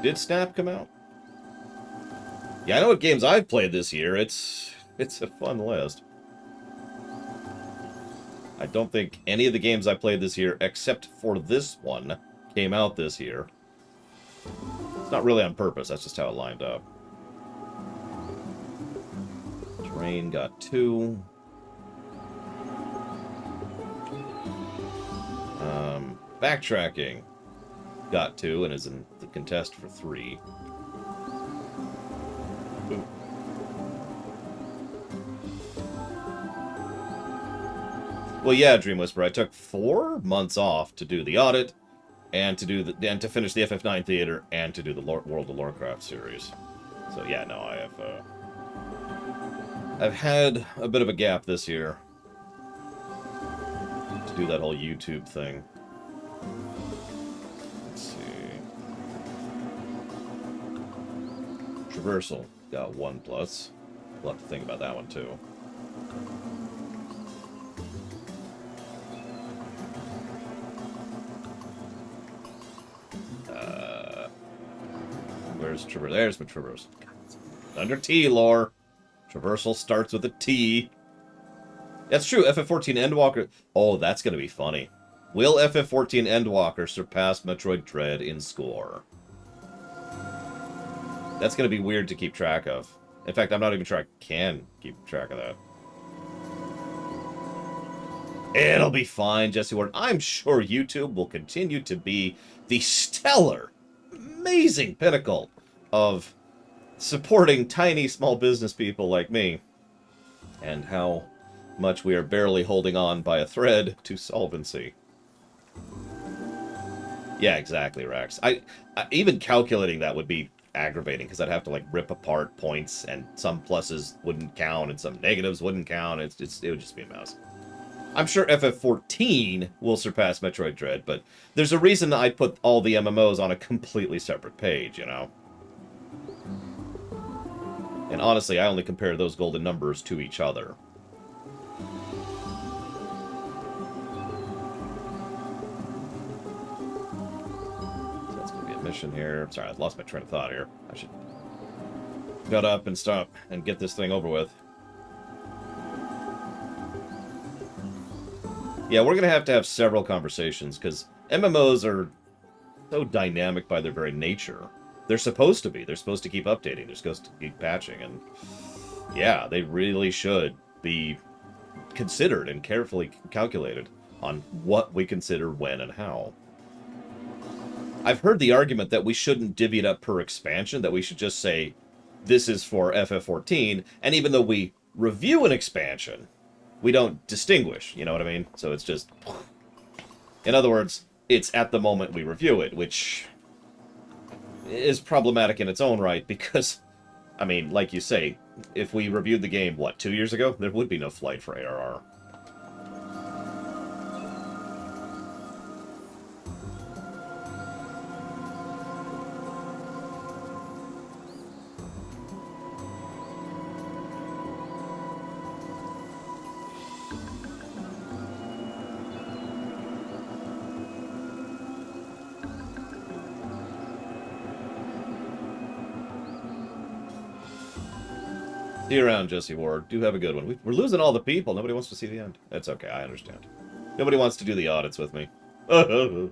Did Snap come out? Yeah, I know what games I've played this year. It's a fun list. I don't think any of the games I played this year, except for this one, came out this year. It's not really on purpose, that's just how it lined up. Terrain got 2. Backtracking got 2 and is in the contest for 3. Ooh. Well, yeah, Dream Whisperer. I took 4 months off to do the audit, and to finish the FF9 theater, and to do the World of Lorecraft series. So yeah, no, I've had a bit of a gap this year to do that whole YouTube thing. Let's see. Traversal got 1+. We'll have to think about that one too. Where's Traversal? There's my Traversal. Under T lore. Traversal starts with a T. That's true. FF14 Endwalker. Oh, that's going to be funny. Will FF14 Endwalker surpass Metroid Dread in score? That's going to be weird to keep track of. In fact, I'm not even sure I can keep track of that. It'll be fine, Jesse Ward. I'm sure YouTube will continue to be the stellar, amazing pinnacle of supporting tiny small business people like me, and how much we are barely holding on by a thread to solvency. Yeah, exactly, Rex. I even calculating that would be aggravating, because I'd have to like rip apart points, and some pluses wouldn't count and some negatives wouldn't count. It would just be a mess. I'm sure FF14 will surpass Metroid Dread, but there's a reason I put all the MMOs on a completely separate page, you know? And honestly, I only compare those golden numbers to each other. So that's going to be a mission here. Sorry, I lost my train of thought here. I should shut up and stop and get this thing over with. Yeah, we're going to have several conversations, because MMOs are so dynamic by their very nature. They're supposed to be. They're supposed to keep updating. They're supposed to keep patching. And yeah, they really should be considered and carefully calculated on what we consider when and how. I've heard the argument that we shouldn't divvy it up per expansion, that we should just say, this is for FF14, and even though we review an expansion, we don't distinguish, you know what I mean? So it's just... In other words, it's at the moment we review it, which is problematic in its own right, because, I mean, like you say, if we reviewed the game, what, 2 years ago? There would be no flight for ARR. See you around, Jesse Ward. Do have a good one. We're losing all the people. Nobody wants to see the end. That's okay. I understand. Nobody wants to do the audits with me. I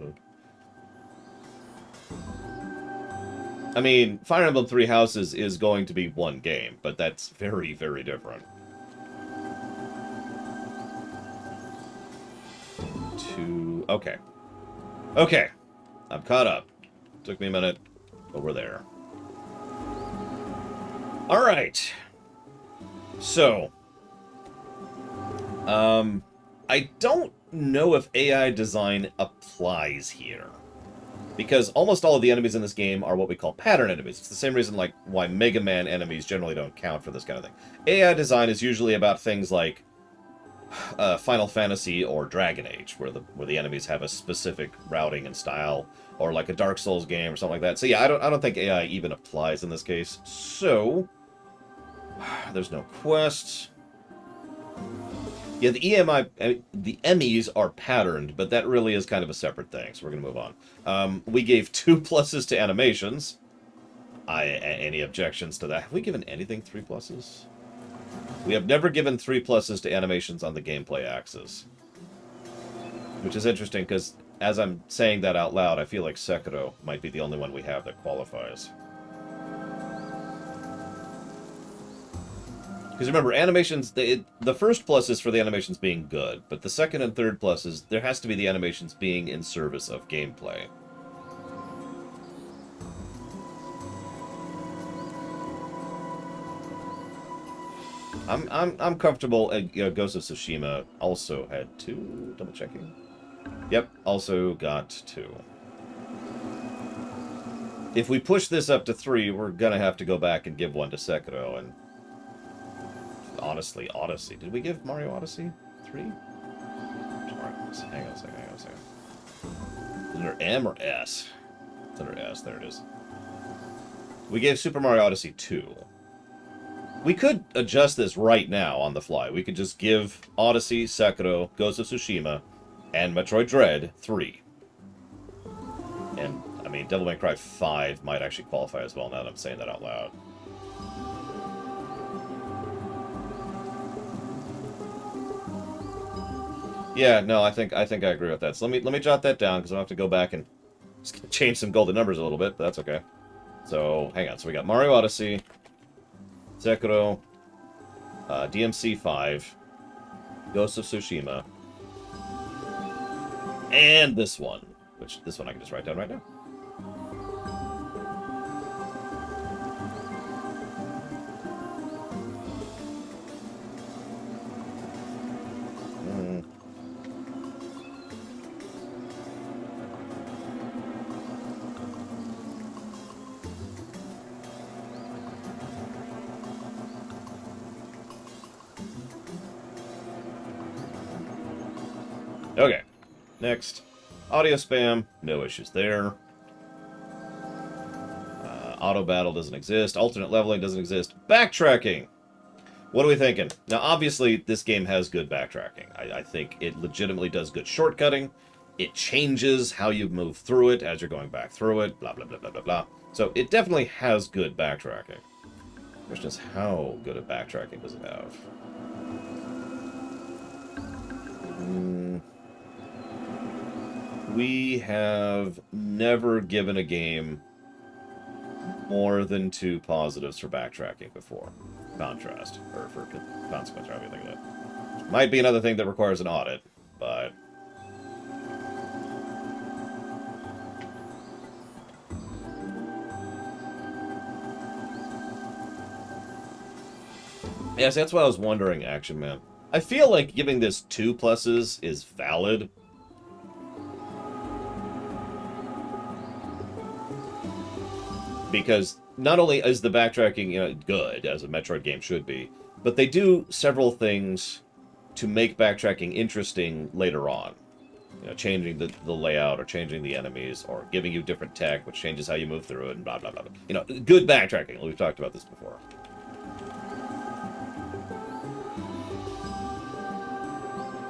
mean, Fire Emblem Three Houses is going to be one game, but that's very, very different. Okay. Okay. I'm caught up. Took me a minute, but we're there. Alright. So, I don't know if AI design applies here, because almost all of the enemies in this game are what we call pattern enemies. It's the same reason like why Mega Man enemies generally don't count for this kind of thing. AI design is usually about things like Final Fantasy or Dragon Age, where the enemies have a specific routing and style, or like a Dark Souls game or something like that. So yeah, I don't think AI even applies in this case. So there's no quests. Yeah, the EMMIs are patterned, but that really is kind of a separate thing, so we're going to move on. We gave 2 pluses to animations. Any objections to that? Have we given anything 3 pluses? We have never given 3 pluses to animations on the gameplay axis. Which is interesting, because as I'm saying that out loud, I feel like Sekiro might be the only one we have that qualifies. Because remember, animations, the first plus is for the animations being good, but the second and third plus is there has to be the animations being in service of gameplay. I'm comfortable. Ghost of Tsushima also had 2. Double checking. Yep, also got 2. If we push this up to 3, we're gonna have to go back and give 1 to Sekiro. And honestly, Odyssey. Did we give Mario Odyssey 3? Hang on a second. Is it under M or S? It's under S. There it is. We gave Super Mario Odyssey 2. We could adjust this right now on the fly. We could just give Odyssey, Sekiro, Ghost of Tsushima, and Metroid Dread 3. And, I mean, Devil May Cry 5 might actually qualify as well now that I'm saying that out loud. Yeah, no, I think I agree with that. So let me jot that down, because I'll have to go back and change some golden numbers a little bit, but that's okay. So, hang on. So we got Mario Odyssey, Sekiro, DMC 5, Ghost of Tsushima, and this one. Which, this one I can just write down right now. Okay, next. Audio spam, no issues there. Auto battle doesn't exist. Alternate leveling doesn't exist. Backtracking! What are we thinking? Now, obviously, this game has good backtracking. I think it legitimately does good shortcutting. It changes how you move through it as you're going back through it, blah, blah, blah, blah, blah, blah. So, it definitely has good backtracking. The question is, how good at backtracking does it have? We have never given a game more than 2 positives for backtracking before. Contrast. Or for consequence, or however you think of that. Might be another thing that requires an audit, but... yeah, see, that's what I was wondering, Action Man. I feel like giving this 2 pluses is valid. Because not only is the backtracking, good, as a Metroid game should be, but they do several things to make backtracking interesting later on. Changing the layout, or changing the enemies, or giving you different tech, which changes how you move through it, and blah, blah, blah. Good backtracking. We've talked about this before.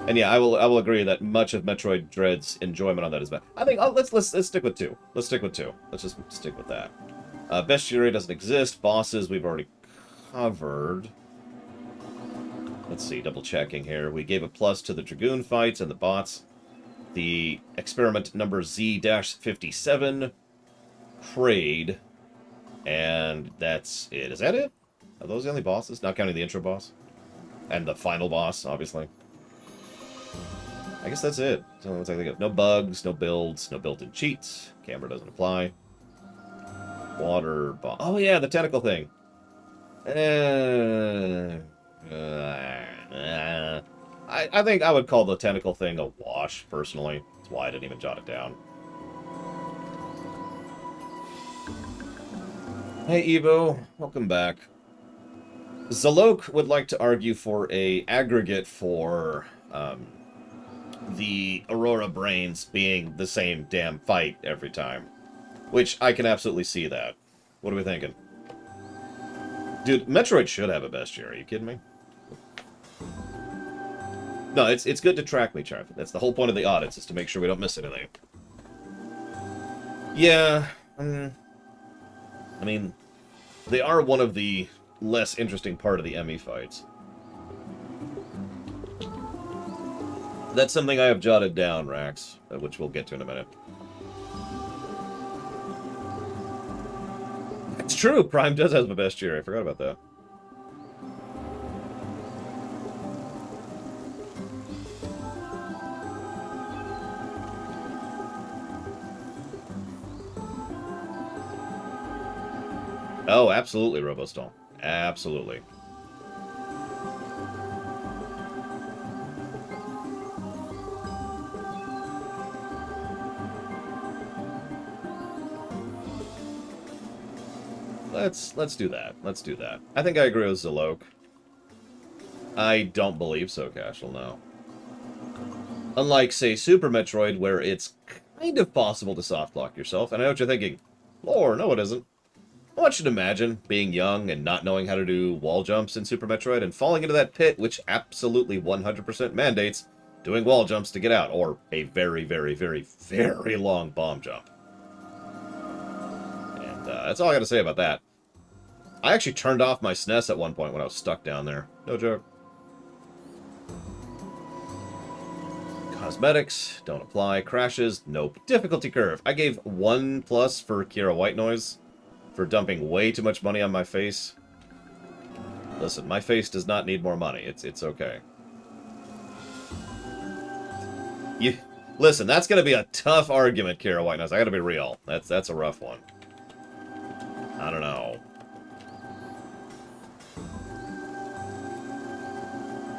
And yeah, I will agree that much of Metroid Dread's enjoyment on that is bad. I think let's stick with 2. Let's stick with 2. Let's just stick with that. Bestiary doesn't exist. Bosses we've already covered. Let's see, double checking here. We gave a plus to the Dragoon fights and the bots. The experiment number Z-57, Kraid, and that's it. Is that it? Are those the only bosses? Not counting the intro boss? And the final boss, obviously. I guess that's it. So let's think of no bugs, no builds, no built-in cheats. Camera doesn't apply. Water boss. Oh yeah, the tentacle thing. I think I would call the tentacle thing a wash, personally. That's why I didn't even jot it down. Hey Evo, welcome back. Zalok would like to argue for a aggregate for the Aurora Brains being the same damn fight every time. Which, I can absolutely see that. What are we thinking? Dude, Metroid should have a bestiary. Are you kidding me? No, it's good to track me, Charlie. That's the whole point of the audits, is to make sure we don't miss anything. Yeah, I mean, they are one of the less interesting part of the ME fights. That's something I have jotted down, Rax, which we'll get to in a minute. It's true, Prime does have the best year. I forgot about that. Oh, absolutely, Robostall. Absolutely. Let's do that. Let's do that. I think I agree with Zilok. I don't believe so, Cashel, no. Unlike, say, Super Metroid, where it's kind of possible to soft-lock yourself. And I know what you're thinking. Lore, no it isn't. I want you to imagine being young and not knowing how to do wall jumps in Super Metroid and falling into that pit, which absolutely 100% mandates doing wall jumps to get out, or a very, very, very, very long bomb jump. And that's all I got to say about that. I actually turned off my SNES at one point when I was stuck down there. No joke. Cosmetics, don't apply. Crashes, nope. Difficulty curve. I gave 1+ for Kira White Noise for dumping way too much money on my face. Listen, my face does not need more money. It's okay. Listen, that's gonna be a tough argument, Kira White Noise. I gotta be real. That's a rough one. I don't know.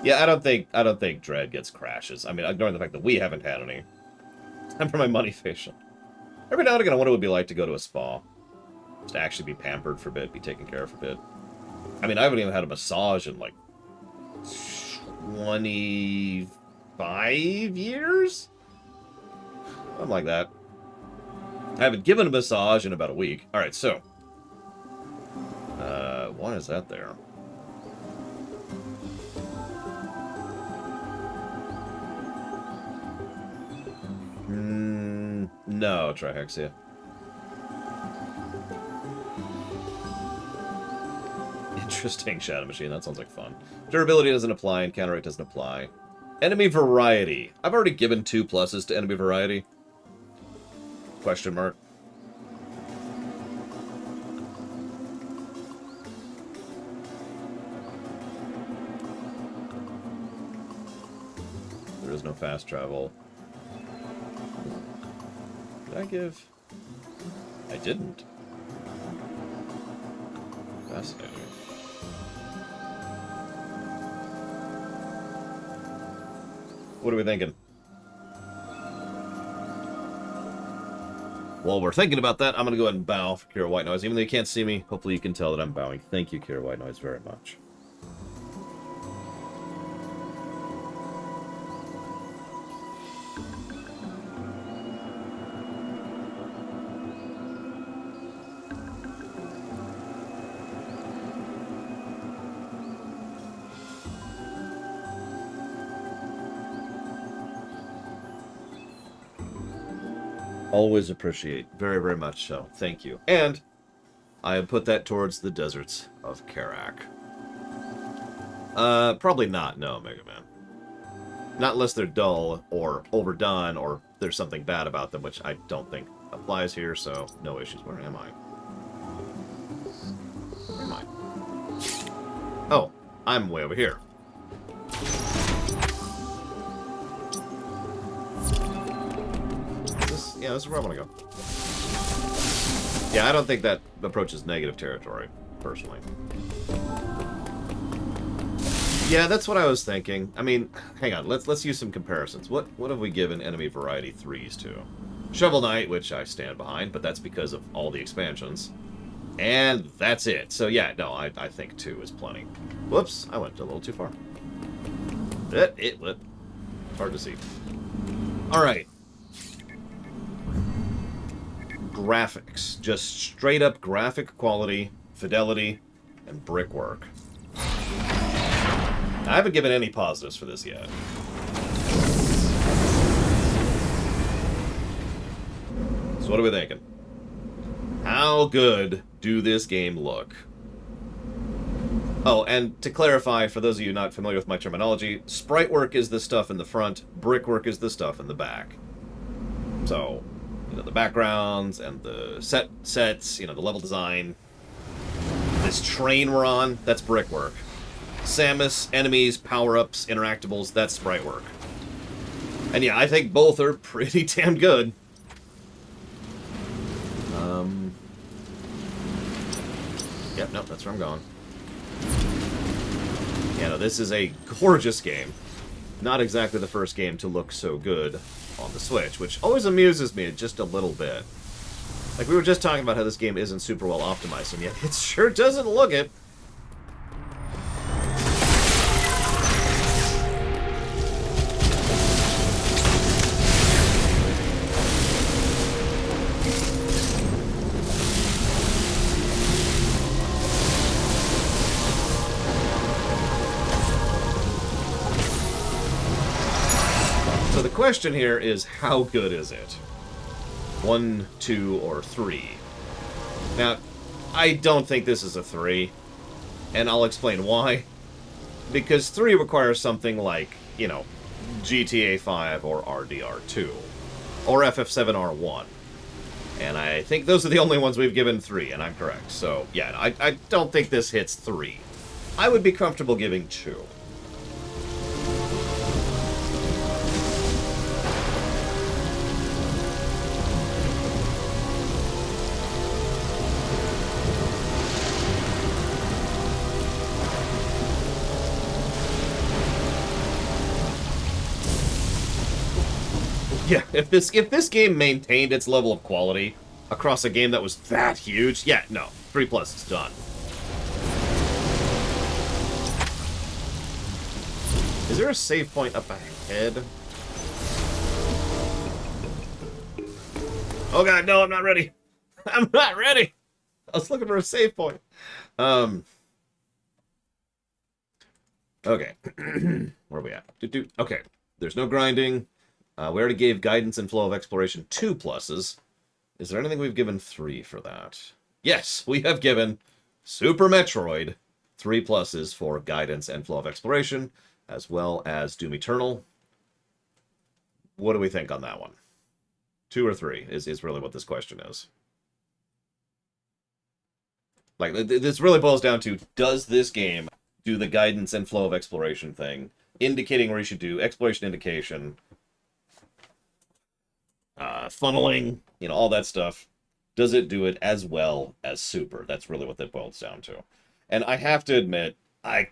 Yeah, I don't think Dread gets crashes. I mean, ignoring the fact that we haven't had any. Time for my money facial. Every now and again, I wonder what it would be like to go to a spa. Just to actually be pampered for a bit, be taken care of for a bit. I mean, I haven't even had a massage in, like, 25 years? Something like that. I haven't given a massage in about a week. Alright, so. Why is that there? No, Trihexia. Interesting, Shadow Machine. That sounds like fun. Durability doesn't apply, and counter rate doesn't apply. Enemy variety. I've already given 2+ to enemy variety. Question mark. There is no fast travel. Did I give? I didn't. Fascinating. What are we thinking? While we're thinking about that, I'm going to go ahead and bow for Kira White Noise. Even though you can't see me, hopefully you can tell that I'm bowing. Thank you, Kira White Noise, very much. Always appreciate. Very, very much so. Thank you. And I have put that towards the deserts of Karak. Probably not, no, Mega Man. Not unless they're dull or overdone or there's something bad about them, which I don't think applies here, so no issues. Where am I? Where am I? Oh, I'm way over here. Yeah, this is where I want to go. Yeah, I don't think that approaches negative territory, personally. Yeah, that's what I was thinking. I mean, hang on, let's use some comparisons. What have we given enemy variety 3s to? Shovel Knight, which I stand behind, but that's because of all the expansions. And that's it. So yeah, no, I think 2 is plenty. Whoops, I went a little too far. It went. Hard to see. Alright. Graphics. Just straight up graphic quality, fidelity, and brickwork. I haven't given any positives for this yet. So what are we thinking? How good do this game look? Oh, and to clarify, for those of you not familiar with my terminology, sprite work is the stuff in the front, brickwork is the stuff in the back. So, you know, the backgrounds and the sets, you know, the level design. This train we're on, that's brickwork. Samus, enemies, power-ups, interactables, that's sprite work. And yeah, I think both are pretty damn good. Yep, nope, that's where I'm going. Yeah, no, this is a gorgeous game. Not exactly the first game to look so good on the Switch, which always amuses me just a little bit. Like, we were just talking about how this game isn't super well optimized, and yet it sure doesn't look it. So the question here is, how good is it? 1, 2, or 3? Now, I don't think this is a 3, and I'll explain why. Because 3 requires something like, you know, GTA 5 or RDR2, or FF7R1. And I think those are the only ones we've given 3, and I'm correct. So, yeah, I don't think this hits 3. I would be comfortable giving 2. Yeah, if this game maintained its level of quality across a game that was that huge, yeah, no, 3+ is done. Is there a save point up ahead? Oh god, no, I'm not ready. I'm not ready. I was looking for a save point. Okay. Where are we at? Okay. There's no grinding. We already gave guidance and flow of exploration 2 pluses. Is there anything we've given 3 for that? Yes, we have given Super Metroid 3 pluses for guidance and flow of exploration, as well as Doom Eternal. What do we think on that one? 2 or 3 is really what this question is. Like, this really boils down to, does this game do the guidance and flow of exploration thing, indicating where you should do exploration indication, funneling, you know, all that stuff. Does it do it as well as Super? That's really what that boils down to. And I have to admit, I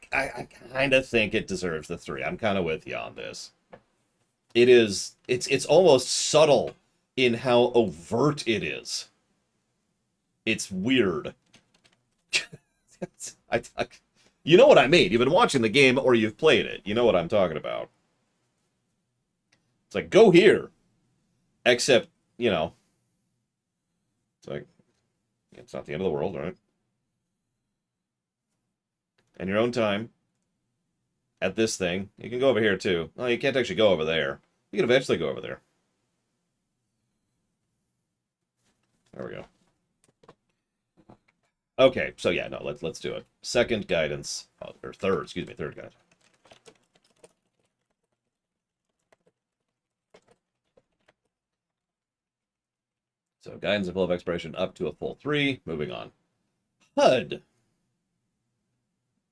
kind of think it deserves the 3. I'm kind of with you on this. It's almost subtle in how overt it is. It's weird. You know what I mean. You've been watching the game or you've played it. You know what I'm talking about. It's like, go here. Except, you know, it's like, it's not the end of the world, right? In your own time, at this thing, you can go over here too. Oh, you can't actually go over there. You can eventually go over there. There we go. Okay, so yeah, no, let's do it. Second guidance, or third, excuse me, third guidance. So guidance and flow of exploration up to a full 3. Moving on. HUD.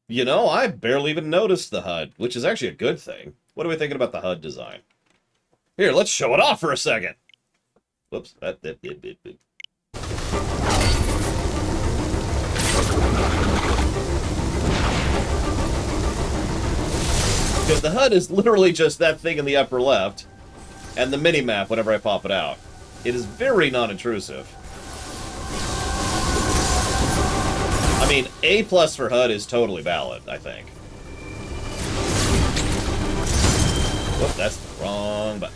You know, I barely even noticed the HUD, which is actually a good thing. What are we thinking about the HUD design? Here, let's show it off for a second. Whoops. Because the HUD is literally just that thing in the upper left, and the mini-map whenever I pop it out. It is very non-intrusive. I mean, A+ for HUD is totally valid, I think. Whoop, that's the wrong button.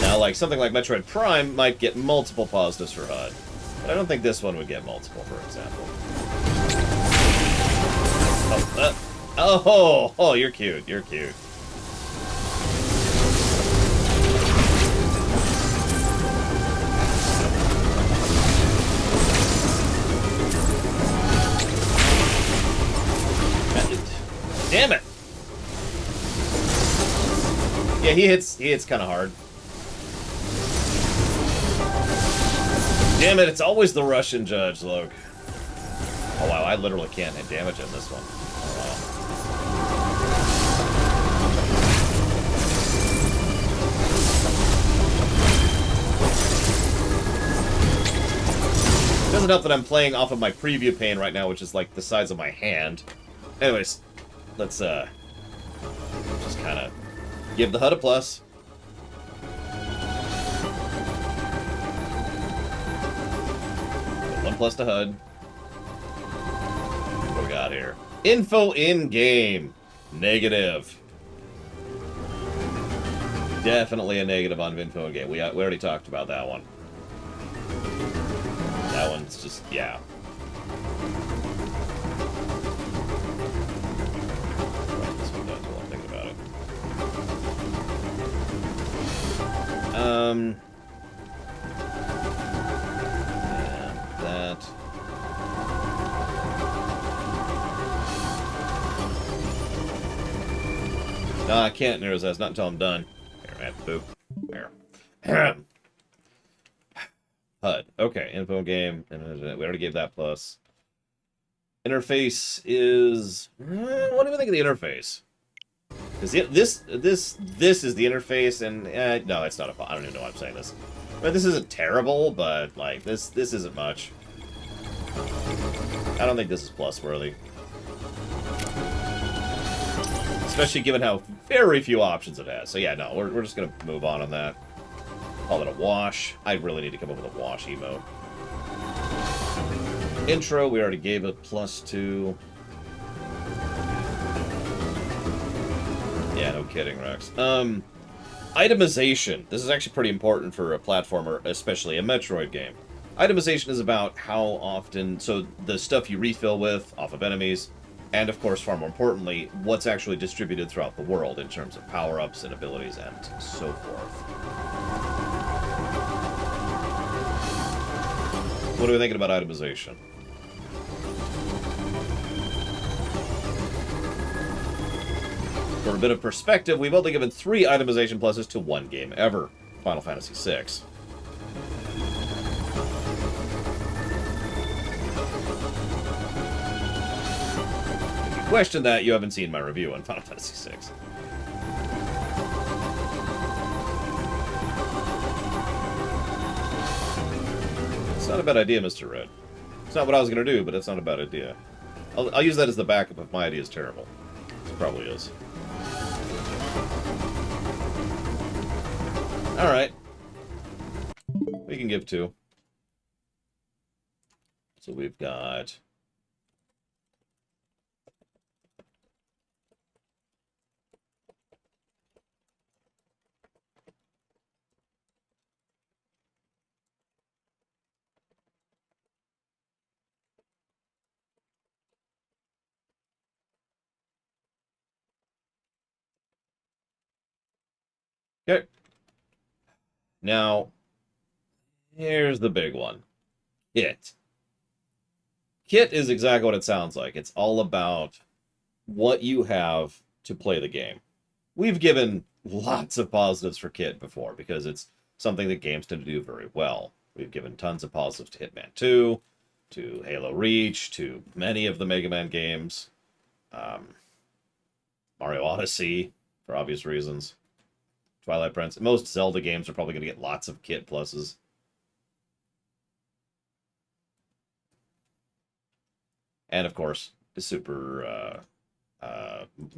Now, like, something like Metroid Prime might get multiple positives for HUD. But I don't think this one would get multiple, for example. Oh, you're cute. You're cute. Damn it! Yeah, he hits kind of hard. Damn it, it's always the Russian judge, Loke. Oh wow, I literally can't hit damage in this one. It doesn't help that I'm playing off of my preview pane right now, which is like the size of my hand. Anyways, let's just kind of give the HUD a plus. One plus to HUD. What do we got here? Info in-game. Negative. Definitely a negative on info in-game. We already talked about that one. That one's just, yeah. Write this one down while I'm thinking about it. Yeah, that. No, I can't narrow that. Not until I'm done. Here, man. Boop. There. HUD. Okay, info game. We already gave that plus. Interface is... what do we think of the interface? Because this is the interface, and no, it's not a... I don't even know why I'm saying this. But this isn't terrible, but like this isn't much. I don't think this is plus worthy. Especially given how very few options it has. So yeah, no, we're just gonna move on that. Call it a wash. I really need to come up with a wash emote. Intro, we already gave it +2. Yeah, no kidding, Rex. Itemization. This is actually pretty important for a platformer, especially a Metroid game. Itemization is about how often, so the stuff you refill with off of enemies, and of course, far more importantly, what's actually distributed throughout the world in terms of power-ups and abilities and so forth. What are we thinking about itemization? For a bit of perspective, we've only given 3 itemization pluses to one game ever, Final Fantasy VI. If you question that, you haven't seen my review on Final Fantasy VI. It's not a bad idea, Mr. Red. It's not what I was going to do, but it's not a bad idea. I'll use that as the backup if my idea is terrible. It probably is. Alright. We can give 2. So we've got... Okay. Now, here's the big one. Kit. Kit is exactly what it sounds like. It's all about what you have to play the game. We've given lots of positives for Kit before, because it's something that games tend to do very well. We've given tons of positives to Hitman 2, to Halo Reach, to many of the Mega Man games. Mario Odyssey, for obvious reasons. Twilight Princess. Most Zelda games are probably going to get lots of Kit pluses. And of course, the Super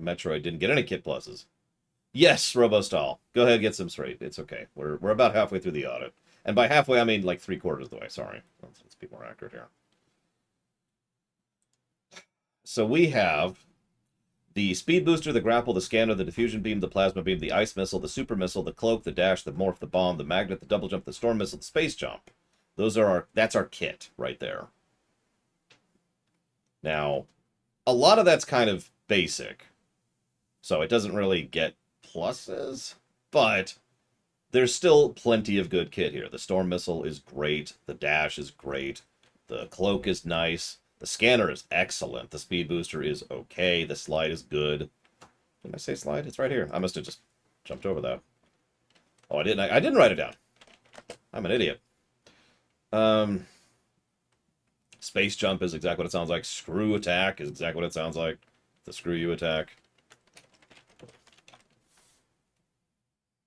Metroid didn't get any Kit pluses. Yes, Robostal. Go ahead, get some straight. It's okay. We're about halfway through the audit. And by halfway, I mean like 3/4 of the way. Sorry. Let's be more accurate here. So we have the Speed Booster, the Grapple, the Scanner, the Diffusion Beam, the Plasma Beam, the Ice Missile, the Super Missile, the Cloak, the Dash, the Morph, the Bomb, the Magnet, the Double Jump, the Storm Missile, the Space Jump. That's our kit right there. Now, a lot of that's kind of basic, so it doesn't really get pluses, but there's still plenty of good kit here. The Storm Missile is great, the Dash is great, the Cloak is nice, The scanner is excellent. The speed booster is okay. The slide is good. Didn't I say slide? It's right here. I must have just jumped over that. Oh, I didn't. I didn't write it down. I'm an idiot. Space jump is exactly what it sounds like. Screw attack is exactly what it sounds like. The screw you attack.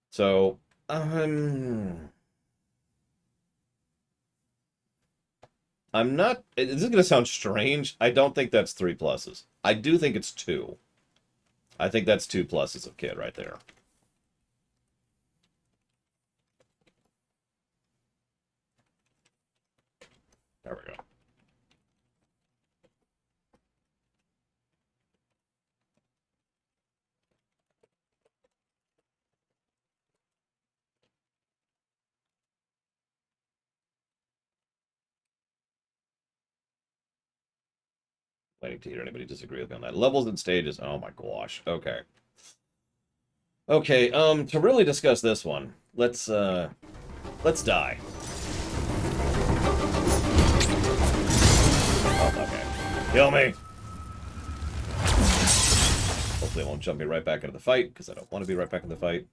So, I'm not... This is going to sound strange. I don't think that's 3 pluses. I do think it's 2. I think that's 2 pluses of Kid right there. There we go. Waiting to hear anybody disagree with me on that. Levels and stages. Oh my gosh. Okay. Okay, to really discuss this one, let's die. Oh, okay. Kill me! Hopefully it won't jump me right back into the fight, because I don't want to be right back in the fight.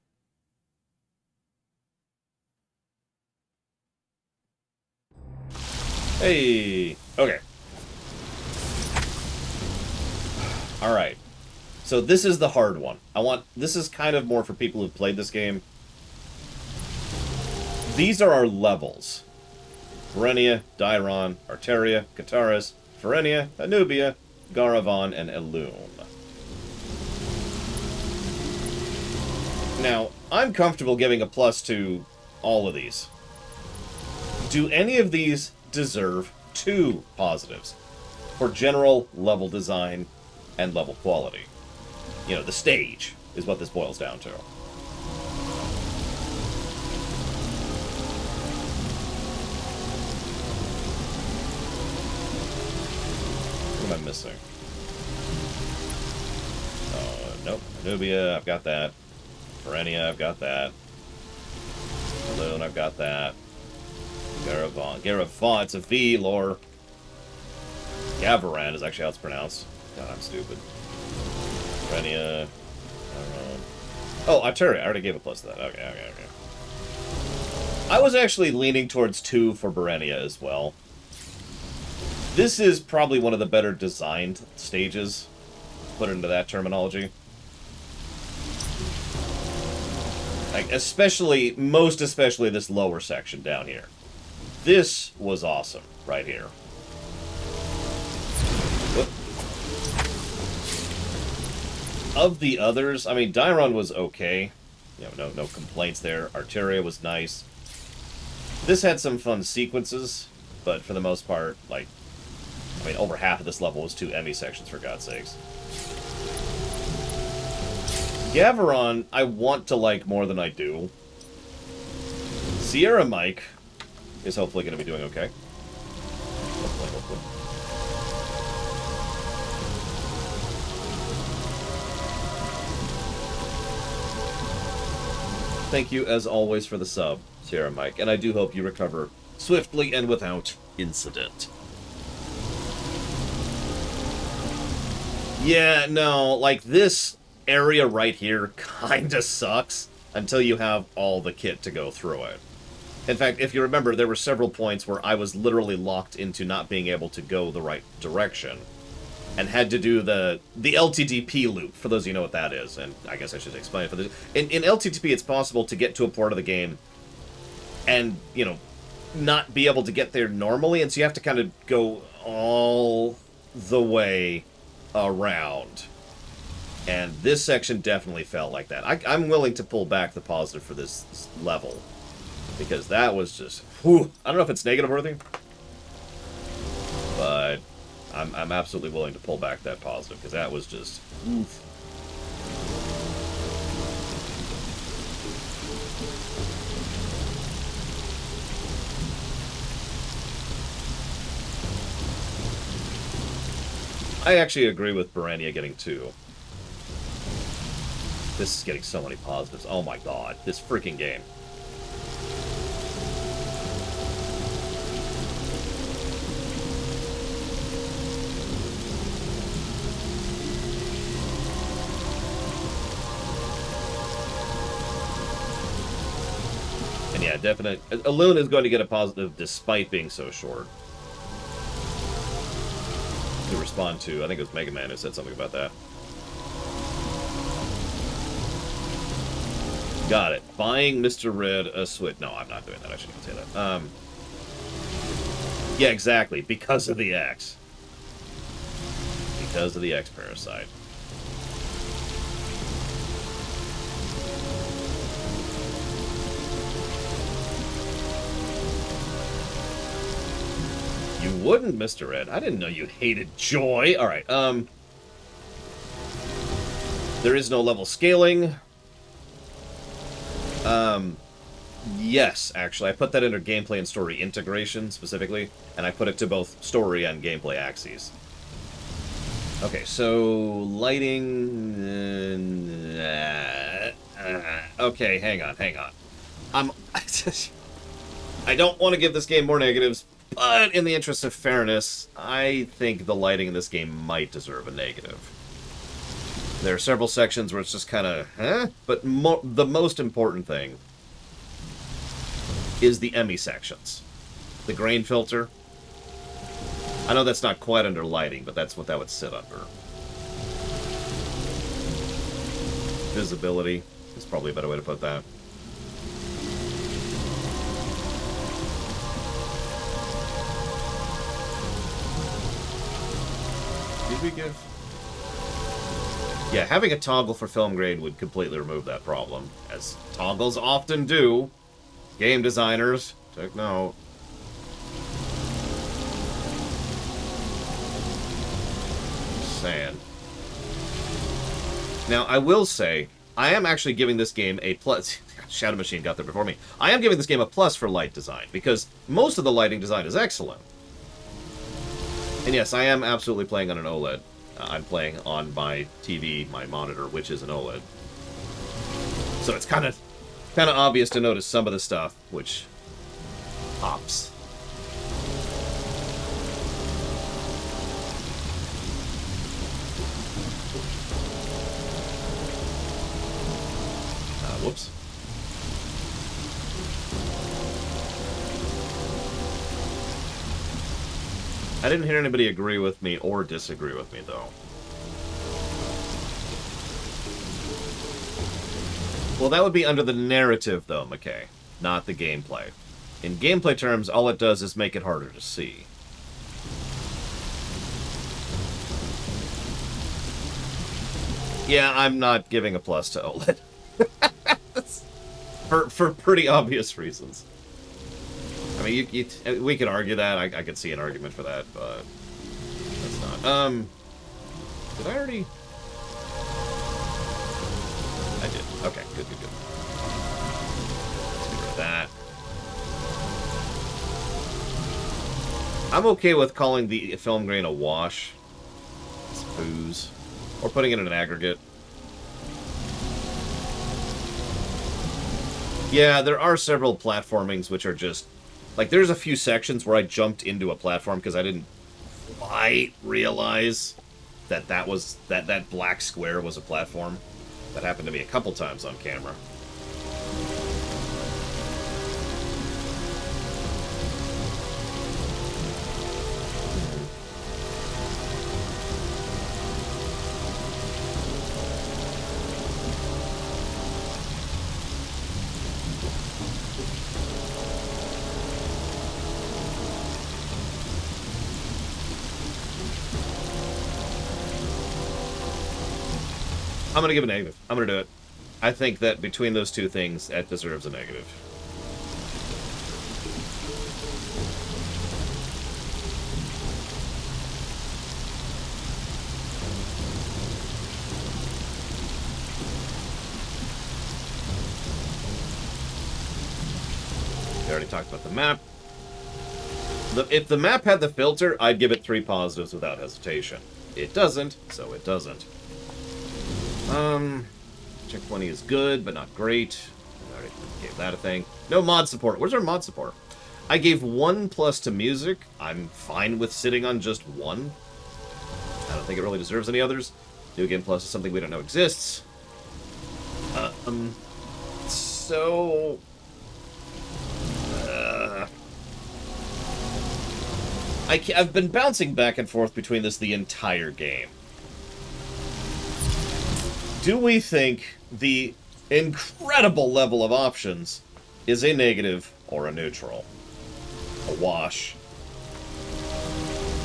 Hey! Okay. Alright. So this is the hard one. This is kind of more for people who've played this game. These are our levels. Verenia, Dairon, Arteria, Kataris, Ferenia, Anubia, Garavan, and Elune. Now, I'm comfortable giving a plus to all of these. Do any of these deserve 2 positives for general level design and level quality? You know, the stage is what this boils down to. What am I missing? Nope. Anubia, I've got that. Verenia, I've got that. Elune, I've got that. Garavant, it's a V, lore. Gavaran is actually how it's pronounced. God, I'm stupid. Verenia. Oh, Arteria. I already gave a plus to that. Okay. I was actually leaning towards 2 for Berenia as well. This is probably one of the better designed stages, put into that terminology. Like, most especially this lower section down here. This was awesome, right here. Whoop. Of the others, I mean, Dairon was okay. You know, no complaints there. Arteria was nice. This had some fun sequences, but for the most part, like, I mean, over half of this level was 2 Emmy sections, for God's sakes. Gavaron, I want to like more than I do. Sierra Mike is hopefully going to be doing okay. Hopefully. Thank you, as always, for the sub, Sierra Mike, and I do hope you recover swiftly and without incident. Yeah, no, like, this area right here kinda sucks until you have all the kit to go through it. In fact, if you remember, there were several points where I was literally locked into not being able to go the right direction, and had to do the LTTP loop, for those of you who know what that is, and I guess I should explain it for this. In LTTP, it's possible to get to a part of the game and, you know, not be able to get there normally, and so you have to kind of go all the way around. And this section definitely felt like that. I'm willing to pull back the positive for this level, because that was just, whew, I don't know if it's negative worthy, but I'm absolutely willing to pull back that positive, because that was just, oof. I actually agree with Berenia getting 2. This is getting so many positives. Oh my god, this freaking game. Yeah, definite. Alune is going to get a positive despite being so short. To respond to, I think it was Mega Man who said something about that. Got it. Buying Mr. Red a Switch. No, I'm not doing that. I shouldn't say that. Yeah, exactly. Because of the X. Because of the X parasite. You wouldn't, Mr. Red. I didn't know you hated joy. Alright, there is no level scaling. Yes, actually. I put that under gameplay and story integration, specifically. And I put it to both story and gameplay axes. Okay, so... lighting... okay, hang on. I don't want to give this game more negatives, but in the interest of fairness, I think the lighting in this game might deserve a negative. There are several sections where it's just kind of, but the most important thing is the EMI sections. The grain filter. I know that's not quite under lighting, but that's what that would sit under. Visibility is probably a better way to put that. Did we give... Yeah, having a toggle for film grain would completely remove that problem, as toggles often do. Game designers, take note. Just saying. Now, I will say, I am actually giving this game a plus. Shadow Machine got there before me. I am giving this game a plus for light design, because most of the lighting design is excellent. And yes, I am absolutely playing on an OLED. I'm playing on my TV, my monitor, which is an OLED. So it's kind of obvious to notice some of the stuff, which pops. Whoops. I didn't hear anybody agree with me or disagree with me, though. Well, that would be under the narrative, though, McKay, not the gameplay. In gameplay terms, all it does is make it harder to see. Yeah, I'm not giving a plus to OLED. for pretty obvious reasons. I mean, we could argue that. I could see an argument for that, but that's not. Did I already? I did. Okay, good. Let's get rid of that. I'm okay with calling the film grain a wash. It's booze. Or putting it in an aggregate. Yeah, there are several platformings which are just... Like, there's a few sections where I jumped into a platform because I didn't quite realize that that black square was a platform. That happened to me a couple times on camera. I'm going to give a negative. I'm going to do it. I think that between those two things, it deserves a negative. We already talked about the map. If the map had the filter, I'd give it 3 positives without hesitation. It doesn't, so it doesn't. Check 20 is good, but not great. I already gave that a thing. No mod support. Where's our mod support? I gave 1 plus to music. I'm fine with sitting on just 1. I don't think it really deserves any others. New Game Plus is something we don't know exists. So... I've been bouncing back and forth between this the entire game. Do we think the incredible level of options is a negative or a neutral? A wash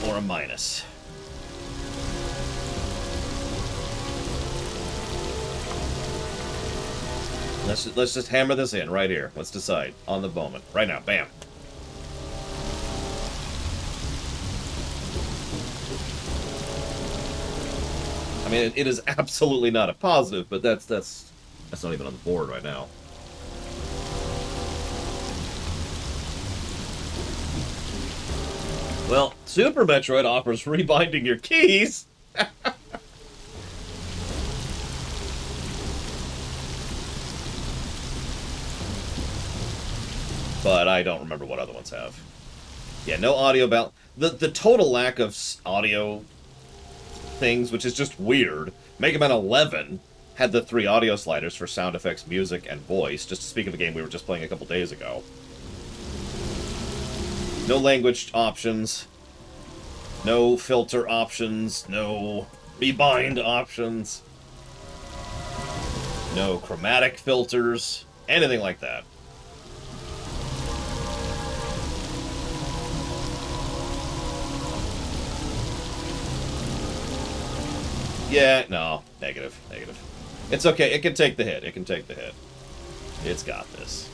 or a minus? Let's just hammer this in right here. Let's decide on the moment. Right now. Bam. I mean, it is absolutely not a positive, but that's not even on the board right now. Well, Super Metroid offers rebinding your keys. But I don't remember what other ones have. Yeah, no audio balance. The total lack of audio things, which is just weird. Mega Man 11 had the 3 audio sliders for sound effects, music, and voice, just to speak of a game we were just playing a couple days ago. No language options. No filter options. No rebind options. No chromatic filters. Anything like that. Yeah, no. Negative. Negative. It's okay. It can take the hit. It can take the hit. It's got this.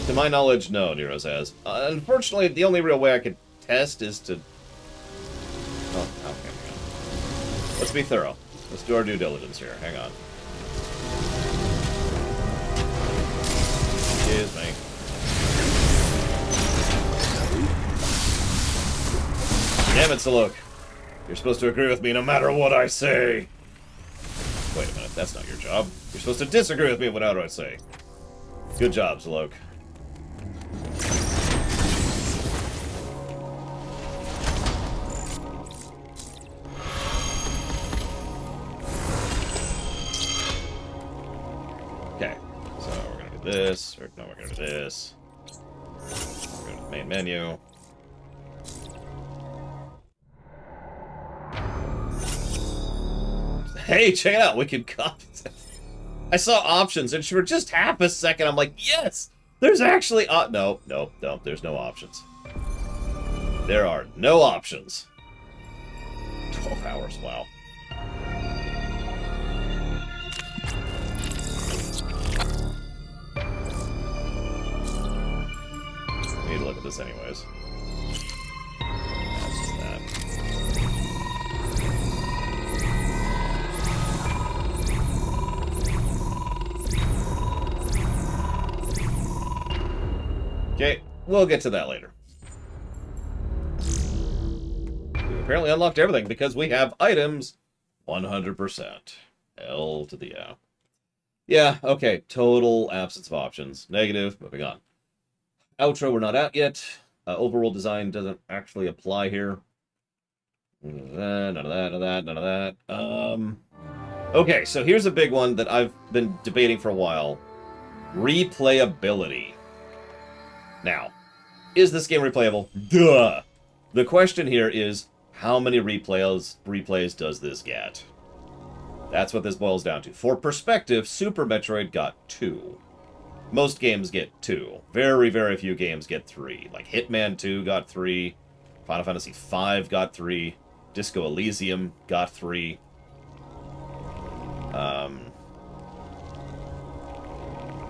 To my knowledge, no, Nero's has. Unfortunately, the only real way I could test is to... Oh, okay. Let's be thorough. Let's do our due diligence here. Hang on. Excuse me. Damn it, Saluk. You're supposed to agree with me no matter what I say. Wait a minute, that's not your job. You're supposed to disagree with me whatever I say. Good job, Saluk. Okay, so we're gonna do this, or no, we're gonna do this. We're going to the main menu. Hey, check it out, we can copy. I saw options, and for just half a second, I'm like, yes! There's actually... no, there's no options. There are no options. 12 hours, wow. We need to look at this anyways. That's just that. Okay, we'll get to that later. We apparently unlocked everything because we have items 100%. L to the O. Yeah, okay, total absence of options. Negative, moving on. Outro, we're not out yet. Overworld design doesn't actually apply here. None of that, none of that. Okay, so here's a big one that I've been debating for a while. Replayability. Now, is this game replayable? Duh! The question here is, how many replays does this get? That's what this boils down to. For perspective, Super Metroid got 2. Most games get 2. Very, very few games get 3. Like Hitman 2 got 3. Final Fantasy V got 3. Disco Elysium got 3.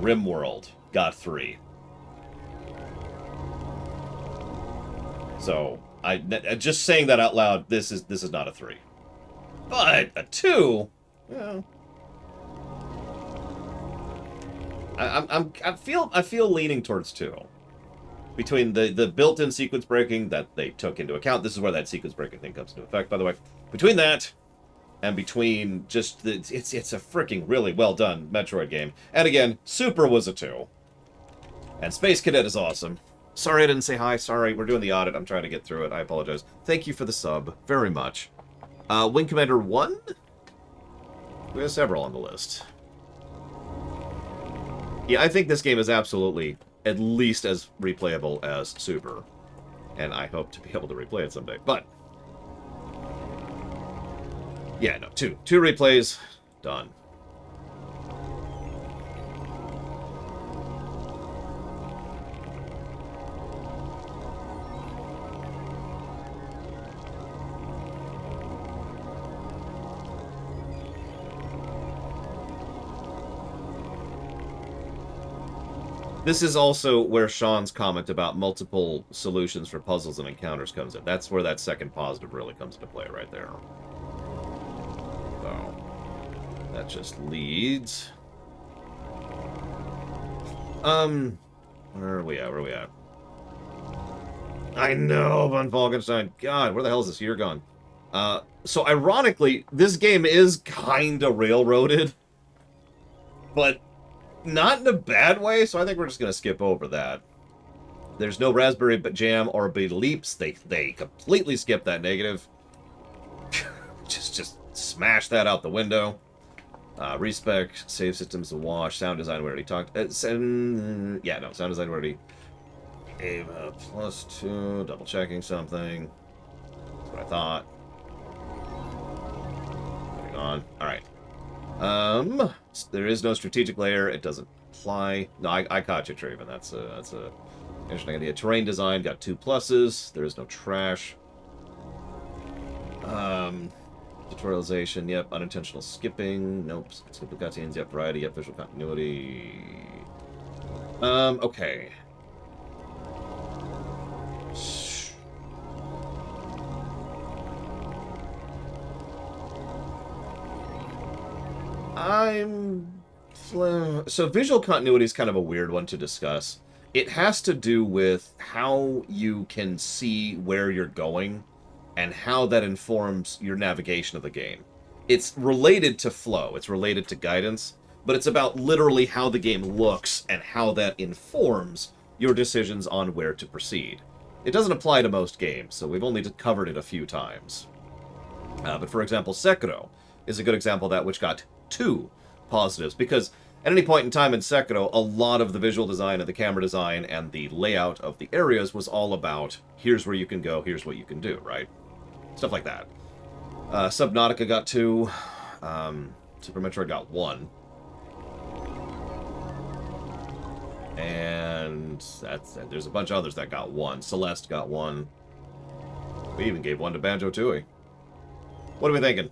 RimWorld got 3. So, just saying that out loud, this is not a 3. But a 2, well, I feel leaning towards 2. Between the built-in sequence breaking that they took into account, this is where that sequence breaking thing comes into effect, by the way. Between that and between just it's a freaking really well done Metroid game. And again, Super was a 2. And Space Cadet is awesome. Sorry I didn't say hi. Sorry, we're doing the audit. I'm trying to get through it. I apologize. Thank you for the sub. Very much. Wing Commander 1? We have several on the list. Yeah, I think this game is absolutely at least as replayable as Super. And I hope to be able to replay it someday. But, yeah, no, two replays, done. This is also where Sean's comment about multiple solutions for puzzles and encounters comes in. That's where that second positive really comes into play right there. So, that just leads... Where are we at? I know, Von Falkenstein. God, where the hell is this year gone? So ironically, this game is kinda railroaded. But not in a bad way, so I think we're just going to skip over that. There's no raspberry jam or leaps. They completely skip that negative. just smash that out the window. Respec, save systems, wash, sound design, we already talked. Yeah, no, sound design, we already gave +2, double checking something. That's what I thought. Moving on. Alright. There is no strategic layer. It doesn't apply. No, I caught you, Traven. That's a interesting idea. Terrain design got 2 pluses. There is no trash. Tutorialization. Yep. Unintentional skipping. Nope. Skipping cutscenes. Yep. Variety. Yep. Visual continuity. Okay. So visual continuity is kind of a weird one to discuss. It has to do with how you can see where you're going and how that informs your navigation of the game. It's related to flow, it's related to guidance, but it's about literally how the game looks and how that informs your decisions on where to proceed. It doesn't apply to most games, so we've only covered it a few times. But for example, Sekiro is a good example of that, which got 2 positives, because at any point in time in Sekiro, a lot of the visual design and the camera design and the layout of the areas was all about, here's where you can go, here's what you can do, right? Stuff like that. Subnautica got 2. Super Metroid got 1. And there's a bunch of others that got 1. Celeste got 1. We even gave 1 to Banjo-Tooie. What are we thinking?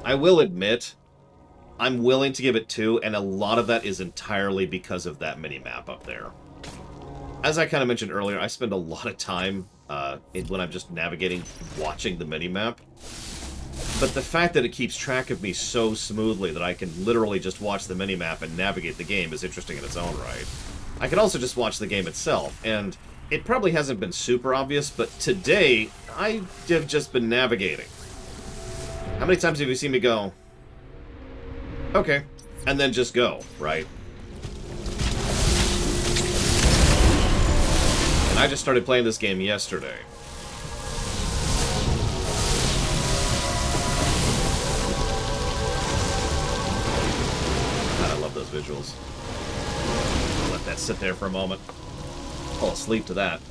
I will admit, I'm willing to give it 2, and a lot of that is entirely because of that mini-map up there. As I kind of mentioned earlier, I spend a lot of time when I'm just navigating, watching the mini-map. But the fact that it keeps track of me so smoothly that I can literally just watch the mini-map and navigate the game is interesting in its own right. I can also just watch the game itself, and it probably hasn't been super obvious, but today, I have just been navigating. How many times have you seen me go, okay, and then just go, right? And I just started playing this game yesterday. God, I love those visuals. I'll let that sit there for a moment. Fall asleep to that.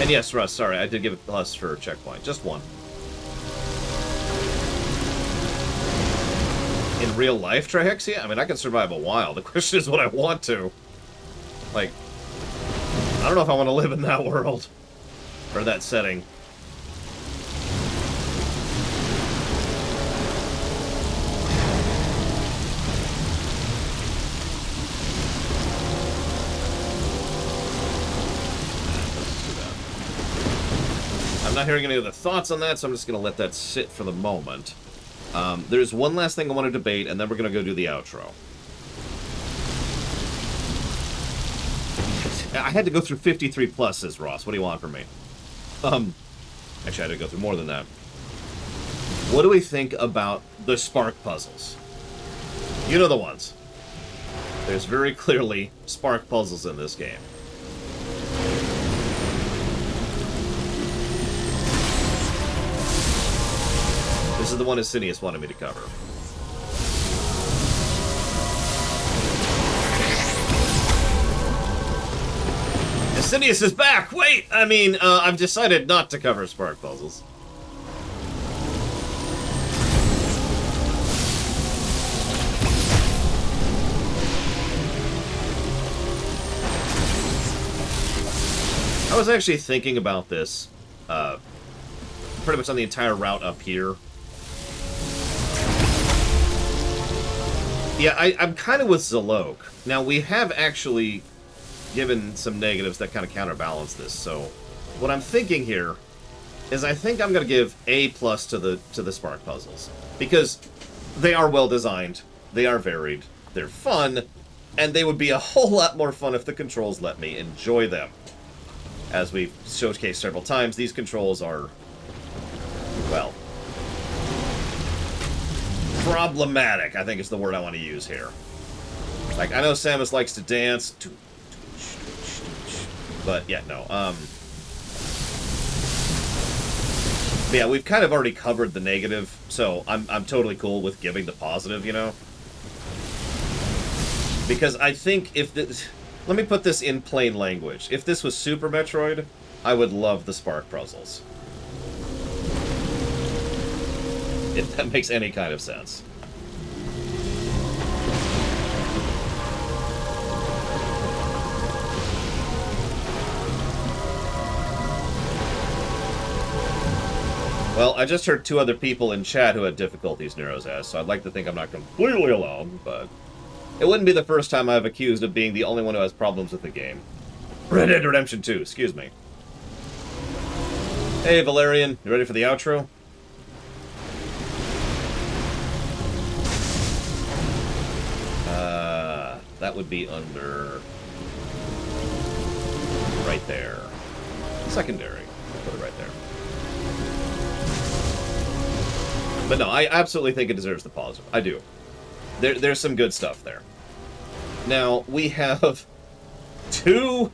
And yes, Russ, sorry, I did give it plus for checkpoint. Just 1. In real life, Trihexia? I mean, I can survive a while. The question is what I want to. Like, I don't know if I want to live in that world. Or that setting. I'm not hearing any other thoughts on that, so I'm just going to let that sit for the moment. There's one last thing I want to debate, and then we're going to go do the outro. I had to go through 53 pluses, Ross. What do you want from me? Actually, I had to go through more than that. What do we think about the spark puzzles? You know the ones. There's very clearly spark puzzles in this game. This is the one Asinius wanted me to cover. Asinius is back! Wait! I mean, I've decided not to cover spark puzzles. I was actually thinking about this, pretty much on the entire route up here. Yeah, I'm kind of with Zalok. Now, we have actually given some negatives that kind of counterbalance this, so what I'm thinking here is I think I'm going to give A+ to the spark puzzles, because they are well designed, they are varied, they're fun, and they would be a whole lot more fun if the controls let me enjoy them. As we've showcased several times, these controls are, well, problematic, I think is the word I want to use here. Like, I know Samus likes to dance, but yeah, no. But yeah, we've kind of already covered the negative, so I'm totally cool with giving the positive, you know? Because I think if this... Let me put this in plain language. If this was Super Metroid, I would love the spark puzzles. If that makes any kind of sense. Well, I just heard 2 other people in chat who had difficulties, Nero's has, so I'd like to think I'm not completely alone, but... It wouldn't be the first time I've accused of being the only one who has problems with the game. Red Dead Redemption 2, excuse me. Hey, Valerian, you ready for the outro? That would be under... right there. Secondary. Put it right there. But no, I absolutely think it deserves the positive. I do. There's some good stuff there. Now, we have 2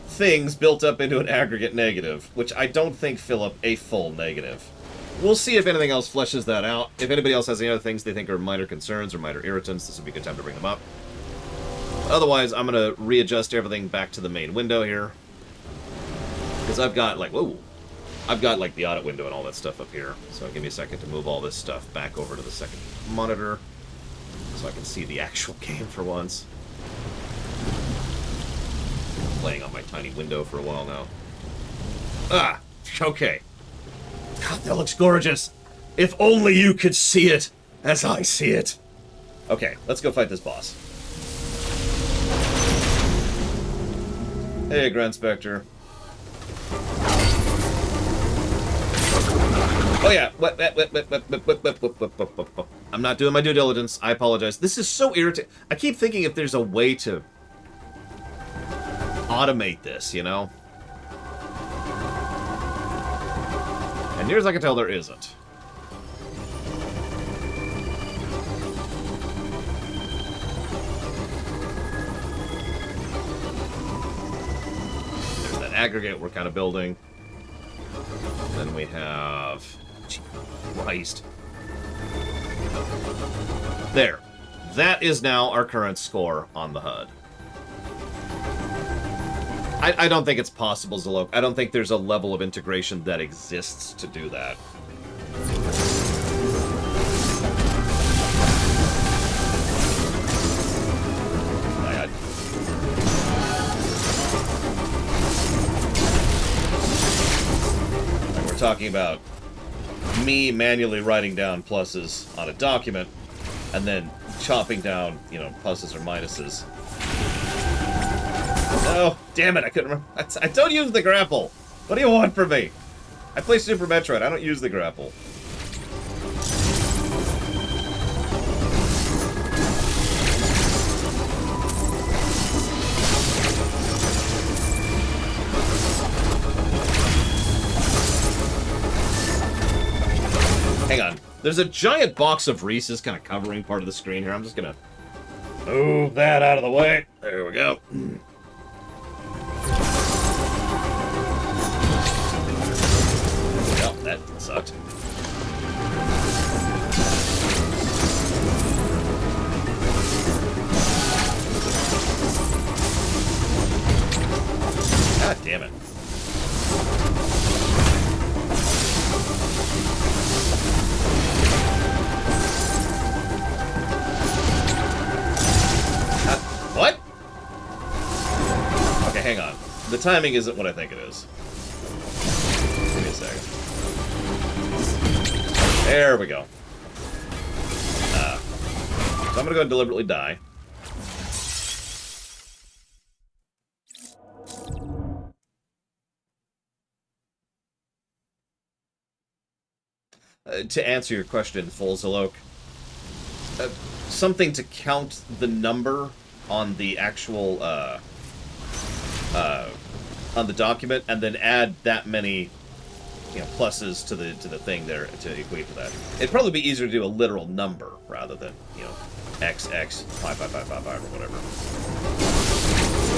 things built up into an aggregate negative, which I don't think fill up a full negative. We'll see if anything else fleshes that out. If anybody else has any other things they think are minor concerns or minor irritants, this would be a good time to bring them up. Otherwise, I'm going to readjust everything back to the main window here. Because I've got, like, whoa. I've got, like, the audit window and all that stuff up here. So give me a second to move all this stuff back over to the second monitor. So I can see the actual game for once. Been playing on my tiny window for a while now. Ah! Okay. God, that looks gorgeous! If only you could see it as I see it! Okay, let's go fight this boss. Hey, Grand Spectre. Oh yeah, I'm not doing my due diligence. I apologize. This is so irritating. I keep thinking if there's a way to automate this, you know? And near as I can tell, there isn't. There's that aggregate we're kind of building. Then we have... Christ. There. That is now our current score on the HUD. I don't think it's possible, Zalok. I don't think there's a level of integration that exists to do that. We're talking about me manually writing down pluses on a document and then chopping down, you know, pluses or minuses. Oh, damn it, I couldn't remember. I don't use the grapple. What do you want from me? I play Super Metroid, I don't use the grapple. There's a giant box of Reese's kind of covering part of the screen here. I'm just gonna move that out of the way. There we go. Well, that sucked. God damn it. What? Okay, hang on. The timing isn't what I think it is. Give me a second. There we go. So I'm gonna go and deliberately die. To answer your question, Fulzaloke, something to count the number on the actual on the document, and then add that many, pluses to the thing there to equate to that. It'd probably be easier to do a literal number rather than XX 55555 or whatever.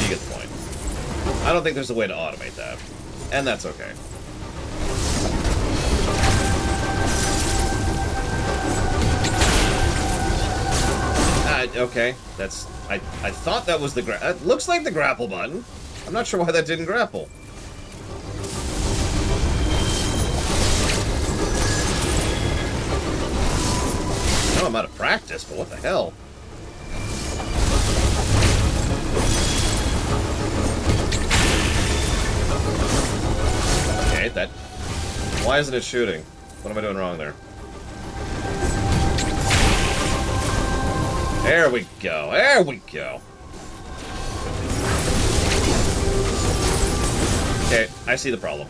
You get the point. I don't think there's a way to automate that, and that's okay. Okay, that's... I thought that was the it looks like the grapple button. I'm not sure why that didn't grapple. I know I'm out of practice, but what the hell? Okay, that... Why isn't it shooting? What am I doing wrong there? There we go. There we go. Okay, I see the problem.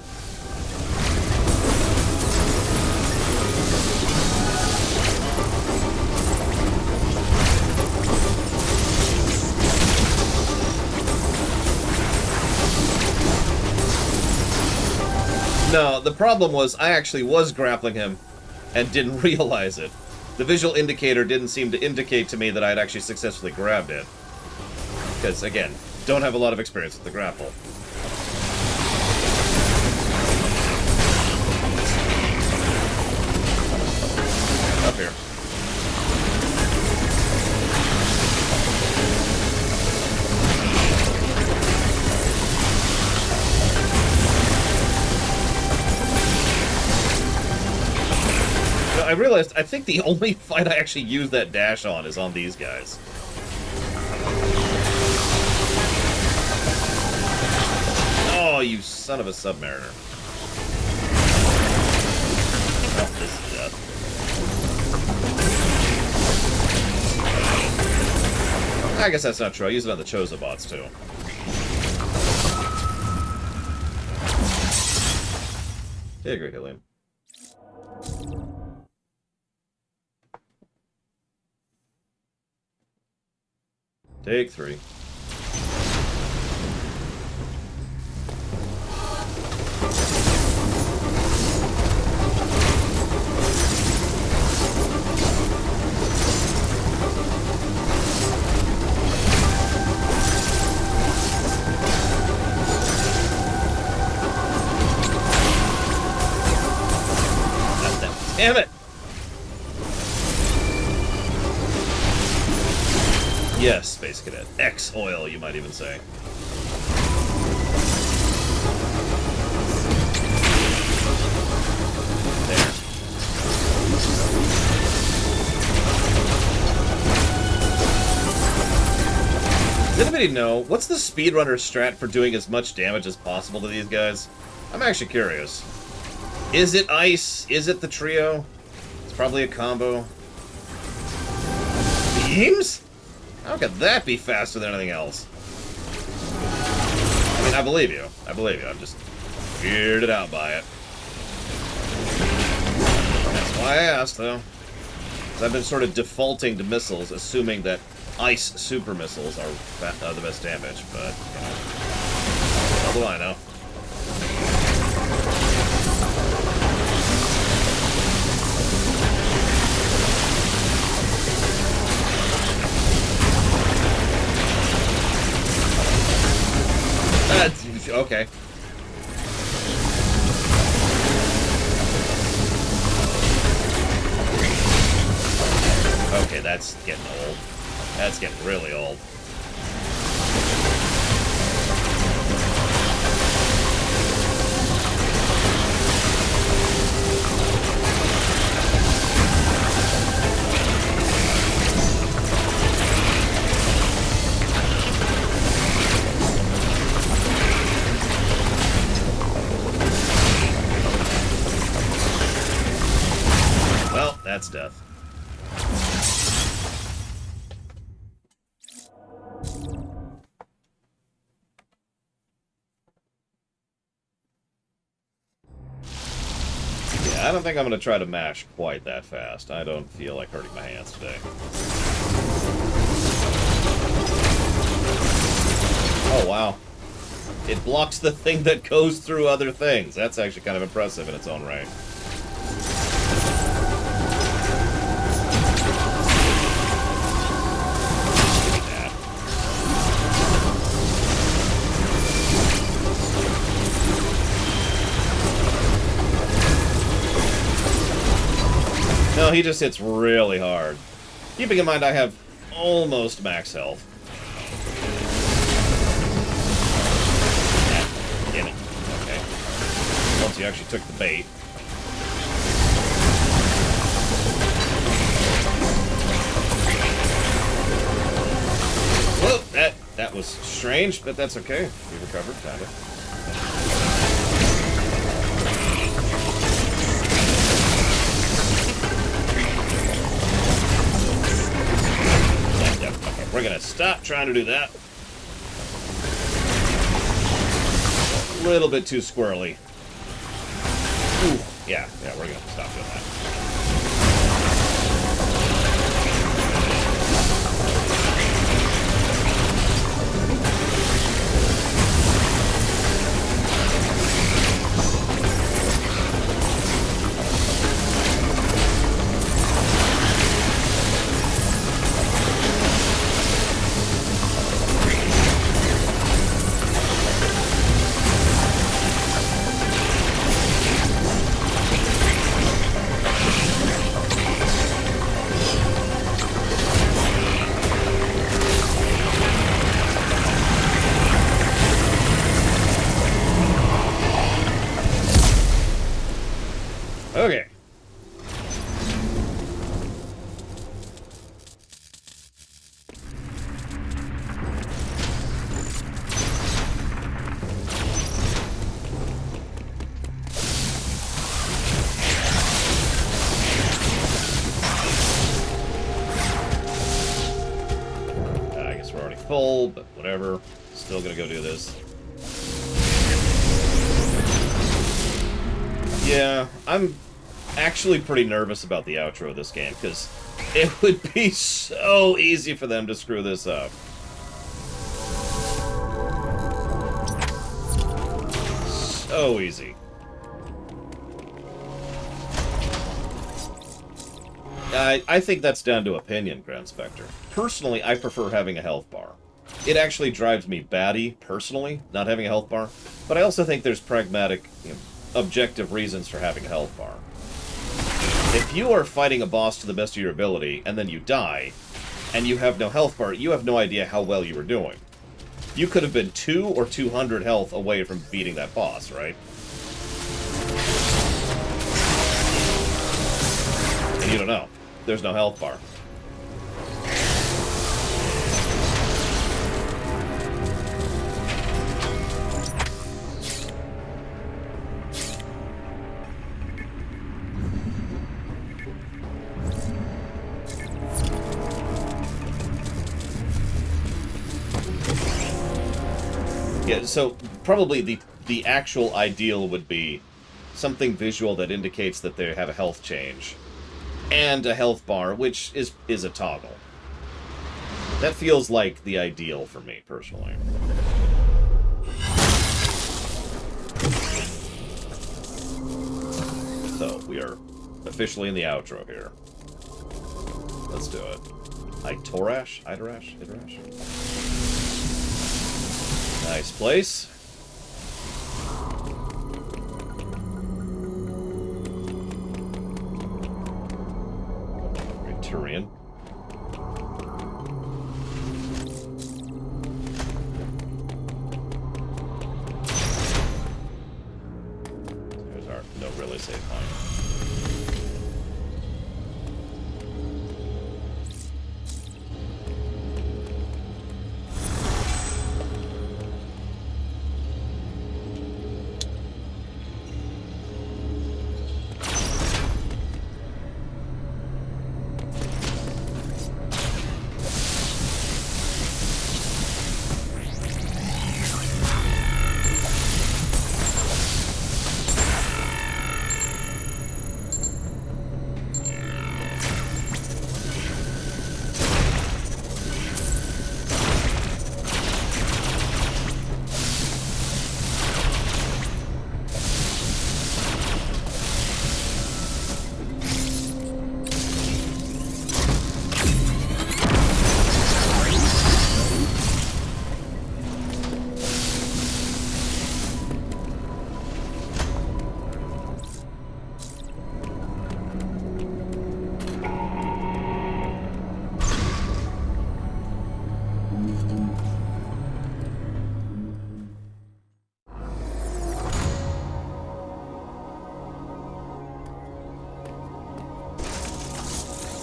No, the problem was I actually was grappling him and didn't realize it. The visual indicator didn't seem to indicate to me that I had actually successfully grabbed it. Because, again, don't have a lot of experience with the grapple. Up here. I realized, I think the only fight I actually use that dash on is on these guys. Oh, you son of a submariner. Oh, this is death. I guess that's not true. I use it on the Chozo bots, too. Yeah, great, Hillian. Take 3. Damn it! Yes, Space Cadet. X-Oil, you might even say. There. Does anybody know, what's the speedrunner strat for doing as much damage as possible to these guys? I'm actually curious. Is it ice? Is it the trio? It's probably a combo. Beams? How could that be faster than anything else? I mean, I believe you. I believe you. I'm just weirded out by it. That's why I asked, though. Because I've been sort of defaulting to missiles, assuming that ice super missiles are the best damage, but, how do I know? Okay. Okay, that's getting old. That's getting really old. Well, that's death. I don't think I'm going to try to mash quite that fast. I don't feel like hurting my hands today. Oh, wow. It blocks the thing that goes through other things. That's actually kind of impressive in its own right. No, he just hits really hard. Keeping in mind I have almost max health. Damn it. Okay. Once you actually took the bait. Whoa! That was strange, but that's okay. We recovered, kind of. We're gonna stop trying to do that. A little bit too squirrely. Ooh, yeah, we're gonna stop doing that. Okay. I guess we're already full, but whatever. Still gonna go do this. Yeah, I'm actually pretty nervous about the outro of this game, because it would be so easy for them to screw this up. So easy. I think that's down to opinion, Grand Spectre. Personally, I prefer having a health bar. It actually drives me batty, personally, not having a health bar. But I also think there's pragmatic, objective reasons for having a health bar. If you are fighting a boss to the best of your ability, and then you die, and you have no health bar, you have no idea how well you were doing. You could have been 2 or 200 health away from beating that boss, right? And you don't know. There's no health bar. Yeah, so probably the actual ideal would be something visual that indicates that they have a health change. And a health bar, which is a toggle. That feels like the ideal for me, personally. So, we are officially in the outro here. Let's do it. Idorash? Nice place. Turian. There's our no really safe point.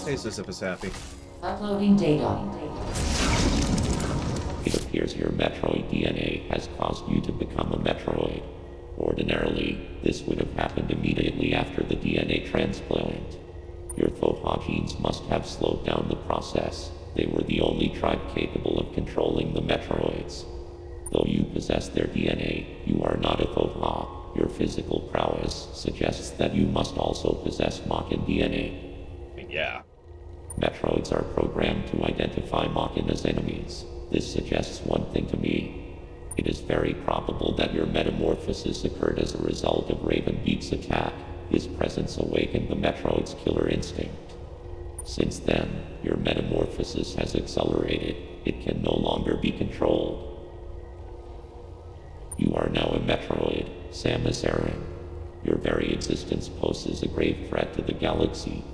Hey, Sisyphus happy. Uploading data. It appears your Metroid DNA has caused you to become a Metroid. Ordinarily, this would have happened immediately after the DNA transplant. Your Thoha genes must have slowed down the process. They were the only tribe capable of controlling the Metroids. Though you possess their DNA, you are not a Thoha. Your physical prowess suggests that you must also possess Makin DNA. Yeah. Metroids are programmed to identify Makin as enemies. This suggests one thing to me. It is very probable that your metamorphosis occurred as a result of Raven Beak's attack. His presence awakened the Metroid's killer instinct. Since then, your metamorphosis has accelerated. It can no longer be controlled. You are now a Metroid, Samus Aran. Your very existence poses a grave threat to the galaxy.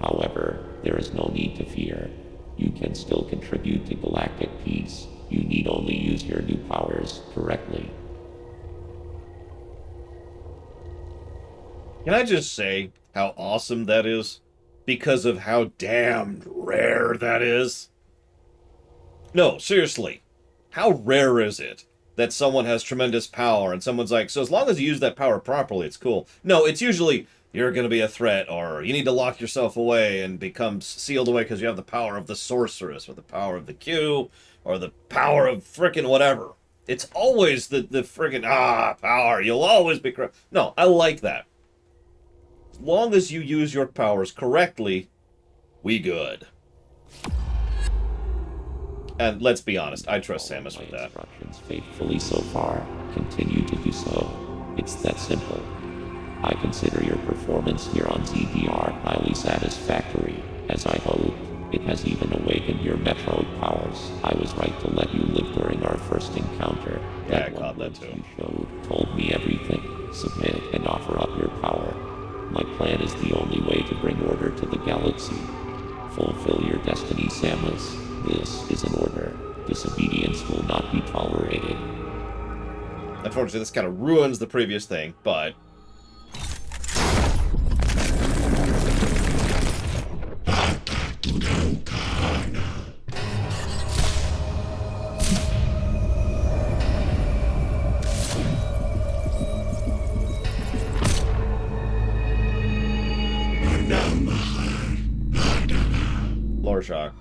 However, there is no need to fear. You can still contribute to galactic peace. You need only use your new powers correctly. Can I just say how awesome that is? Because of how damn rare that is? No, seriously. How rare is it that someone has tremendous power and someone's like, so as long as you use that power properly, it's cool. No, it's usually, you're going to be a threat, or you need to lock yourself away and become sealed away because you have the power of the sorceress, or the power of the Q, or the power of frickin' whatever. It's always the frickin' power. You'll always be correct. No, I like that. As long as you use your powers correctly, we good. And let's be honest, I trust Samus with that. Instructions faithfully so far. Continue to do so. It's that simple. I consider your performance here on ZDR highly satisfactory. As I hoped, it has even awakened your Metroid powers. I was right to let you live during our first encounter. Yeah, I caught that too. You showed, told me everything. Submit and offer up your power. My plan is the only way to bring order to the galaxy. Fulfill your destiny, Samus. This is an order. Disobedience will not be tolerated. Unfortunately, this kind of ruins the previous thing, but... Lore shock.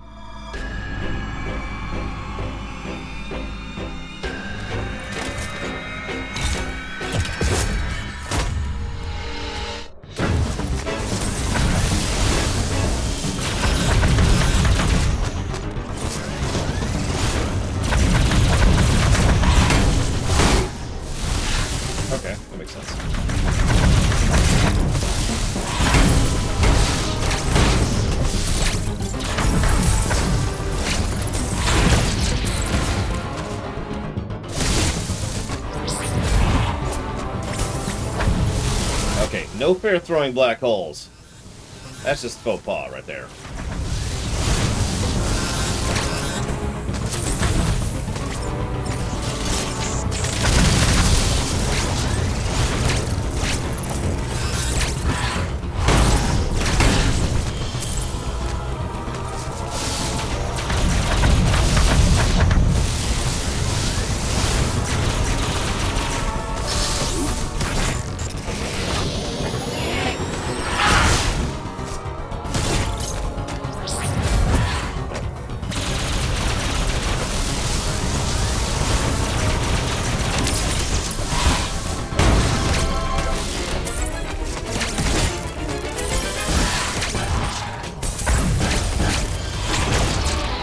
Okay, that makes sense. Okay, no fair throwing black holes. That's just faux pas right there.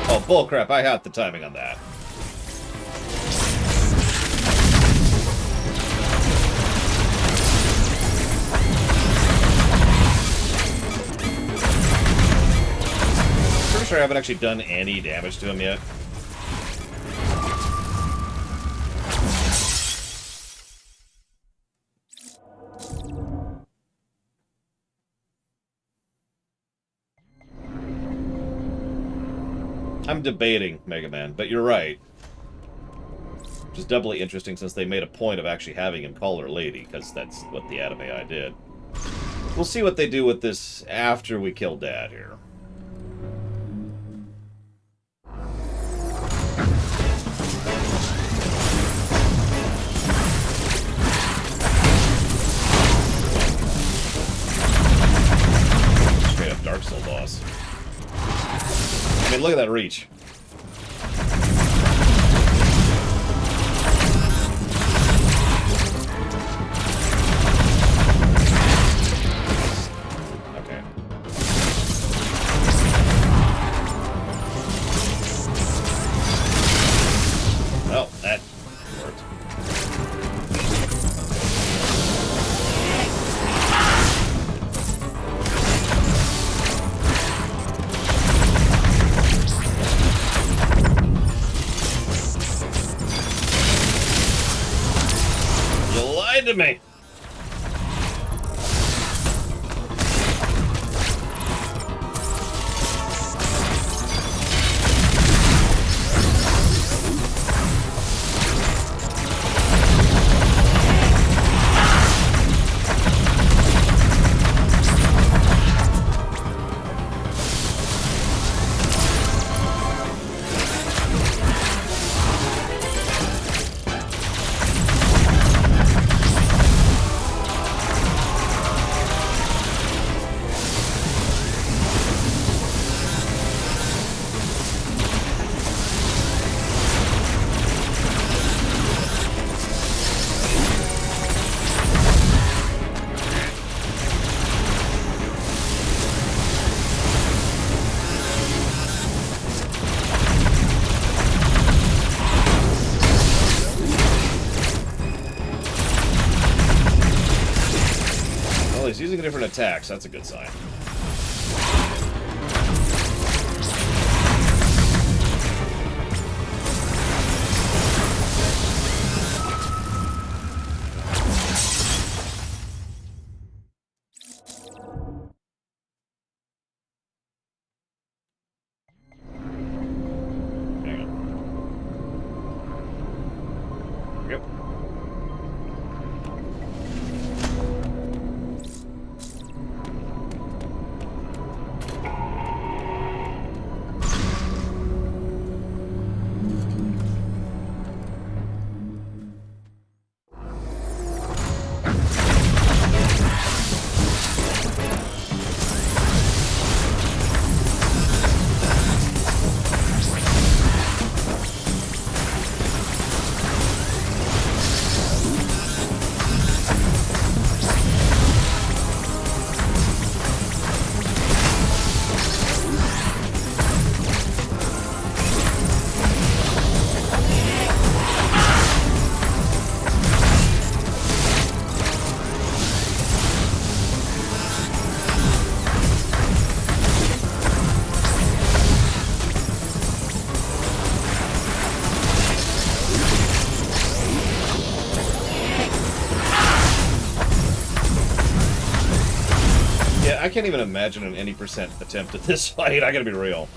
Oh, bullcrap, I had the timing on that. Pretty sure I haven't actually done any damage to him yet. I'm debating Mega Man, but you're right. Which is doubly interesting since they made a point of actually having him call her lady, because that's what the anime I did. We'll see what they do with this after we kill Dad here. Straight up Dark Soul boss. I mean, look at that reach. Okay. Well, that worked. To me. He's using different attacks. That's a good sign. Hang on. Yep. I can't even imagine an any percent attempt at this fight. I gotta be real.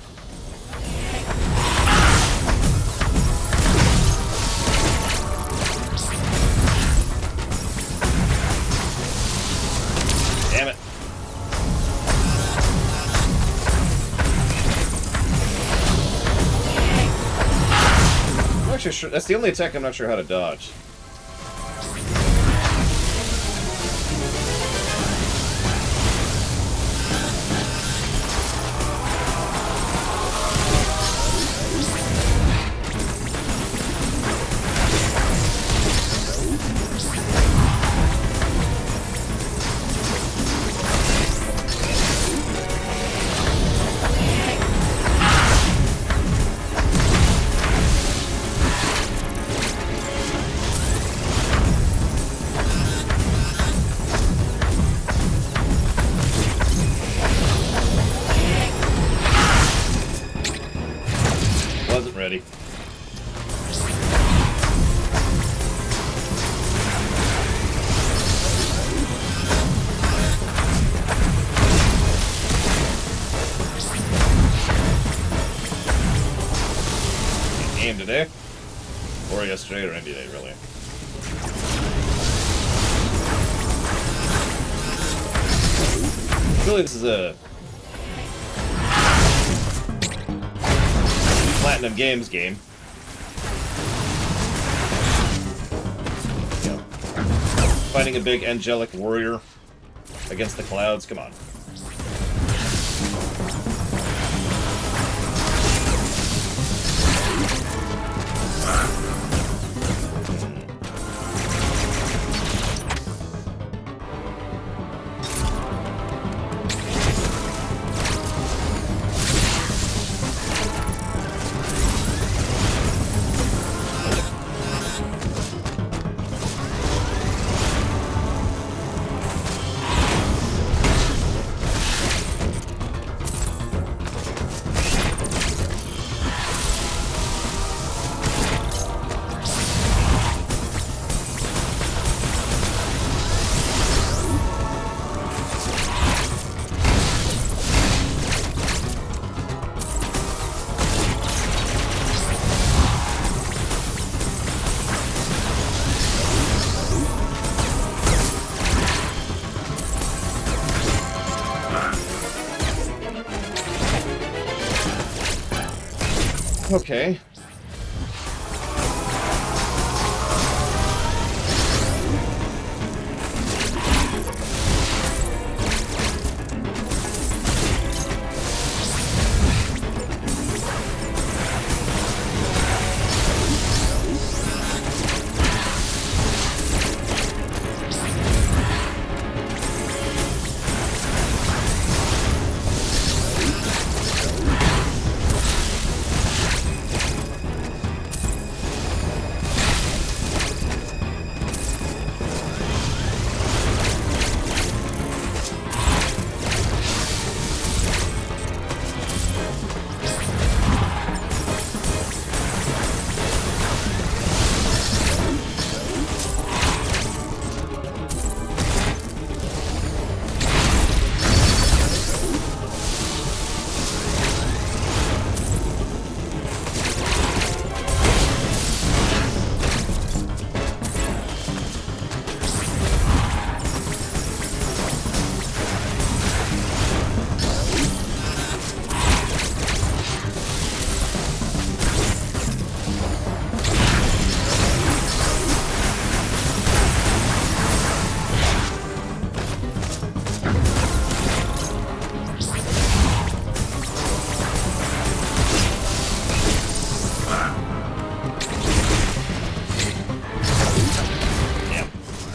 Damn it. I'm not sure. That's the only attack I'm not sure how to dodge. Wasn't ready. Aim today? Or yesterday or any day, really. I feel like this is a Platinum Games game. You know, fighting a big angelic warrior against the clouds. Come on. Okay.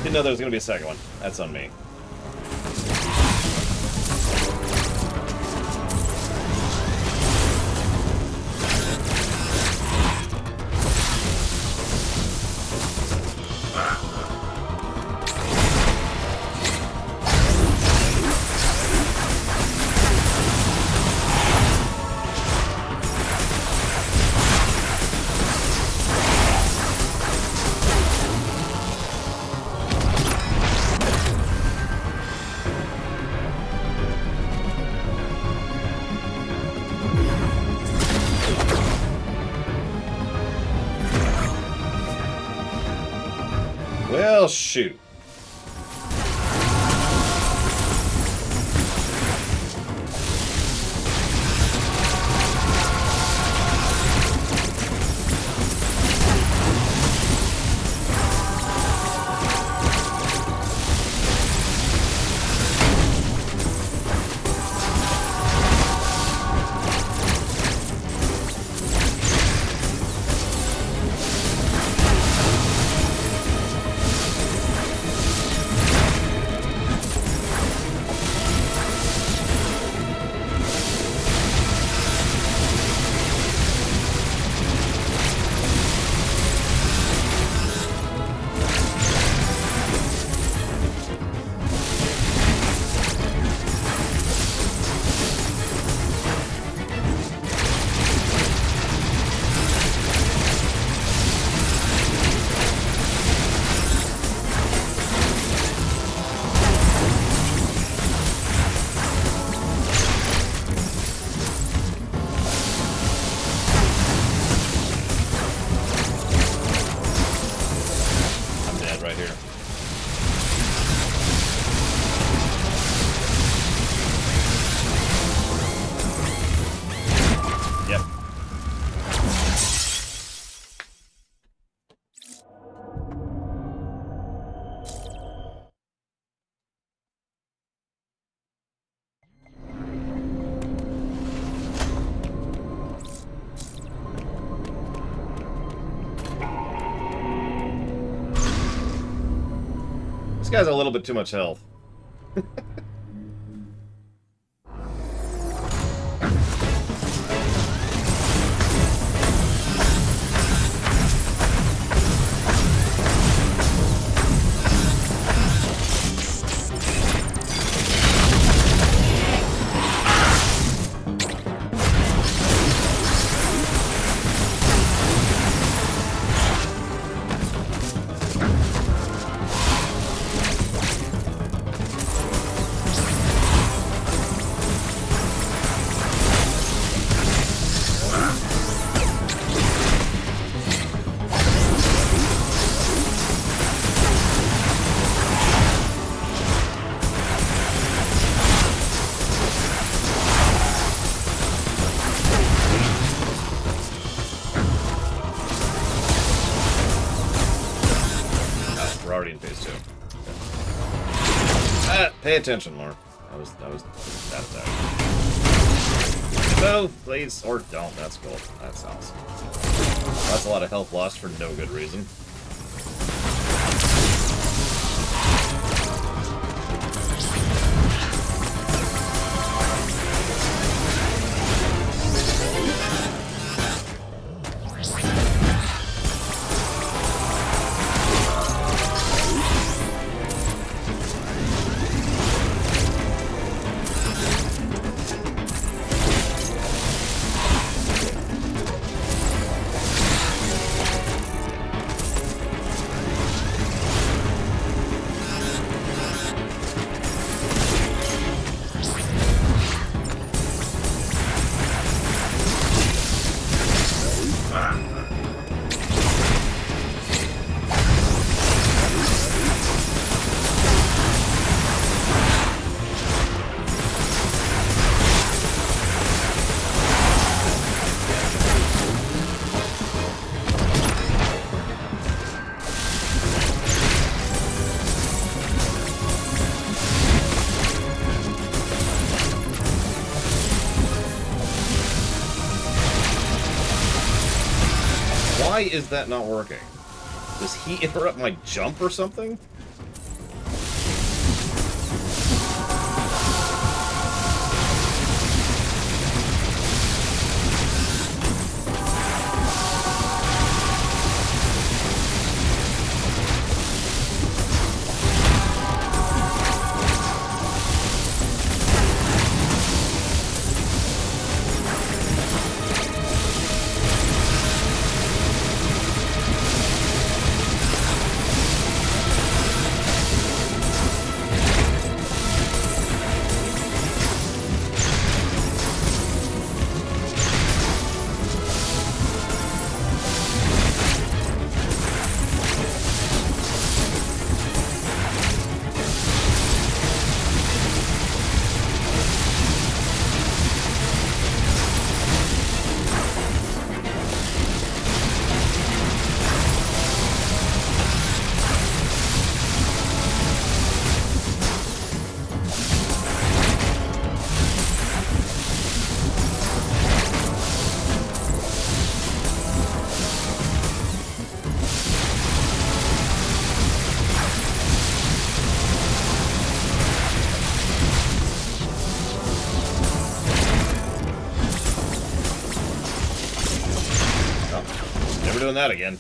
Didn't know there was going to be a second one. That's on me. Well, shoot. Right here. Yep. This guy's a little bit too much health. Already in phase 2. Pay attention, Lauren. That was that attack. No, please, or don't. That's cool. That's awesome. That's a lot of health lost for no good reason. Why is that not working? Does he interrupt my jump or something? Never doing that again.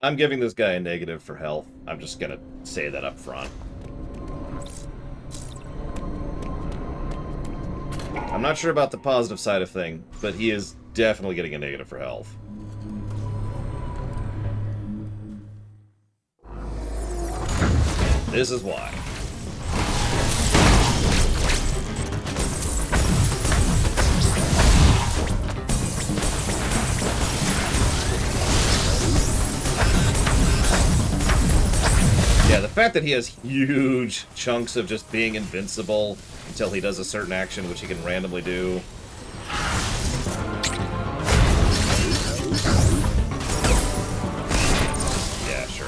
I'm giving this guy a negative for health. I'm just gonna say that up front. I'm not sure about the positive side of thing, but he is definitely getting a negative for health. This is why. Yeah, the fact that he has huge chunks of just being invincible until he does a certain action, which he can randomly do. Yeah, sure.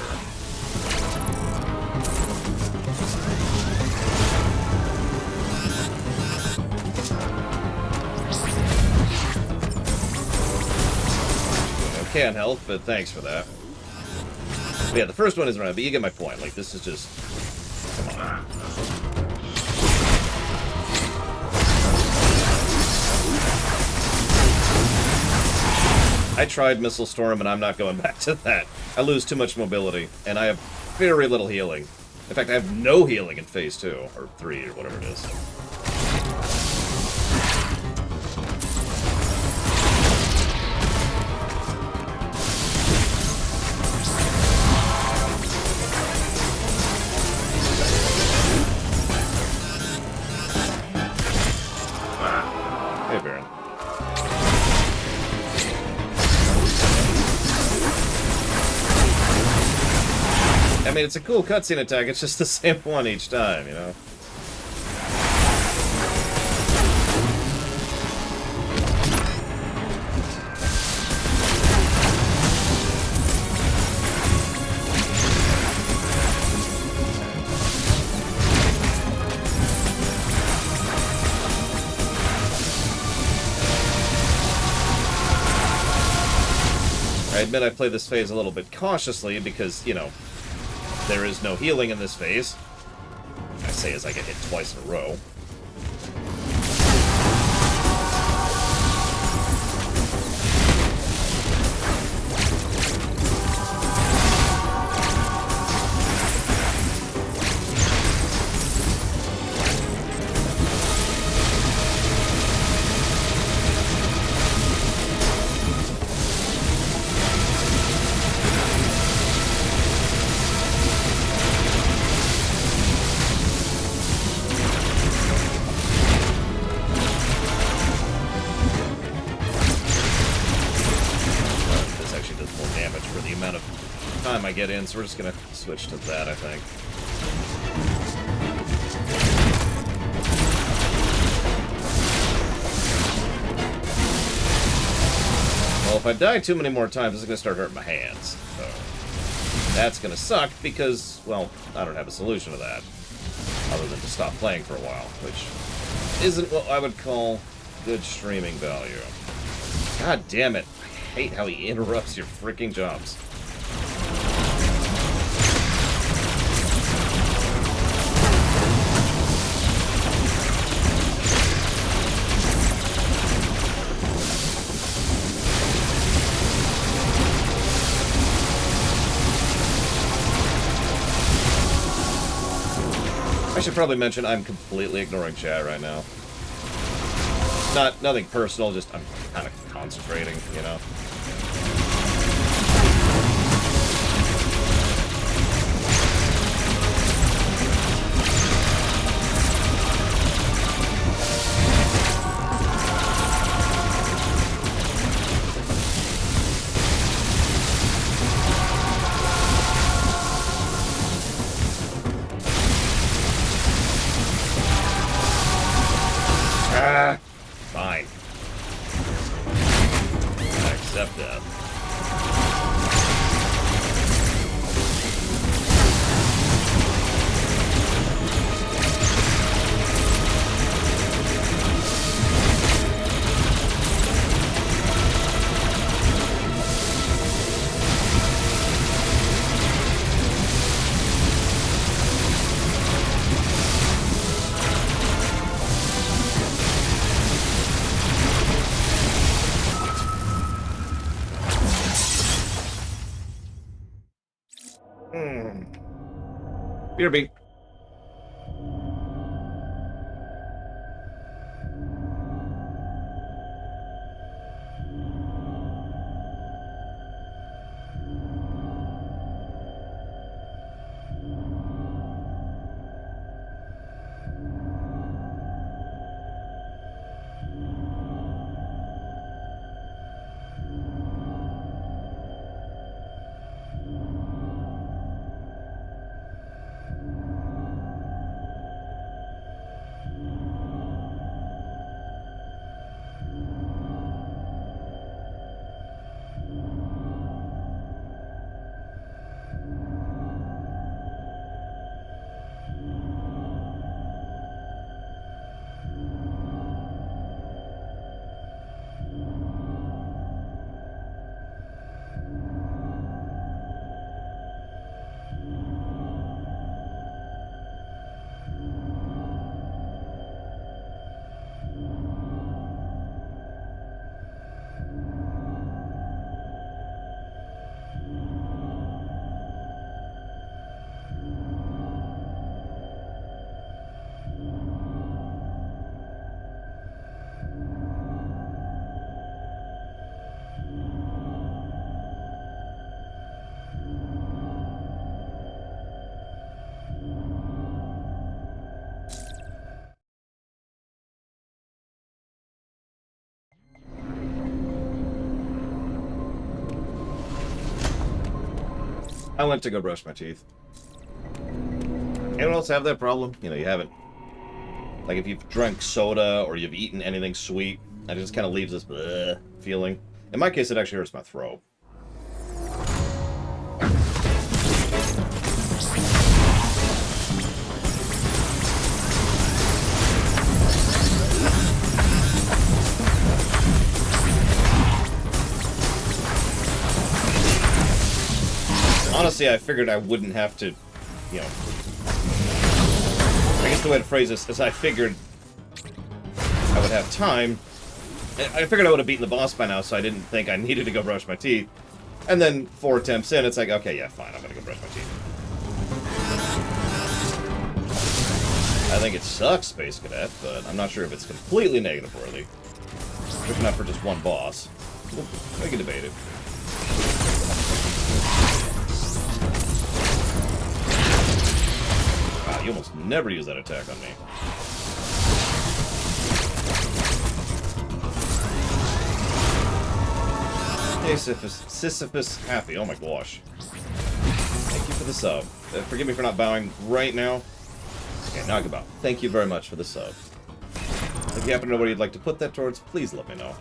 Okay on health, but thanks for that. But yeah, the first one is right, but you get my point. Like, this is just... Come on. I tried Missile Storm, and I'm not going back to that. I lose too much mobility, and I have very little healing. In fact, I have no healing in Phase 2, or 3, or whatever it is. Hey, Baron. I mean, it's a cool cutscene attack, it's just the same one each time, you know? I admit I play this phase a little bit cautiously because, you know, there is no healing in this phase. I say as I get hit twice in a row. to get in, so we're just going to switch to that, I think. Well, if I die too many more times, it's going to start hurting my hands. So that's going to suck because, well, I don't have a solution to that. Other than to stop playing for a while, which isn't what I would call good streaming value. God damn it. I hate how he interrupts your freaking jumps. I should probably mention I'm completely ignoring chat right now. Nothing personal, just I'm kind of concentrating, you know. Fine. I accept that. BRB. I went to go brush my teeth. Anyone else have that problem? You know, you haven't. Like if you've drank soda or you've eaten anything sweet, and it just kind of leaves this bleh feeling. In my case, it actually hurts my throat. Honestly, I figured I wouldn't have to, you know... I guess the way to phrase this is I figured I would have time. I figured I would have beaten the boss by now, so I didn't think I needed to go brush my teeth. And then 4 attempts in, it's like, okay, yeah, fine, I'm gonna go brush my teeth. I think it sucks, Space Cadet, but I'm not sure if it's completely negative-worthy. Especially not for just one boss. We can debate it. Wow, you almost never use that attack on me. Hey, Sisyphus happy. Oh my gosh. for the sub. Forgive me for not bowing right now. Okay, now I can bow. Thank you very much for the sub. If you happen to know what you'd like to put that towards, please let me know.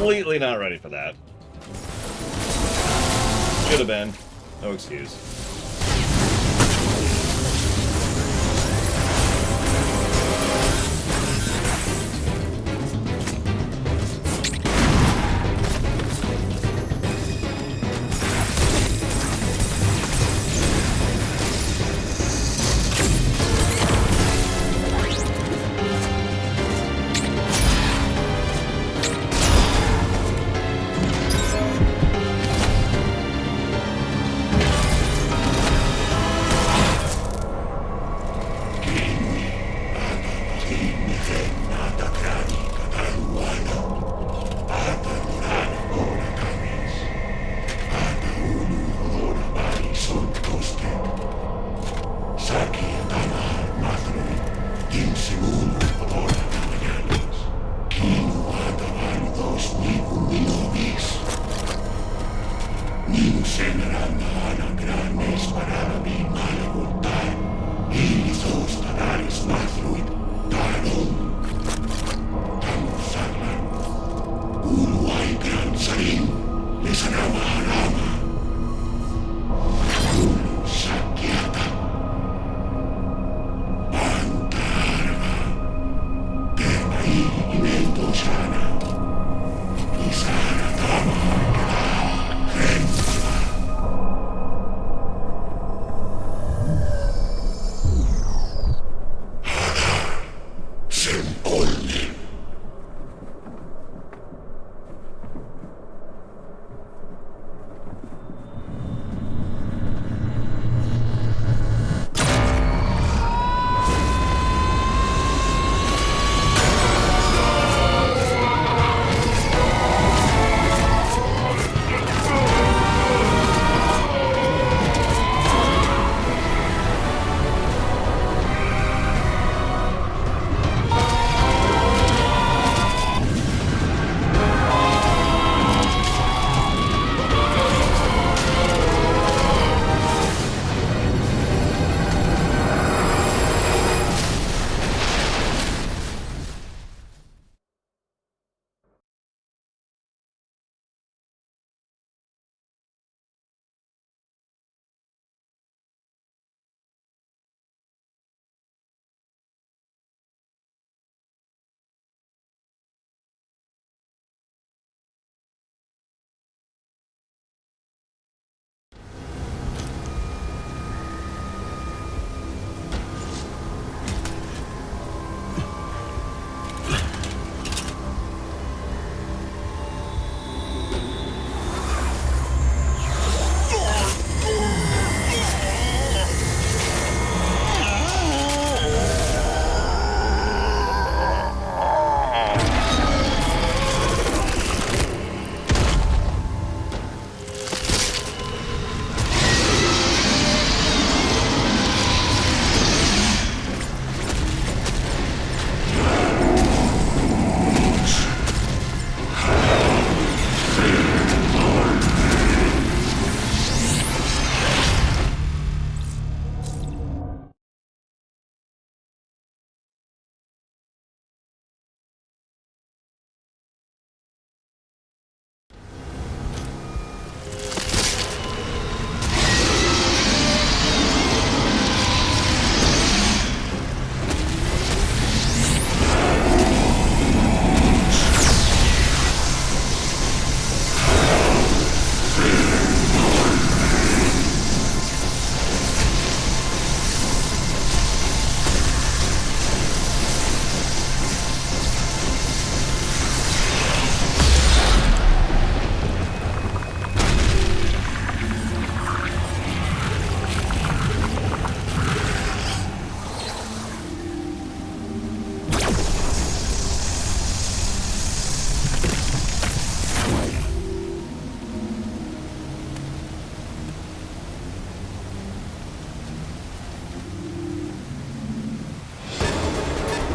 Completely not ready for that. Should have been. No excuse.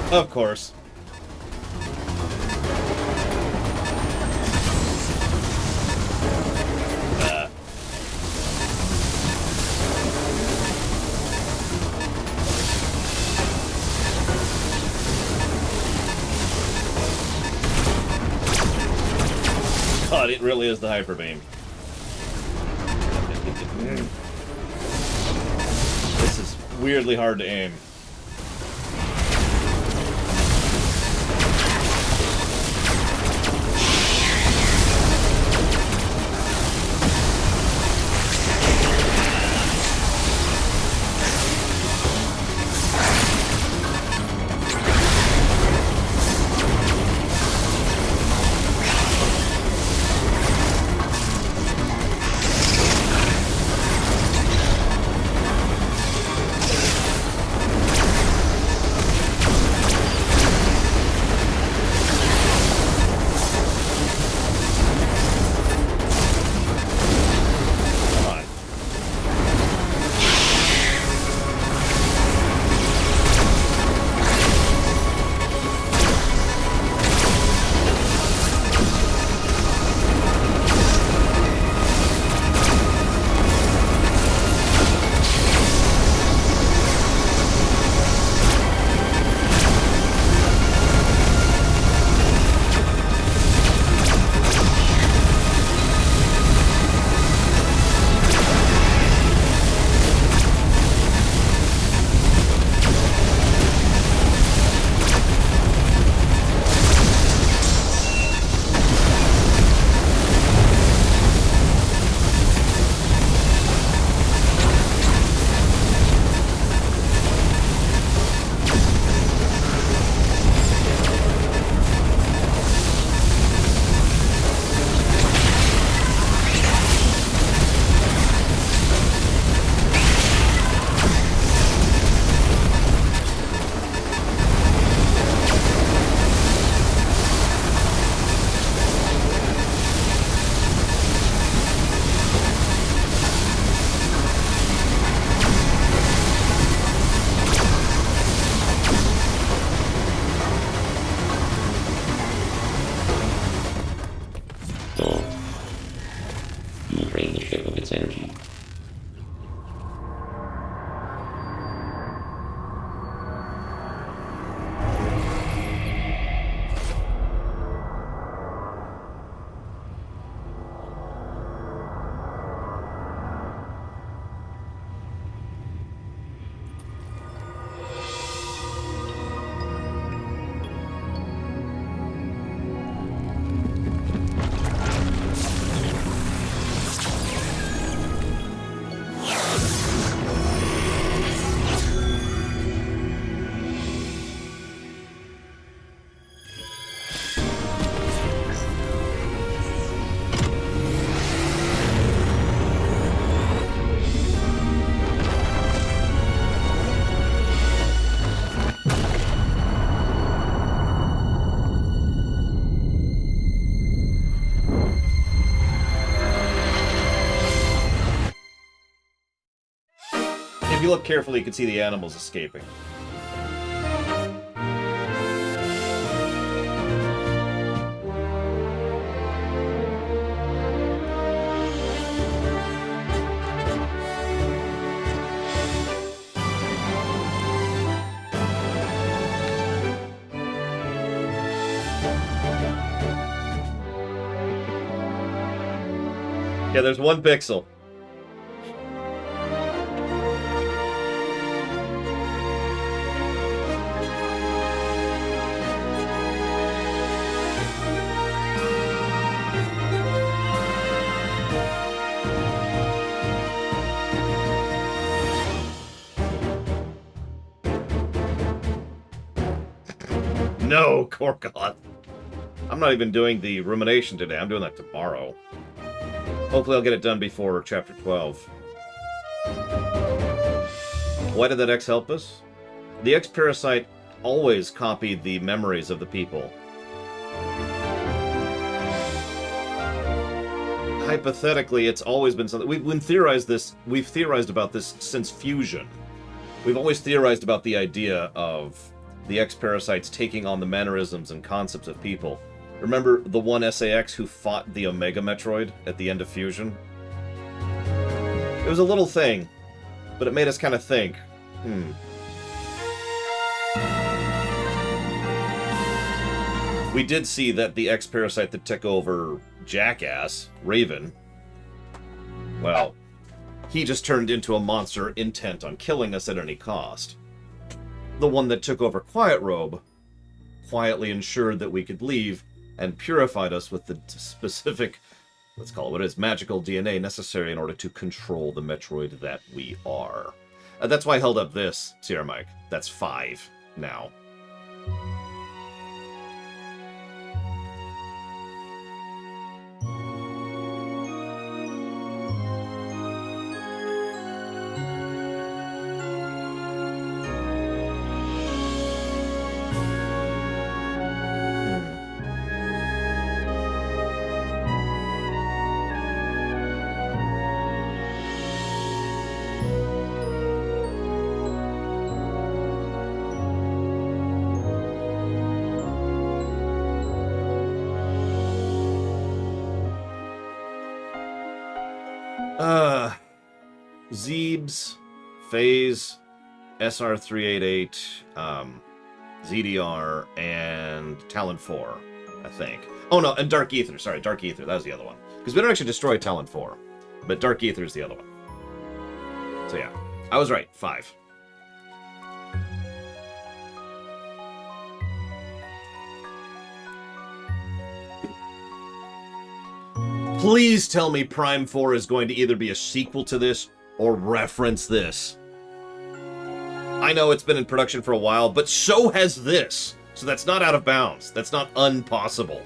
Of course. God, it really is the hyper beam. This is weirdly hard to aim. If you look carefully, you can see the animals escaping. Yeah, there's one pixel. No, Korgoth. I'm not even doing the rumination today. I'm doing that tomorrow. Hopefully I'll get it done before Chapter 12. Why did that X help us? The X-Parasite always copied the memories of the people. Hypothetically, it's always been something... We've theorized about this since Fusion. We've always theorized about the idea of the X-Parasites taking on the mannerisms and concepts of people. Remember the one SAX who fought the Omega Metroid at the end of Fusion? It was a little thing, but it made us kind of think, We did see that the X-Parasite that took over Jackass, Raven, well, he just turned into a monster intent on killing us at any cost. The one that took over Quiet Robe quietly ensured that we could leave and purified us with the specific, let's call it what it is, magical DNA necessary in order to control the Metroid that we are. That's why I held up this, Sierra Mike. That's 5 now. Zeebs, Phase, SR388, ZDR, and Talon 4, I think. Oh no, and Dark Ether, sorry, Dark Ether, that was the other one. Because we don't actually destroy Talon 4, but Dark Ether is the other one. So yeah, I was right, 5. Please tell me Prime 4 is going to either be a sequel to this or reference this. I know it's been in production for a while, but so has this. So that's not out of bounds. That's not impossible.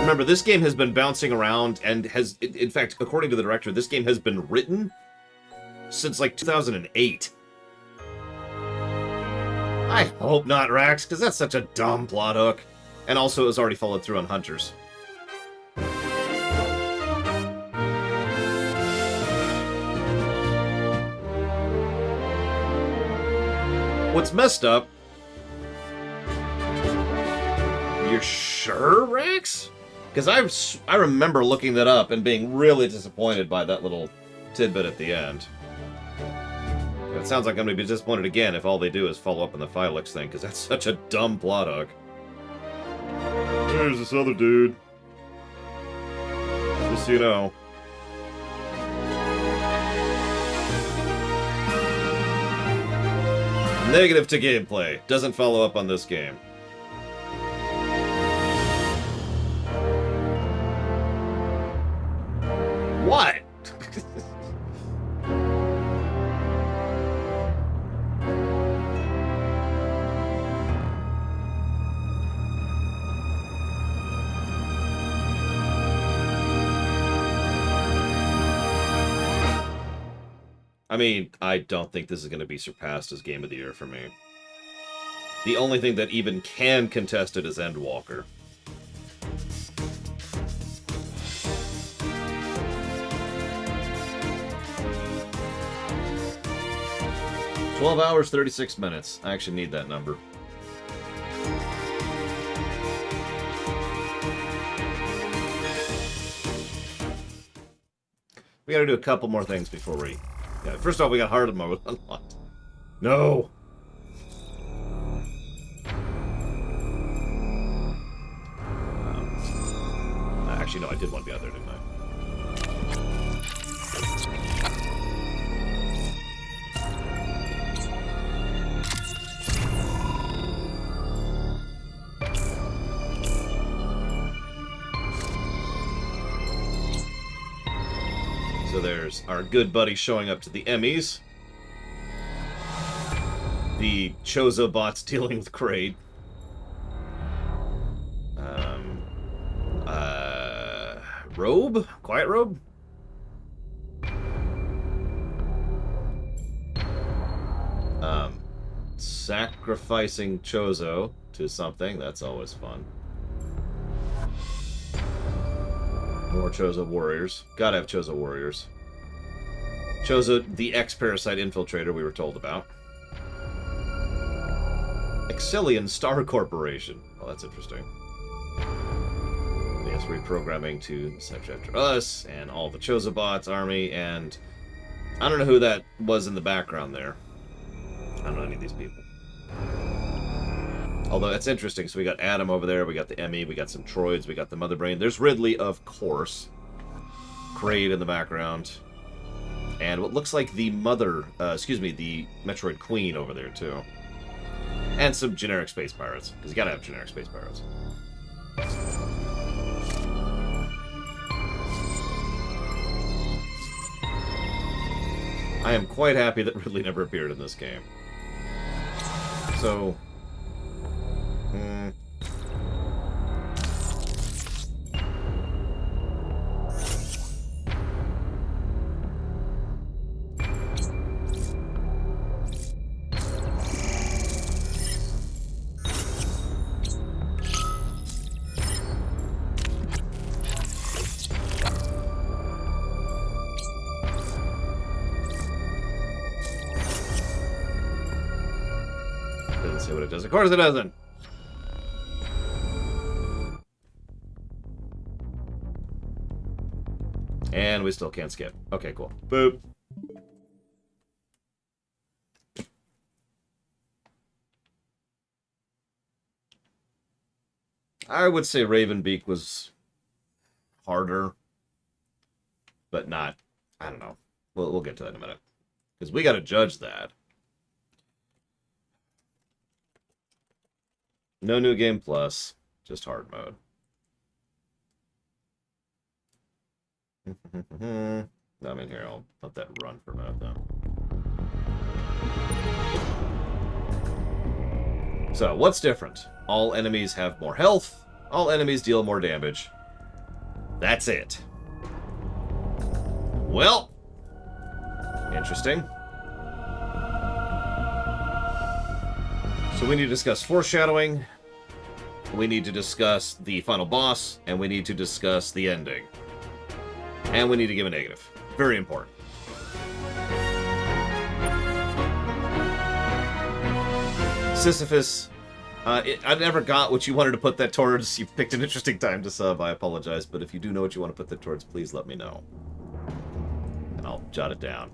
Remember, this game has been bouncing around and has, in fact, according to the director, this game has been written since like 2008. I hope not, Rax, because that's such a dumb plot hook. And also, it was already followed through on Hunters. What's messed up... You're sure, Rax? Because I remember looking that up and being really disappointed by that little tidbit at the end. It sounds like I'm going to be disappointed again if all they do is follow up on the Phylix thing, because that's such a dumb plot hook. There's this other dude. Just so you know. Negative to gameplay. Doesn't follow up on this game. What? I mean, I don't think this is going to be surpassed as Game of the Year for me. The only thing that even can contest it is Endwalker. "12 hours, 36 minutes. I actually need that number. We gotta do a couple more things before we... Yeah, first off, we got hard mode unlocked. No! Actually, no, I did want to be out there, didn't I? So there's our good buddy showing up to the Emmys. The Chozo bots dealing with Kraid. Robe? Quiet Robe? Sacrificing Chozo to something. That's always fun. More Chozo warriors. Gotta have Chozo warriors. Chose the X-Parasite infiltrator we were told about. Exilian Star Corporation. Well, that's interesting. Yes, reprogramming to search after us, and all the Chozabots army, and I don't know who that was in the background there. I don't know any of these people. Although, it's interesting. So we got Adam over there, we got the Emmy, we got some Troids, we got the Mother Brain. There's Ridley, of course. Kraid in the background. And what looks like the Mother, the Metroid Queen over there, too. And some generic space pirates, because you gotta have generic space pirates. I am quite happy that Ridley never appeared in this game. So... doesn't say what it does. Of course it doesn't! And we still can't skip. Okay, cool. Boop. I would say Ravenbeak was harder, but not... I don't know. We'll get to that in a minute. Because we got to judge that. No New Game Plus. Just hard mode. I'm in here. I'll let that run for a minute, though. So, what's different? All enemies have more health. All enemies deal more damage. That's it. Well, interesting. So we need to discuss foreshadowing. We need to discuss the final boss. And we need to discuss the ending. And we need to give a negative. Very important. Sisyphus, I never got what you wanted to put that towards. You picked an interesting time to sub. I apologize. But if you do know what you want to put that towards, please let me know. And I'll jot it down.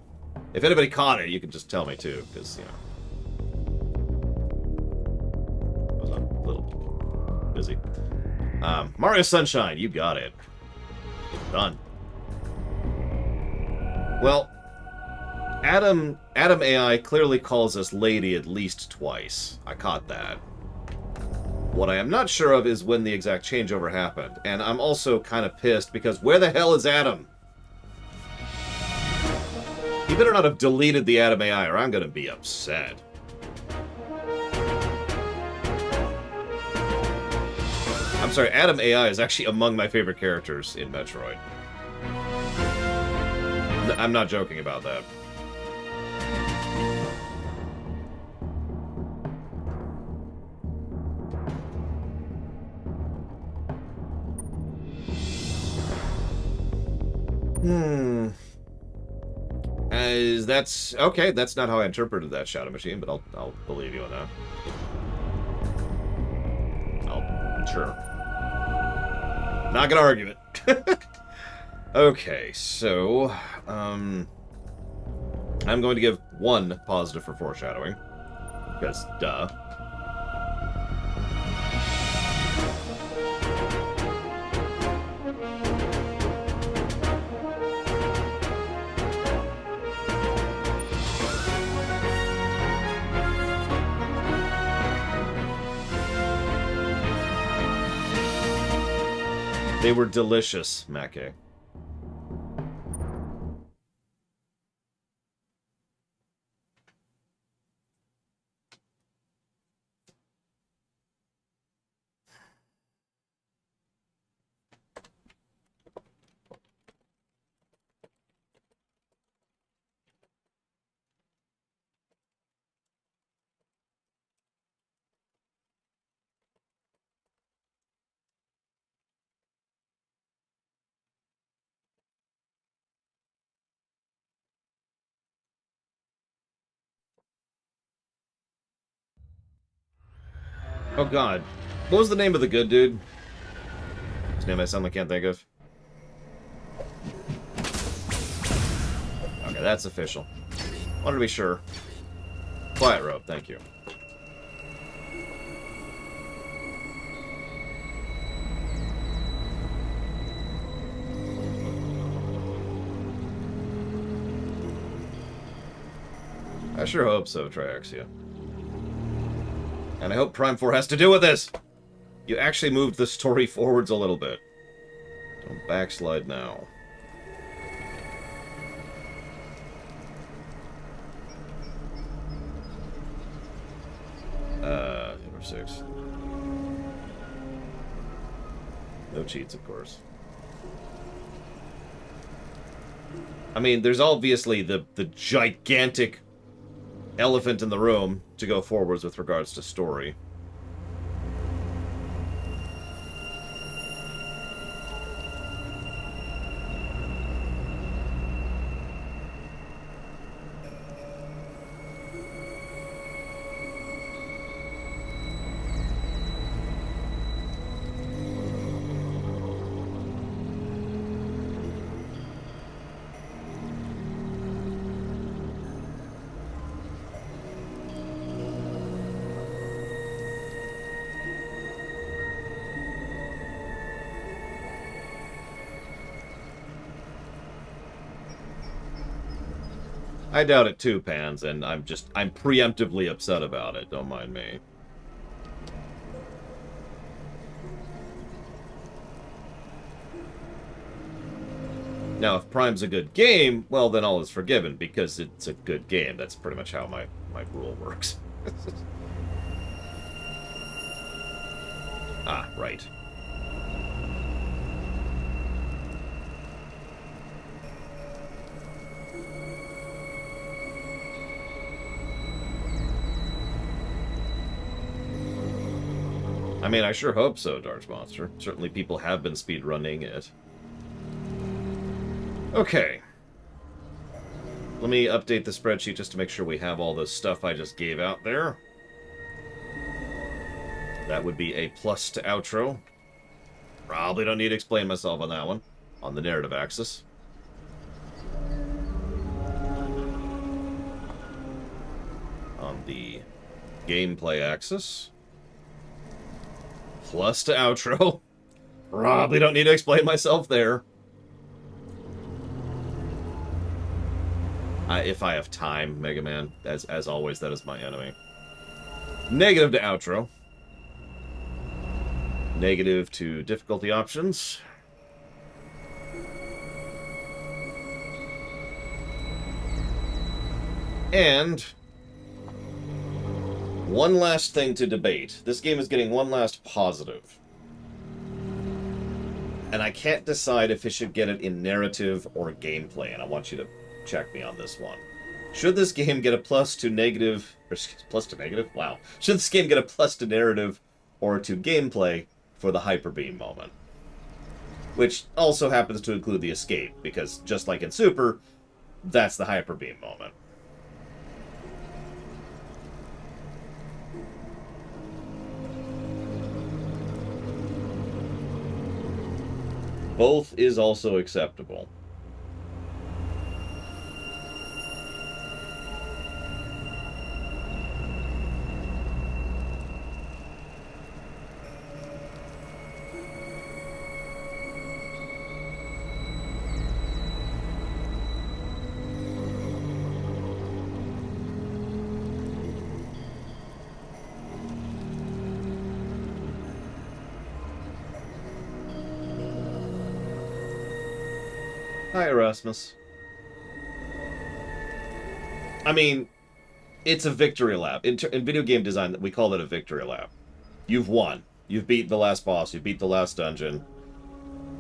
If anybody caught it, you can just tell me too. Because, you know. I was a little busy. Mario Sunshine, you got it. Done. Well, Adam AI clearly calls us lady at least twice. I caught that. What I am not sure of is when the exact changeover happened. And I'm also kind of pissed because where the hell is Adam? He better not have deleted the Adam AI or I'm going to be upset. I'm sorry, Adam AI is actually among my favorite characters in Metroid. I'm not joking about that. That's okay. That's not how I interpreted that Shadow Machine, but I'll believe you on that. Sure. Not gonna argue it. Okay, so I'm going to give 1 positive for foreshadowing. Because, duh. They were delicious, Make. Oh god. What was the name of the good dude? His name I suddenly can't think of. Okay, that's official. Wanted to be sure. Quiet rope, thank you. I sure hope so, Triaxia. And I hope Prime 4 has to do with this! You actually moved the story forwards a little bit. Don't backslide now. Number 6. No cheats, of course. I mean, there's obviously the gigantic elephant in the room to go forwards with regards to story. I doubt it too, Pans, and I'm preemptively upset about it. Don't mind me. Now, if Prime's a good game, well, then all is forgiven, because it's a good game. That's pretty much how my rule works. Ah, right. I mean, I sure hope so, Dark Monster. Certainly people have been speedrunning it. Okay. Let me update the spreadsheet just to make sure we have all the stuff I just gave out there. That would be a plus to outro. Probably don't need to explain myself on that one. On the narrative axis. On the gameplay axis. Plus to outro. Probably don't need to explain myself there. If I have time, Mega Man, as always, that is my enemy. Negative to outro. Negative to difficulty options. And one last thing to debate. This game is getting one last positive. And I can't decide if it should get it in narrative or gameplay, and I want you to check me on this one. Should this game get a plus to negative... Or plus to negative? Wow. Should this game get a plus to narrative or to gameplay for the Hyper Beam moment? Which also happens to include the escape, because just like in Super, that's the Hyper Beam moment. Both is also acceptable. Hi, Erasmus. I mean, it's a victory lap. In video game design, we call that a victory lap. You've won. You've beat the last boss. You've beat the last dungeon.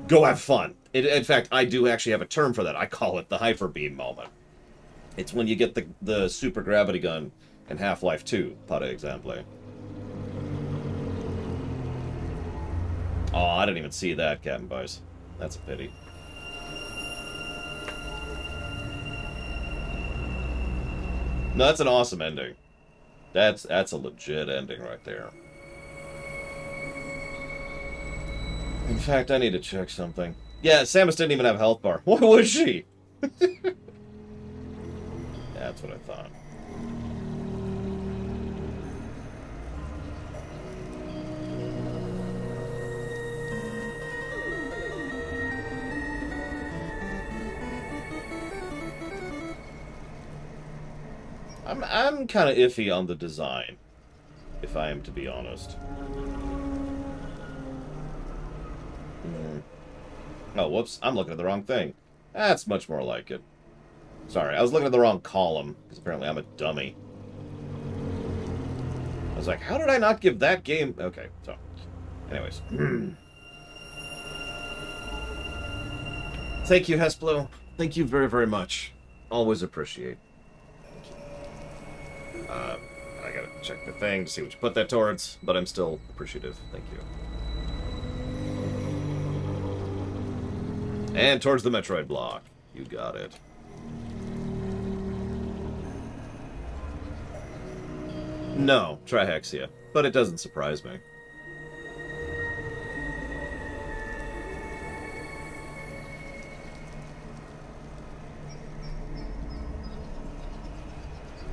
Go have fun. In fact, I do actually have a term for that. I call it the Hyper Beam moment. It's when you get the super gravity gun in Half-Life 2, par exemple. Oh, I didn't even see that, Captain Boys. That's a pity. No, that's an awesome ending. That's a legit ending right there. fact, I need to check something. Yeah, Samus didn't even have a health bar. Why would she? Yeah, that's what I thought. I'm kind of iffy on the design, if I am to be honest. Oh, whoops. I'm looking at the wrong thing. That's much more like it. Sorry, I was looking at the wrong column, because apparently I'm a dummy. I was like, how did I not give that game... Okay, so... Anyways. Thank you, Hesplo. Thank you very, very much. Always appreciate. I gotta check the thing to see what you put that towards, but I'm still appreciative. Thank you. And towards the Metroid block. You got it. No, Trihexia. But it doesn't surprise me.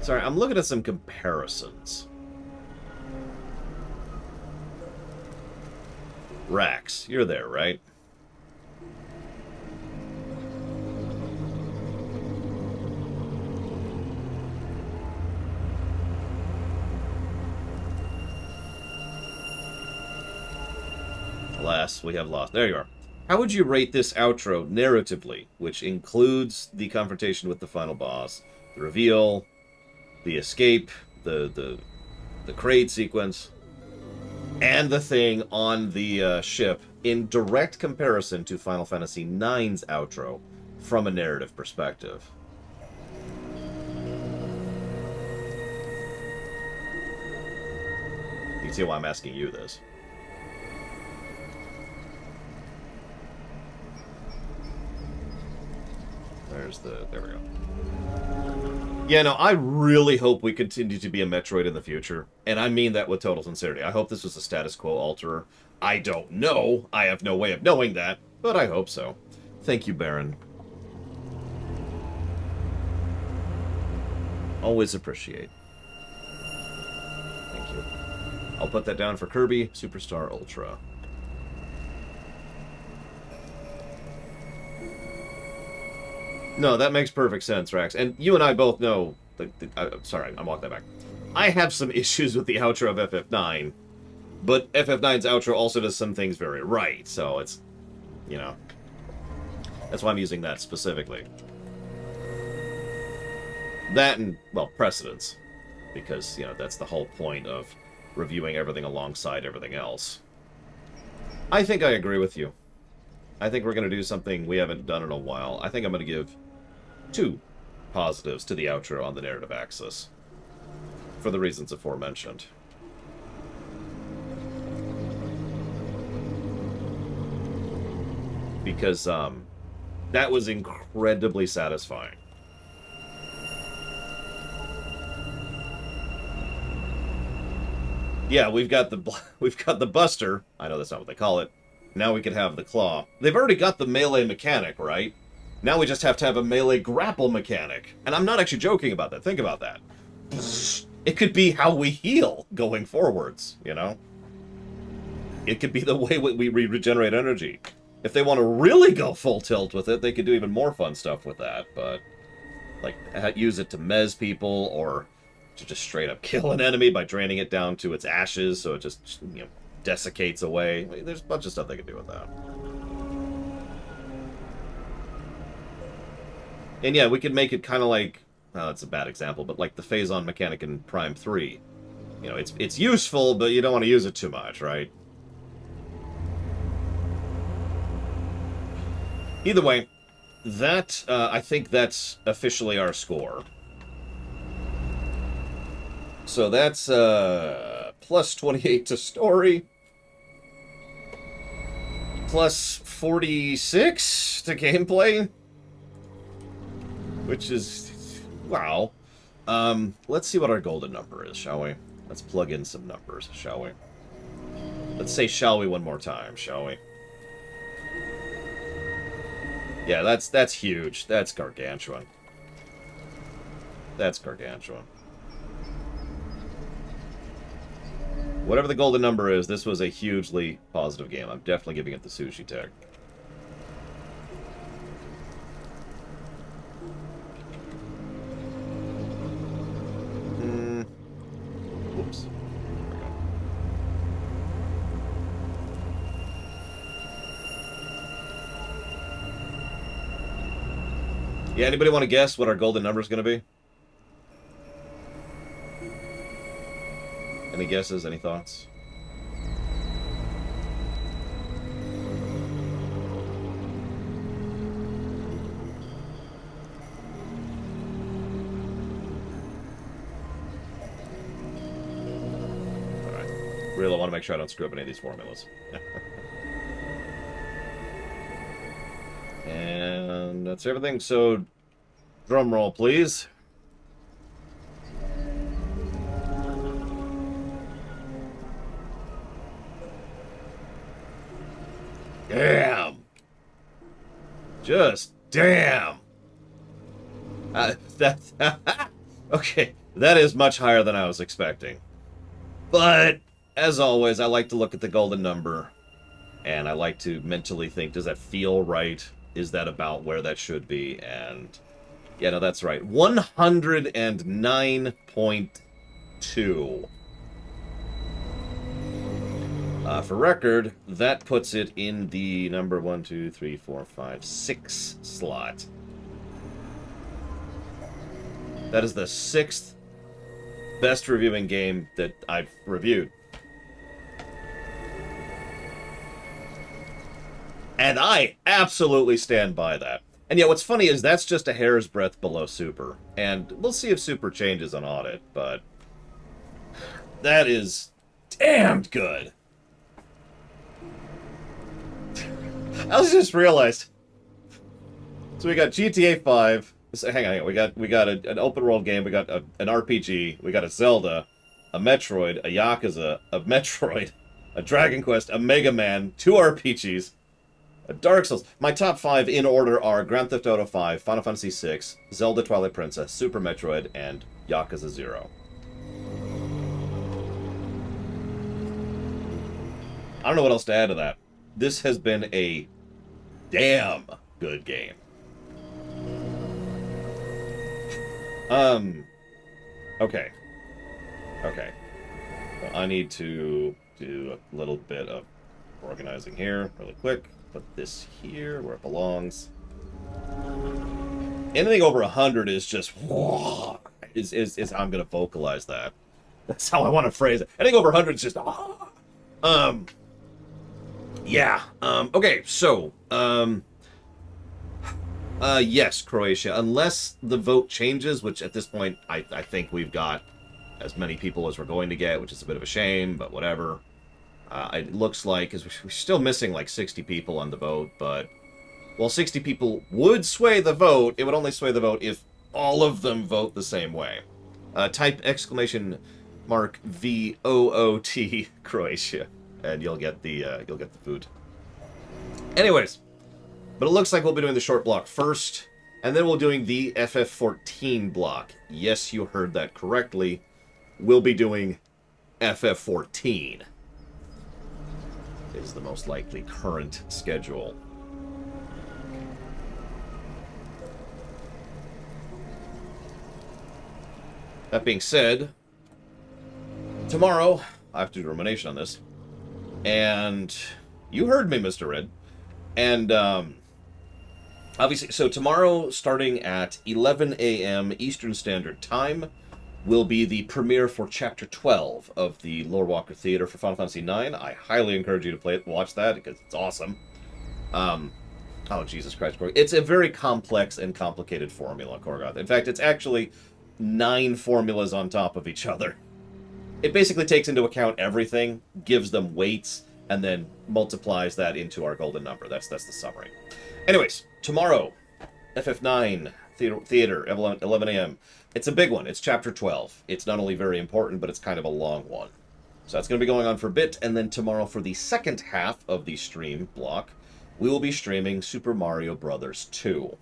Sorry, I'm looking at some comparisons. Rax, you're there, right? Alas, we have lost. There you are. How would you rate this outro narratively, which includes the confrontation with the final boss, the reveal, the escape, the crate sequence, and the thing on the ship, in direct comparison to Final Fantasy IX's outro from a narrative perspective? You can see why I'm asking you this. There we go. Yeah, no, I really hope we continue to be a Metroid in the future. And I mean that with total sincerity. I hope this was a status quo alterer. I don't know. I have no way of knowing that, but I hope so. Thank you, Baron. Always appreciate. Thank you. I'll put that down for Kirby Superstar Ultra. No, that makes perfect sense, Rax. And you and I both know... sorry, I'm walking that back. I have some issues with the outro of FF9, but FF9's outro also does some things very right, so it's... You know... That's why I'm using that specifically. That and, well, precedence. Because, you know, that's the whole point of reviewing everything alongside everything else. I think I agree with you. I think we're going to do something we haven't done in a while. I think I'm going to give 2 positives to the outro on the narrative axis. For the reasons aforementioned. Because, that was incredibly satisfying. Yeah, we've got the Buster. I know that's not what they call it. Now we can have the claw. They've already got the melee mechanic, right? Now we just have to have a melee grapple mechanic. And I'm not actually joking about that. Think about that. It could be how we heal going forwards, you know? It could be the way we regenerate energy. If they want to really go full tilt with it, they could do even more fun stuff with that, but... Like, use it to mez people, or to just straight up kill an enemy by draining it down to its ashes, so it just, you know, desiccates away. I mean, there's a bunch of stuff they could do with that. And yeah, we could make it kind of like, well, that's a bad example, but like the phase-on mechanic in Prime 3. You know, it's useful, but you don't want to use it too much, right? Either way, that, I think that's officially our score. So that's, plus 28 to story. Plus 46 to gameplay. Which is... wow. Let's see what our golden number is, shall we? Let's plug in some numbers, shall we? Let's say shall we one more time, shall we? Yeah, that's huge. That's gargantuan. That's gargantuan. Whatever the golden number is, this was a hugely positive game. I'm definitely giving it the sushi tag. Whoops. Yeah, anybody want to guess what our golden number is going to be? Any guesses? Any thoughts? Alright. Really want to make sure I don't screw up any of these formulas. And that's everything. So, drum roll, please. Damn. Just damn. That's okay. That is much higher than I was expecting. But as always, I like to look at the golden number, and I like to mentally think, does that feel right? Is that about where that should be? And yeah, no, that's right. 109.2. For record, that puts it in the number 1, 2, 3, 4, 5, 6 slot. That is the 6th best reviewing game that I've reviewed. And I absolutely stand by that. And yeah, what's funny is that's just a hair's breadth below Super. And we'll see if Super changes on Audit, but that is damned good. I just realized. So we got GTA 5. So hang on, we got an open world game. We got an RPG. We got a Zelda, a Metroid, a Yakuza, a Metroid, a Dragon Quest, a Mega Man, 2 RPGs, a Dark Souls. My top 5 in order are Grand Theft Auto 5, Final Fantasy 6, Zelda Twilight Princess, Super Metroid, and Yakuza 0. I don't know what else to add to that. This has been a damn good game. Okay. Okay. Well, I need to do a little bit of organizing here really quick. Put this here where it belongs. Anything over 100 is just is how I'm gonna vocalize that. That's how I want to phrase it. Anything over 100 is just yeah. Okay, so yes, Croatia. Unless the vote changes, which at this point I think we've got as many people as we're going to get, which is a bit of a shame, but whatever. It looks like, because we're still missing like 60 people on the vote, but while 60 people would sway the vote, it would only sway the vote if all of them vote the same way. Type exclamation mark VOOT Croatia, and you'll get the food. Anyways, but it looks like we'll be doing the short block first, and then we'll be doing the FF14 block. Yes, you heard that correctly. We'll be doing FF14. Is the most likely current schedule. That being said, tomorrow I have to do rumination on this, and you heard me, Mr. Red. And obviously, so tomorrow, starting at 11 a.m. Eastern Standard Time, will be the premiere for Chapter 12 of the Lore Walker Theater for Final Fantasy IX. I highly encourage you to play it, watch that, because it's awesome. Oh, Jesus Christ, Korgoth. It's a very complex and complicated formula, Korgoth. In fact, it's actually 9 formulas on top of each other. It basically takes into account everything, gives them weights, and then multiplies that into our golden number. That's the summary. Anyways, tomorrow, FF9 Theater, 11 a.m. It's a big one. It's Chapter 12. It's not only very important, but it's kind of a long one. So that's going to be going on for a bit, and then tomorrow for the second half of the stream block, we will be streaming Super Mario Bros. 2.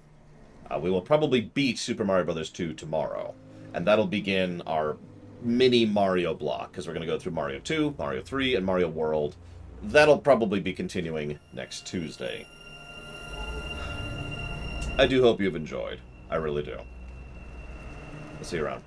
We will probably beat Super Mario Bros. 2 tomorrow, and that'll begin our mini Mario block, because we're going to go through Mario 2, Mario 3, and Mario World. That'll probably be continuing next Tuesday. I do hope you've enjoyed. I really do. I'll see you around.